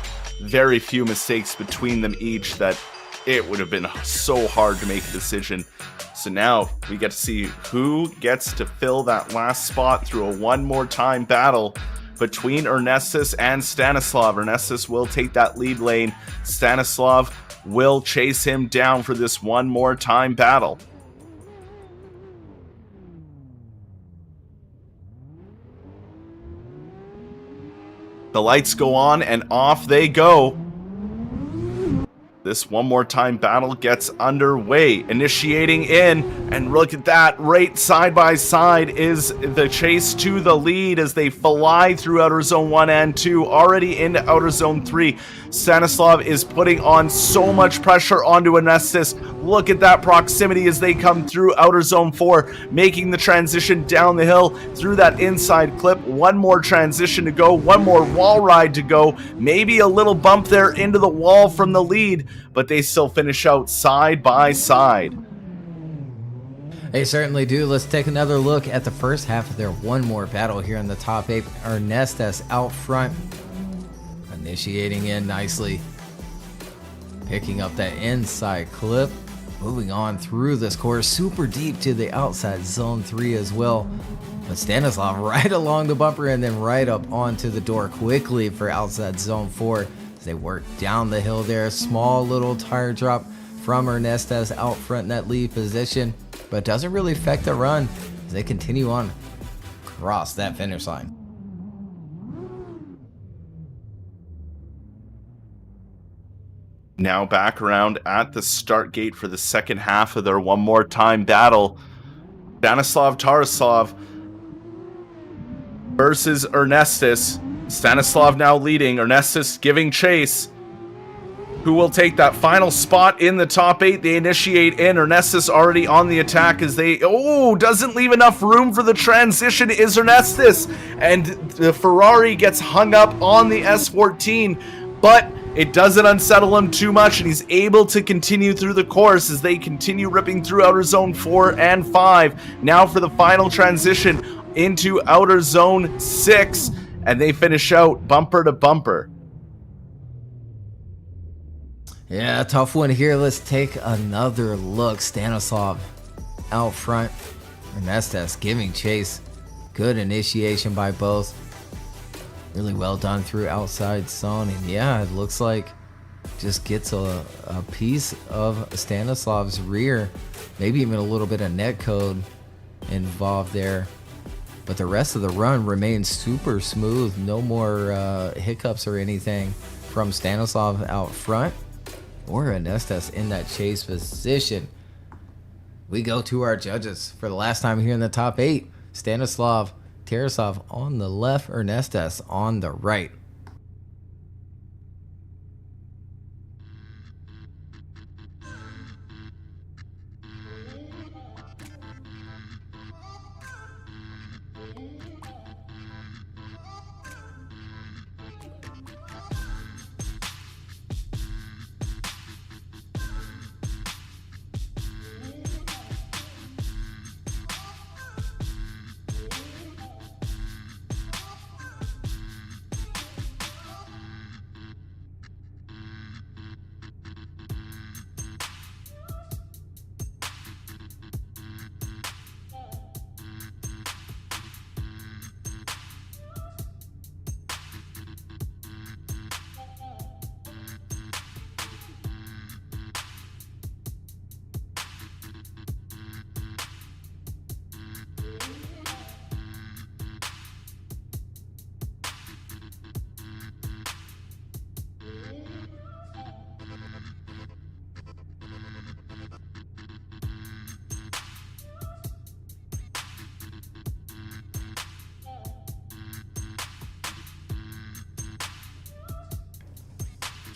very few mistakes between them each that it would have been so hard to make a decision. So now we get to see who gets to fill that last spot through a one more time battle between Ernestus and Stanislav. Ernestus will take that lead lane. Stanislav will chase him down for this one more time battle. The lights go on and off they go. This one more time battle gets underway. Initiating in, and look at that, right side by side is the chase to the lead as they fly through outer zone 1 and 2, already into outer zone 3. Stanislav is putting on so much pressure onto Anestis. Look at that proximity as they come through outer zone 4, making the transition down the hill through that inside clip. One more transition to go, one more wall ride to go. Maybe a little bump there into the wall from the lead, but they still finish out side by side. They certainly do. Let's take another look at the first half of their one more battle here in the top 8. Ernestas out front, initiating in nicely, picking up that inside clip, moving on through this course, super deep to the outside zone 3 as well. But Stanislav right along the bumper and then right up onto the door quickly for outside zone 4 as they work down the hill there. Small little tire drop from Ernestas out front in that lead position, but doesn't really affect the run as they continue on across that finish line. Now back around at the start gate for the second half of their one more time battle. Stanislav Tarasov versus Ernestas. Stanislav now leading, Ernestas giving chase. Who will take that final spot in the top 8? They initiate in. Ernestas already on the attack as they... Oh, doesn't leave enough room for the transition is Ernestas. And the Ferrari gets hung up on the S14. But it doesn't unsettle him too much, and he's able to continue through the course as they continue ripping through outer zone 4 and 5. Now for the final transition into outer zone 6. And they finish out bumper to bumper. Yeah, tough one here. Let's take another look. Stanislav out front. Ernestas giving chase. Good initiation by both. Really well done through outside zone. And yeah, it looks like just gets a piece of Stanislav's rear. Maybe even a little bit of net code involved there. But the rest of the run remains super smooth. No more hiccups or anything from Stanislav out front. Or Ernestas in that chase position. We go to our judges for the last time here in the top 8. Stanislav Terasov on the left, Ernestas on the right.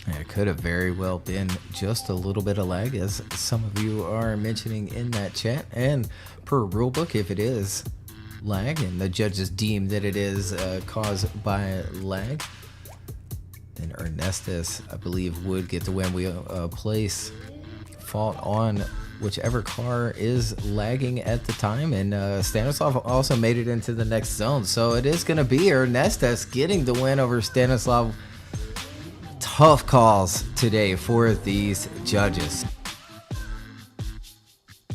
It could have very well been just a little bit of lag, as some of you are mentioning in that chat. And per rulebook, if it is lag and the judges deem that it is caused by lag, then Ernestas, I believe, would get the win. We place fault on whichever car is lagging at the time, and Stanislav also made it into the next zone. So it is going to be Ernestas getting the win over Stanislav. Tough calls today for these judges.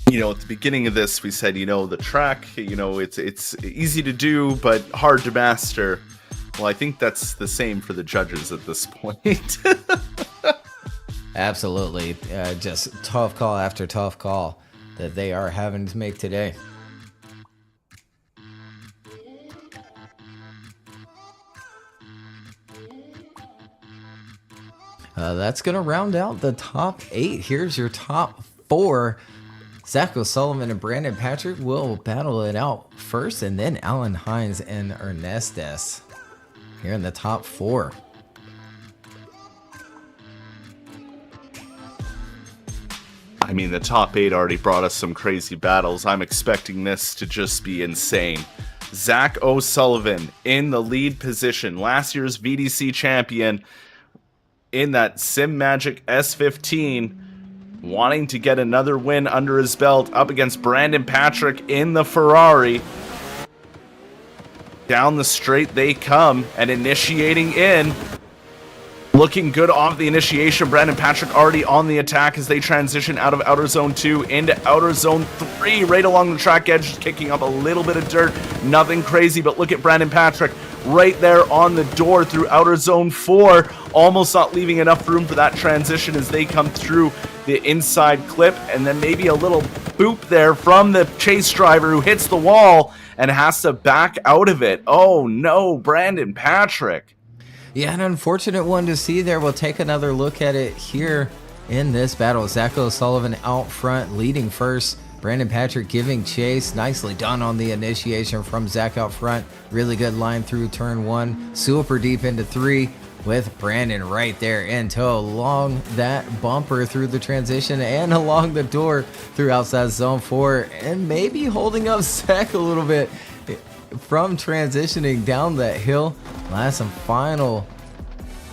You know, at the beginning of this, we said, the track, it's easy to do, but hard to master. Well, I think that's the same for the judges at this point. Absolutely. Just tough call after tough call that they are having to make today. That's going to round out the top 8. Here's your top 4. Zacho Sullivan and Brandon Patrick will battle it out first, and then Alan Hines and Ernestas here in the top 4. I mean, the top 8 already brought us some crazy battles. I'm expecting this to just be insane. Zach O'Sullivan in the lead position, last year's VDC champion in that Sim Magic S15, wanting to get another win under his belt up against Brandon Patrick in the Ferrari. Down the straight they come, and initiating in. Looking good off the initiation. Brandon Patrick already on the attack as they transition out of Outer Zone 2 into Outer Zone 3. Right along the track edge, just kicking up a little bit of dirt. Nothing crazy, but look at Brandon Patrick right there on the door through Outer Zone 4. Almost not leaving enough room for that transition as they come through the inside clip. And then maybe a little boop there from the chase driver who hits the wall and has to back out of it. Oh no, Brandon Patrick. Yeah, an unfortunate one to see there. We'll take another look at it here in this battle. Zach O'Sullivan out front, leading first. Brandon Patrick giving chase. Nicely done on the initiation from Zach out front. Really good line through turn 1. Super deep into 3 with Brandon right there in tow. Along that bumper through the transition and along the door through outside zone 4. And maybe holding up Zach a little bit from transitioning down that hill. Last and final.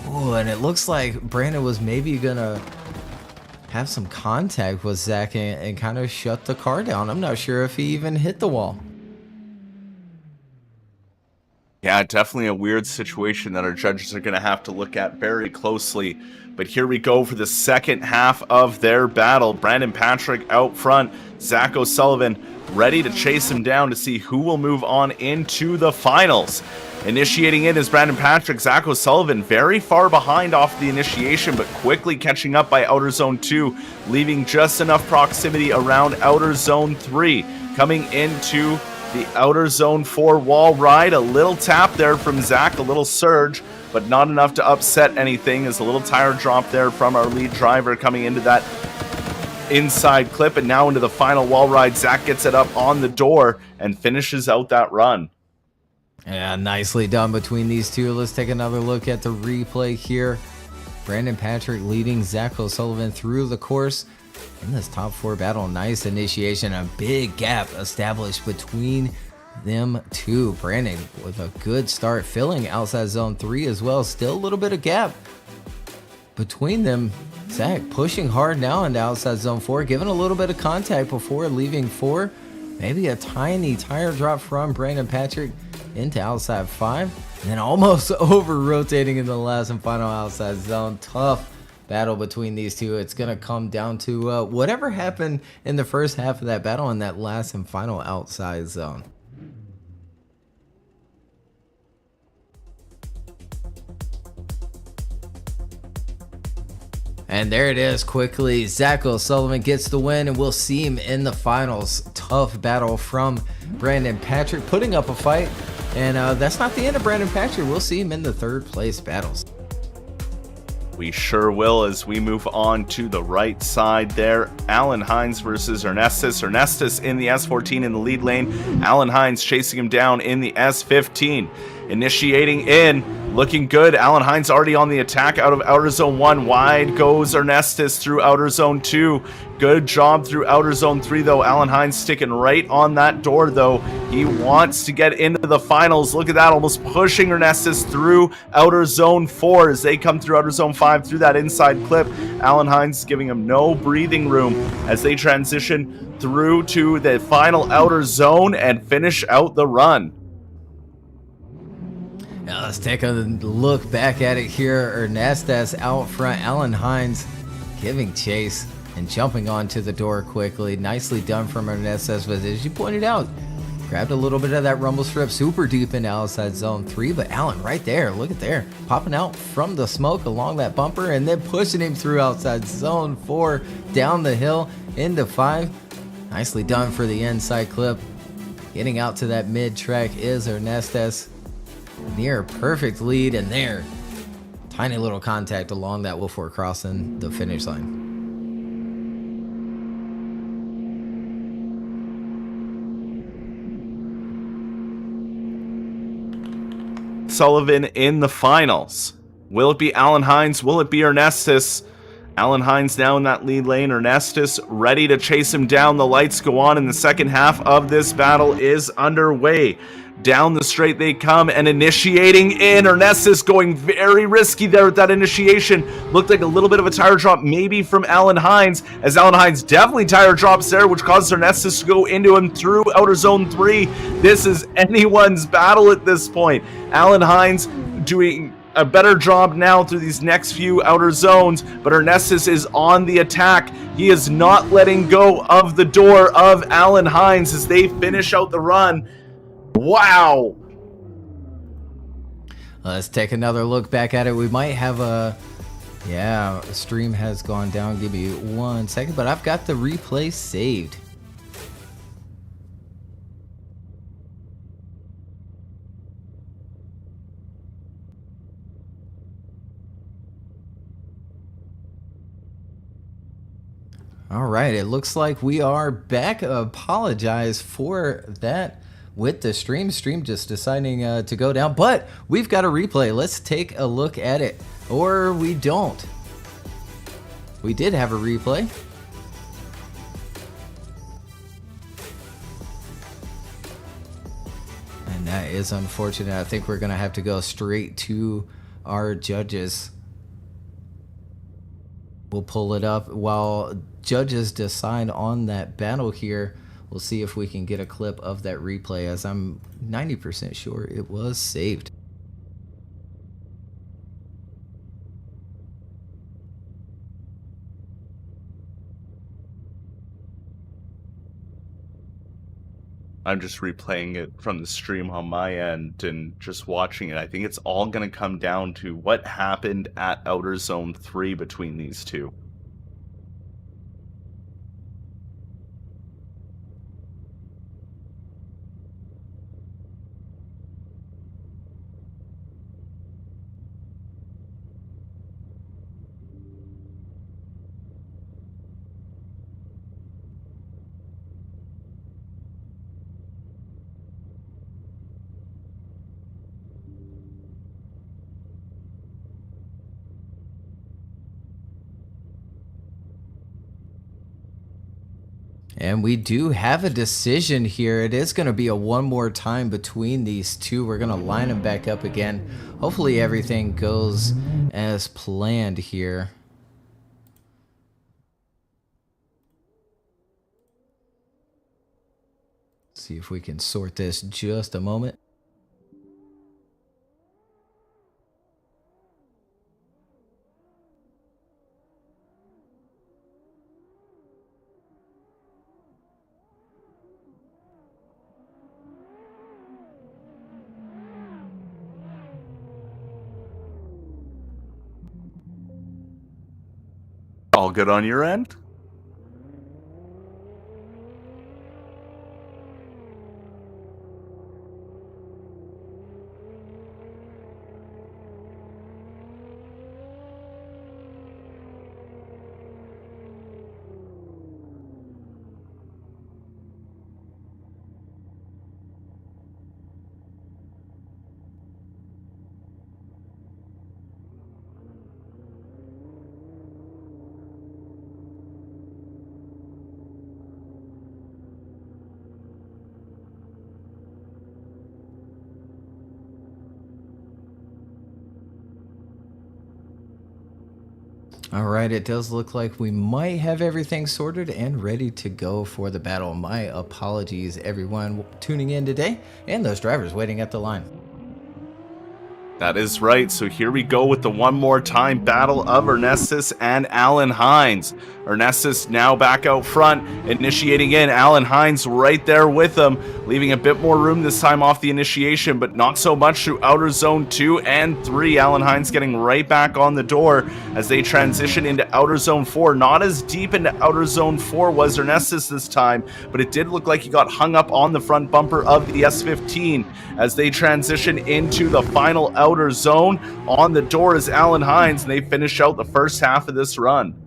Oh, and it looks like Brandon was maybe gonna have some contact with Zach and kind of shut the car down. I'm not sure if he even hit the wall. Yeah, definitely a weird situation that our judges are going to have to look at very closely. But here we go for the second half of their battle. Brandon Patrick out front, Zach O'Sullivan ready to chase him down to see who will move on into the finals. Initiating in is Brandon Patrick. Zach O'Sullivan very far behind off the initiation, but quickly catching up by Outer Zone 2, leaving just enough proximity around Outer Zone 3. Coming into the Outer Zone 4 wall ride, a little tap there from Zach, a little surge, but not enough to upset anything, as a little tire drop there from our lead driver coming into that inside clip, and now into the final wall ride. Zach gets it up on the door and finishes out that run. Yeah, nicely done between these two. Let's take another look at the replay here. Brandon Patrick leading Zach O'Sullivan through the course in this top 4 battle. Nice initiation, a big gap established between them two. Brandon with a good start, filling outside zone 3 as well. Still a little bit of gap between them. Zach pushing hard now into outside zone 4, giving a little bit of contact before leaving 4. Maybe a tiny tire drop from Brandon Patrick into outside 5, and then almost over rotating in the last and final outside zone. Tough battle between these two. It's going to come down to whatever happened in the first half of that battle in that last and final outside zone. And there it is quickly. Zach O'Sullivan gets the win, and we'll see him in the finals. Tough battle from Brandon Patrick, putting up a fight. And that's not the end of Brandon Patrick. We'll see him in the 3rd place battles. We sure will, as we move on to the right side there. Alan Hines versus Ernestus. Ernestus in the S14 in the lead lane. Alan Hines chasing him down in the S15. Initiating in, looking good. Alan Hines already on the attack out of Outer Zone 1. Wide goes Ernestus through Outer Zone 2. Good job through Outer Zone 3, though. Alan Hines sticking right on that door, though. He wants to get into the finals. Look at that, almost pushing Ernestus through Outer Zone 4 as they come through Outer Zone 5 through that inside clip. Alan Hines giving him no breathing room as they transition through to the final Outer Zone and finish out the run. Now let's take a look back at it here. Ernestus out front, Alan Hines giving chase and jumping onto the door quickly. Nicely done from Ernestus, but as you pointed out, grabbed a little bit of that rumble strip super deep in outside zone 3, but Alan right there, look at there, popping out from the smoke along that bumper and then pushing him through outside zone 4, down the hill into 5. Nicely done for the inside clip. Getting out to that mid track is Ernestus. Near perfect lead, and there, tiny little contact along that before crossing the finish line. Sullivan in the finals. Will it be Alan Hines? Will it be Ernestus? Alan Hines now in that lead lane. Ernestus ready to chase him down. The lights go on, and the second half of this battle is underway. Down the straight they come, and initiating in. Ernestus going very risky there with that initiation. Looked like a little bit of a tire drop maybe from Alan Hines, as Alan Hines definitely tire drops there, which causes Ernestus to go into him through outer zone 3. This is anyone's battle at this point. Alan Hines doing a better job now through these next few outer zones, but Ernestus is on the attack. He is not letting go of the door of Alan Hines as they finish out the run. Wow. Let's take another look back at it. We might have a... Yeah, stream has gone down. Give me 1 second, but I've got the replay saved. All right, it looks like we are back. Apologize for that with the stream. Stream just deciding to go down, but we've got a replay. Let's take a look at it. Or we don't. We did have a replay. And that is unfortunate. I think we're going to have to go straight to our judges. We'll pull it up while judges decide on that battle here. We'll see if we can get a clip of that replay, as I'm 90% sure it was saved. I'm just replaying it from the stream on my end and just watching it. I think it's all going to come down to what happened at Outer Zone 3 between these two. And we do have a decision here. It is going to be a one more time between these two. We're going to line them back up again. Hopefully everything goes as planned here. See if we can sort this just a moment. All good on your end? All right, it does look like we might have everything sorted and ready to go for the battle. My apologies, everyone tuning in today and those drivers waiting at the line. That is right. So here we go with the one more time battle of Ernestus and Alan Hines. Ernestus now back out front, initiating in. Alan Hines right there with him, leaving a bit more room this time off the initiation, but not so much through outer zone 2 and 3. Alan Hines getting right back on the door as they transition into outer zone 4. Not as deep into outer zone 4 was Ernestus this time, but it did look like he got hung up on the front bumper of the S15 as they transition into the final outer zone. On the door is Alan Hines, and they finish out the first half of this run.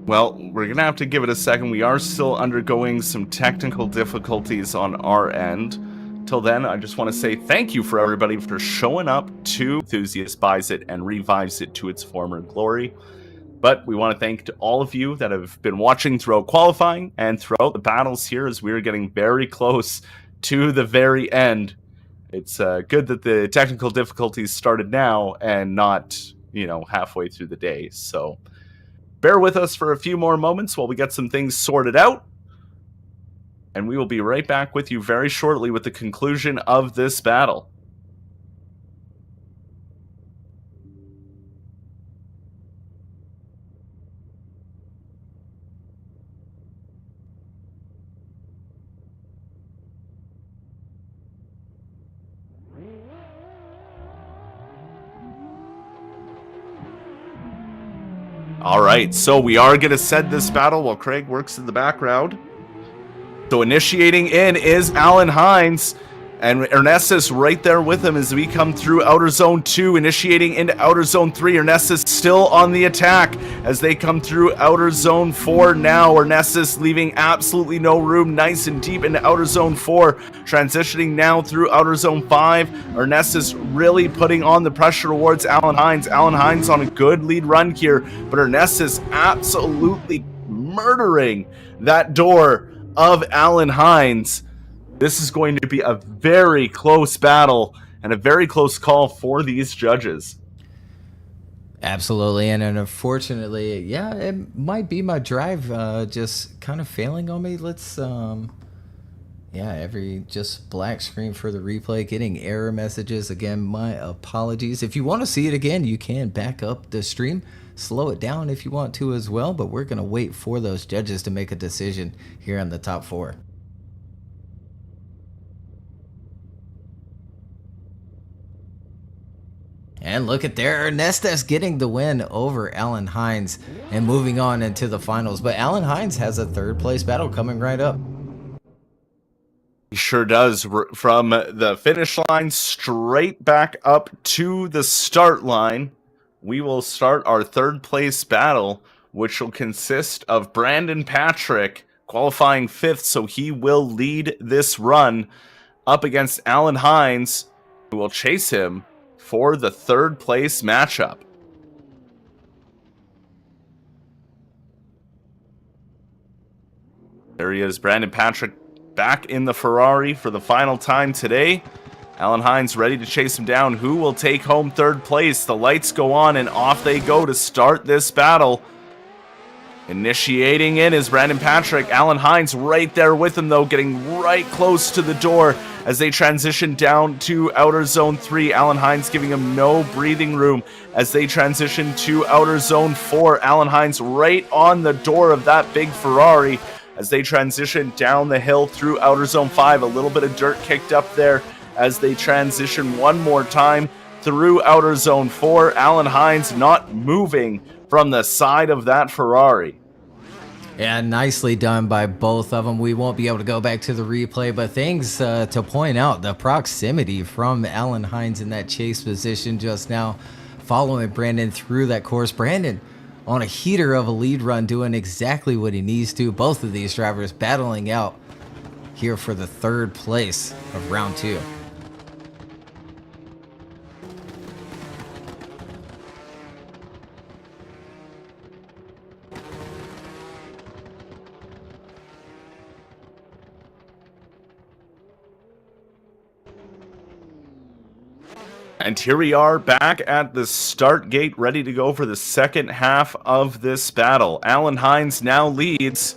Well, we're going to have to give it a second. We are still undergoing some technical difficulties on our end. Till then, I just want to say thank you for everybody for showing up to Enthusiast Buys It and Revives It to its former glory. But we want to thank to all of you that have been watching throughout qualifying and throughout the battles here as we are getting very close to the very end. It's good that the technical difficulties started now and not, halfway through the day. So bear with us for a few more moments while we get some things sorted out. And we will be right back with you very shortly with the conclusion of this battle. All right, so we are going to set this battle while Craig works in the background. So initiating in is Alan Hines, and Ernestus right there with him as we come through Outer Zone 2, initiating into Outer Zone 3. Ernestus still on the attack as they come through Outer Zone 4 now. Ernestus leaving absolutely no room, nice and deep into Outer Zone 4. Transitioning now through Outer Zone 5. Ernestus really putting on the pressure towards Alan Hines. Alan Hines on a good lead run here, but Ernestus absolutely murdering that door of Alan Hines. This is going to be a very close battle and a very close call for these judges. Absolutely, and unfortunately, yeah, it might be my drive just kind of failing on me. Let's, every just black screen for the replay, getting error messages. Again, my apologies. If you want to see it again, you can back up the stream, slow it down if you want to as well, but we're going to wait for those judges to make a decision here on the top 4. And look at there, Ernestus getting the win over Alan Hines and moving on into the finals. But Alan Hines has a 3rd place battle coming right up. He sure does. From the finish line straight back up to the start line, we will start our 3rd place battle, which will consist of Brandon Patrick qualifying 5th, so he will lead this run up against Alan Hines, who will chase him for the 3rd place matchup. There he is, Brandon Patrick back in the Ferrari for the final time today. Alan Hines ready to chase him down. Who will take home 3rd place? The lights go on and off they go to start this battle. Initiating in is Brandon Patrick. Alan Hines right there with him though, getting right close to the door as they transition down to Outer Zone 3. Alan Hines giving him no breathing room as they transition to Outer Zone 4. Alan Hines right on the door of that big Ferrari as they transition down the hill through Outer Zone 5. A little bit of dirt kicked up there as they transition one more time through Outer Zone 4. Alan Hines not moving from the side of that Ferrari. Yeah, nicely done by both of them. We won't be able to go back to the replay, but things to point out, the proximity from Alan Hines in that chase position just now, following Brandon through that course. Brandon on a heater of a lead run, doing exactly what he needs to. Both of these drivers battling out here for the 3rd place of round 2. And here we are back at the start gate, ready to go for the second half of this battle. Alan Hines now leads,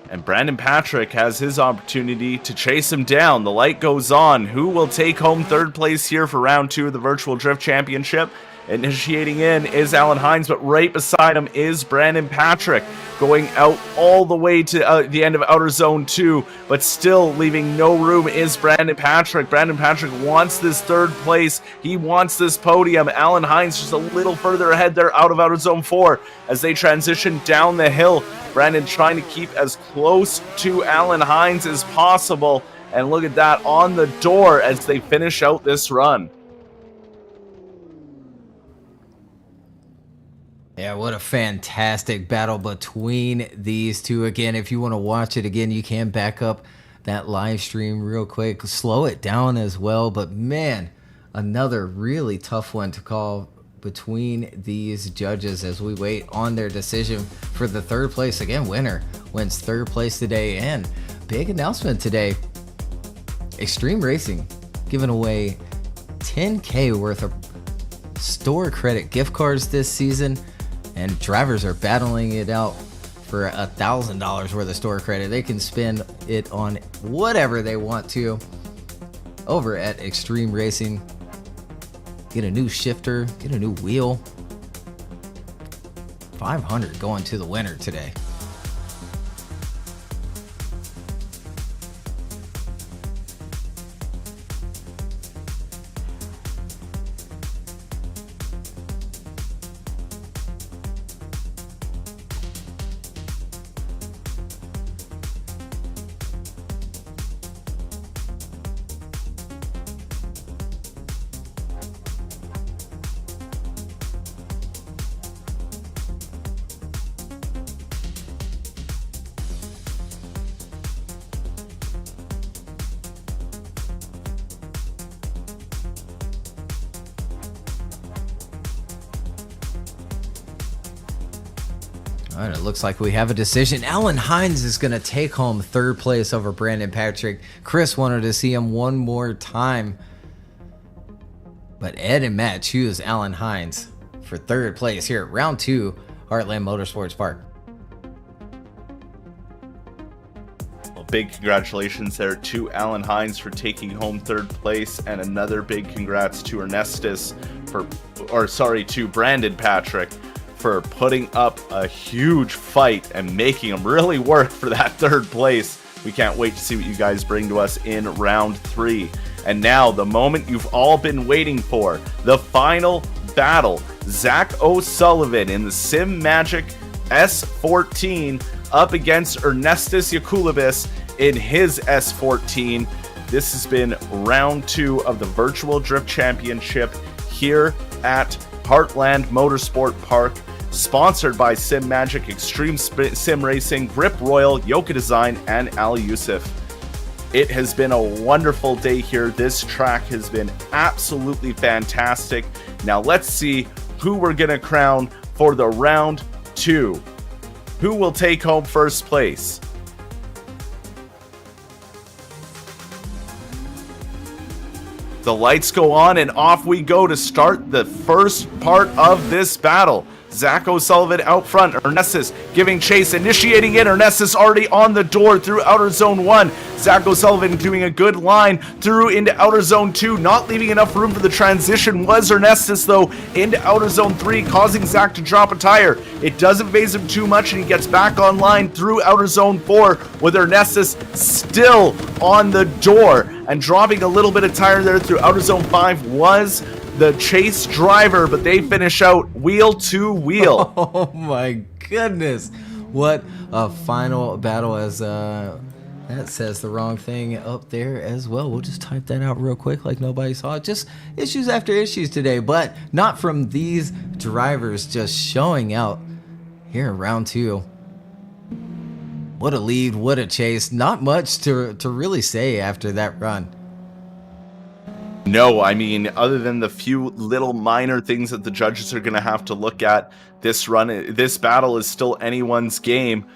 and Brandon Patrick has his opportunity to chase him down. The light goes on. Who will take home 3rd place here for round 2 of the Virtual Drift Championship? Initiating in is Alan Hines, but right beside him is Brandon Patrick, going out all the way to the end of Outer Zone 2, but still leaving no room is Brandon Patrick. Brandon Patrick wants this 3rd place. He wants this podium. Alan Hines just a little further ahead there out of Outer Zone 4 as they transition down the hill. Brandon trying to keep as close to Alan Hines as possible. And look at that on the door as they finish out this run. Yeah, what a fantastic battle between these two. Again, if you want to watch it again, you can back up that live stream real quick. Slow it down as well. But man, another really tough one to call between these judges as we wait on their decision for the third place. Again, winner wins third place today. And big announcement today. Extreme Racing giving away $10K worth of store credit gift cards this season. And drivers are battling it out for $1,000 worth of store credit. They can spend it on whatever they want to over at Extreme Racing. Get a new shifter, get a new wheel. $500 going to the winner today. All right, it looks like we have a decision. Alan Hines is going to take home third place over Brandon Patrick. Chris wanted to see him one more time. But Ed and Matt choose Alan Hines for third place here at round 2, Heartland Motorsports Park. Well, big congratulations there to Alan Hines for taking home third place, and another big congrats to to Brandon Patrick for putting up a huge fight and making him really work for that third place. We can't wait to see what you guys bring to us in round 3. And now the moment you've all been waiting for, the final battle. Zach O'Sullivan in the Sim Magic S14 up against Ernestus Yakulibis in his S14. This has been round 2 of the Virtual Drift Championship here at Heartland Motorsport Park, sponsored by Sim Magic, Extreme Sim Racing, Grip Royal, Yoka Design, and Al Yusuf. It has been a wonderful day here. This track has been absolutely fantastic. Now let's see who we're going to crown for the round 2. Who will take home first place? The lights go on and off we go to start the first part of this battle. Zach O'Sullivan out front. Ernestus giving chase, initiating in. Ernestus already on the door through outer zone 1. Zach O'Sullivan doing a good line through into outer zone 2. Not leaving enough room for the transition was Ernestus, though, into outer zone 3, causing Zach to drop a tire. It doesn't phase him too much, and he gets back online through outer zone 4, with Ernestus still on the door. And dropping a little bit of tire there through outer zone 5 was the chase driver, but they finish out wheel to wheel. Oh my goodness. What a final battle, as that says the wrong thing up there as well. We'll just type that out real quick like nobody saw it. Just issues after issues today, but not from these drivers just showing out here in round 2. What a lead, what a chase. Not much to really say after that run. No, I mean, other than the few little minor things that the judges are going to have to look at, this battle is still anyone's game.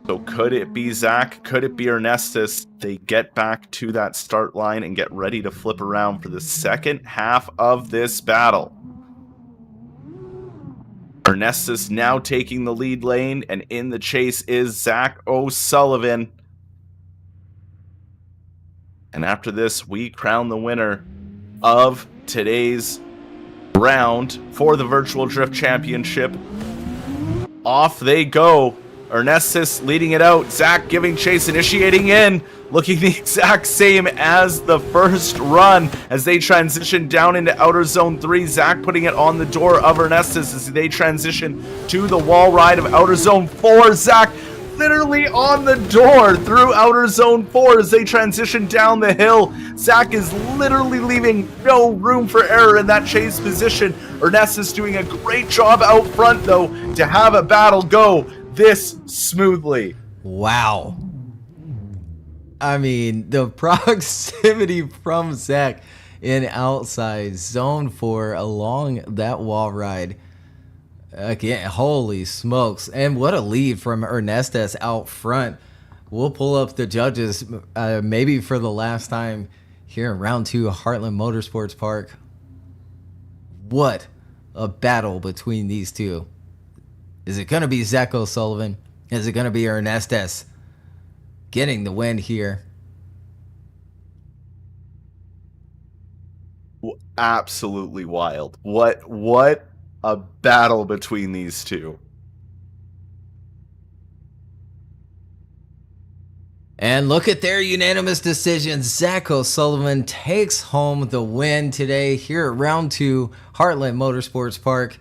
So could it be Zach? Could it be Ernestus? They get back to that start line and get ready to flip around for the second half of this battle. Ernestus now taking the lead lane, and in the chase is Zach O'Sullivan. And after this, we crown the winner of today's round for the Virtual Drift Championship. Off they go. Ernestus leading it out. Zach giving chase, initiating in. Looking the exact same as the first run as they transition down into outer zone 3. Zach putting it on the door of Ernestus as they transition to the wall ride of outer zone 4. Zach literally on the door through outer zone 4 as they transition down the hill. Zach is literally leaving no room for error in that chase position. Ernest is doing a great job out front, though, to have a battle go this smoothly. Wow. I mean, the proximity from Zach in outside zone 4 along that wall ride. Again, holy smokes. And what a lead from Ernestes out front. We'll pull up the judges maybe for the last time here in round 2 Heartland Motorsports Park. What a battle between these two. Is it going to be Zach O'Sullivan? Is it going to be Ernestes getting the win here? Absolutely wild. What a battle between these two. And look at their unanimous decision. Zach O'Sullivan takes home the win today here at round 2 Heartland Motorsports Park.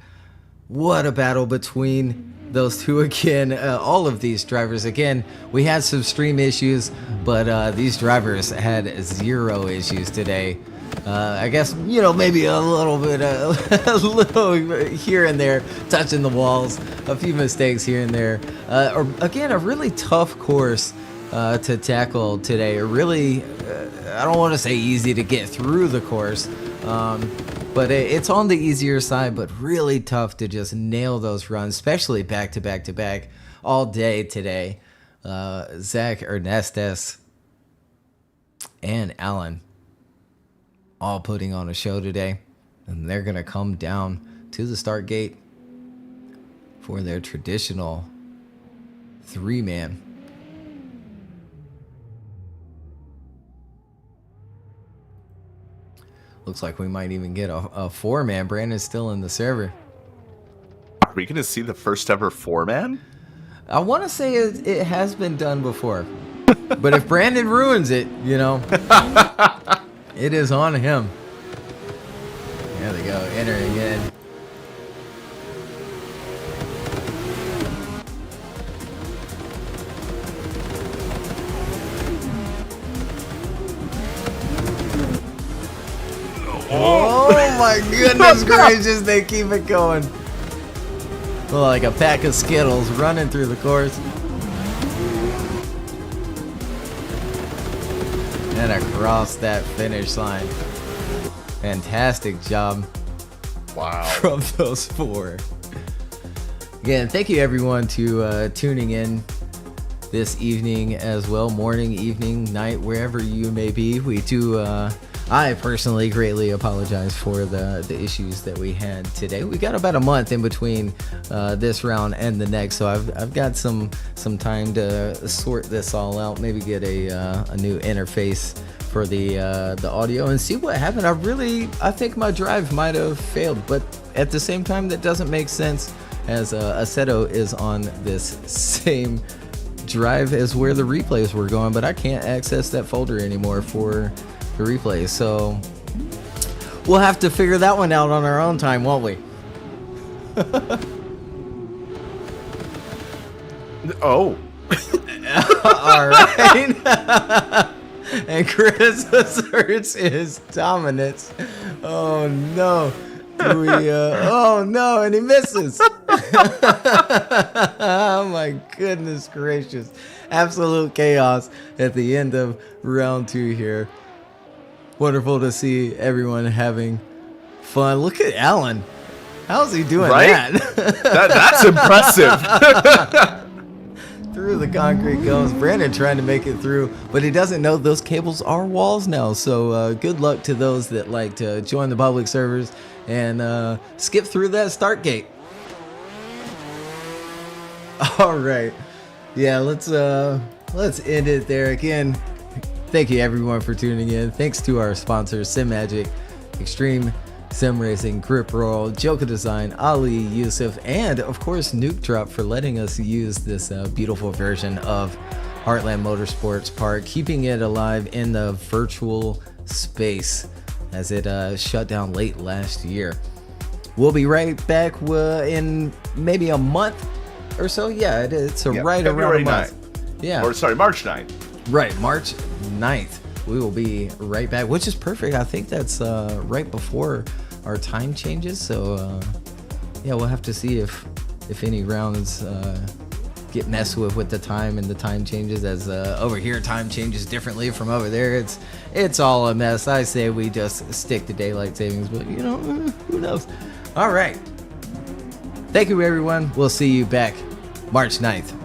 What a battle between those two again. All of these drivers. Again, we had some stream issues, but these drivers had 0 issues today. I guess, you know, maybe a little bit, a little here and there, touching the walls, a few mistakes here and there. Or again, a really tough course to tackle today. A really, I don't want to say easy to get through the course, but it's on the easier side, but really tough to just nail those runs, especially back to back to back all day today. Zach, Ernestes, and Alan all putting on a show today, and they're gonna come down to the start gate for their traditional 3-man. Looks like we might even get a 4-man. Brandon's still in the server. Are we gonna see the first ever 4-man? I want to say it has been done before, but if Brandon ruins it, you know, it is on him. There they go, entering in. Oh my goodness gracious, they keep it going. Like a pack of Skittles running through the course. And across that finish line. Fantastic job. Wow. From those 4. Again, thank you everyone to tuning in this evening as well. Morning, evening, night, wherever you may be. We do, I personally greatly apologize for the issues that we had today. We got about a month in between this round and the next, so I've got some time to sort this all out. Maybe get a new interface for the audio and see what happened. I think my drive might have failed, but at the same time, that doesn't make sense, as Aceto is on this same drive as where the replays were going, but I can't access that folder anymore for the replays, so we'll have to figure that one out on our own time, won't we? Oh. All right. And Chris asserts his dominance. Oh no. Do we, oh no, and he misses. Oh my goodness gracious. Absolute chaos at the end of round 2 here. Wonderful to see everyone having fun. Look at Alan. How's he doing right? That's impressive. Through the concrete goes. Brandon trying to make it through, but he doesn't know those cables are walls now. So good luck to those that like to join the public servers and skip through that start gate. All right. Yeah, let's end it there. Again, thank you everyone for tuning in. Thanks to our sponsors, Sim Magic, Extreme Sim Racing, Grip Roll, Joka Design, Ali, Yusuf, and of course Nuke Drop for letting us use this beautiful version of Heartland Motorsports Park, keeping it alive in the virtual space as it shut down late last year. We'll be right back in maybe a month or so. Yeah, it's right February around a month. 9th. Yeah. Or sorry, March 9th. Right, March 9th. We will be right back, which is perfect. I think that's right before our time changes. So yeah, we'll have to see if any rounds get messed with the time and the time changes, as over here time changes differently from over there. It's all a mess. I say we just stick to daylight savings, but you know, who knows. All right, thank you everyone. We'll see you back March 9th.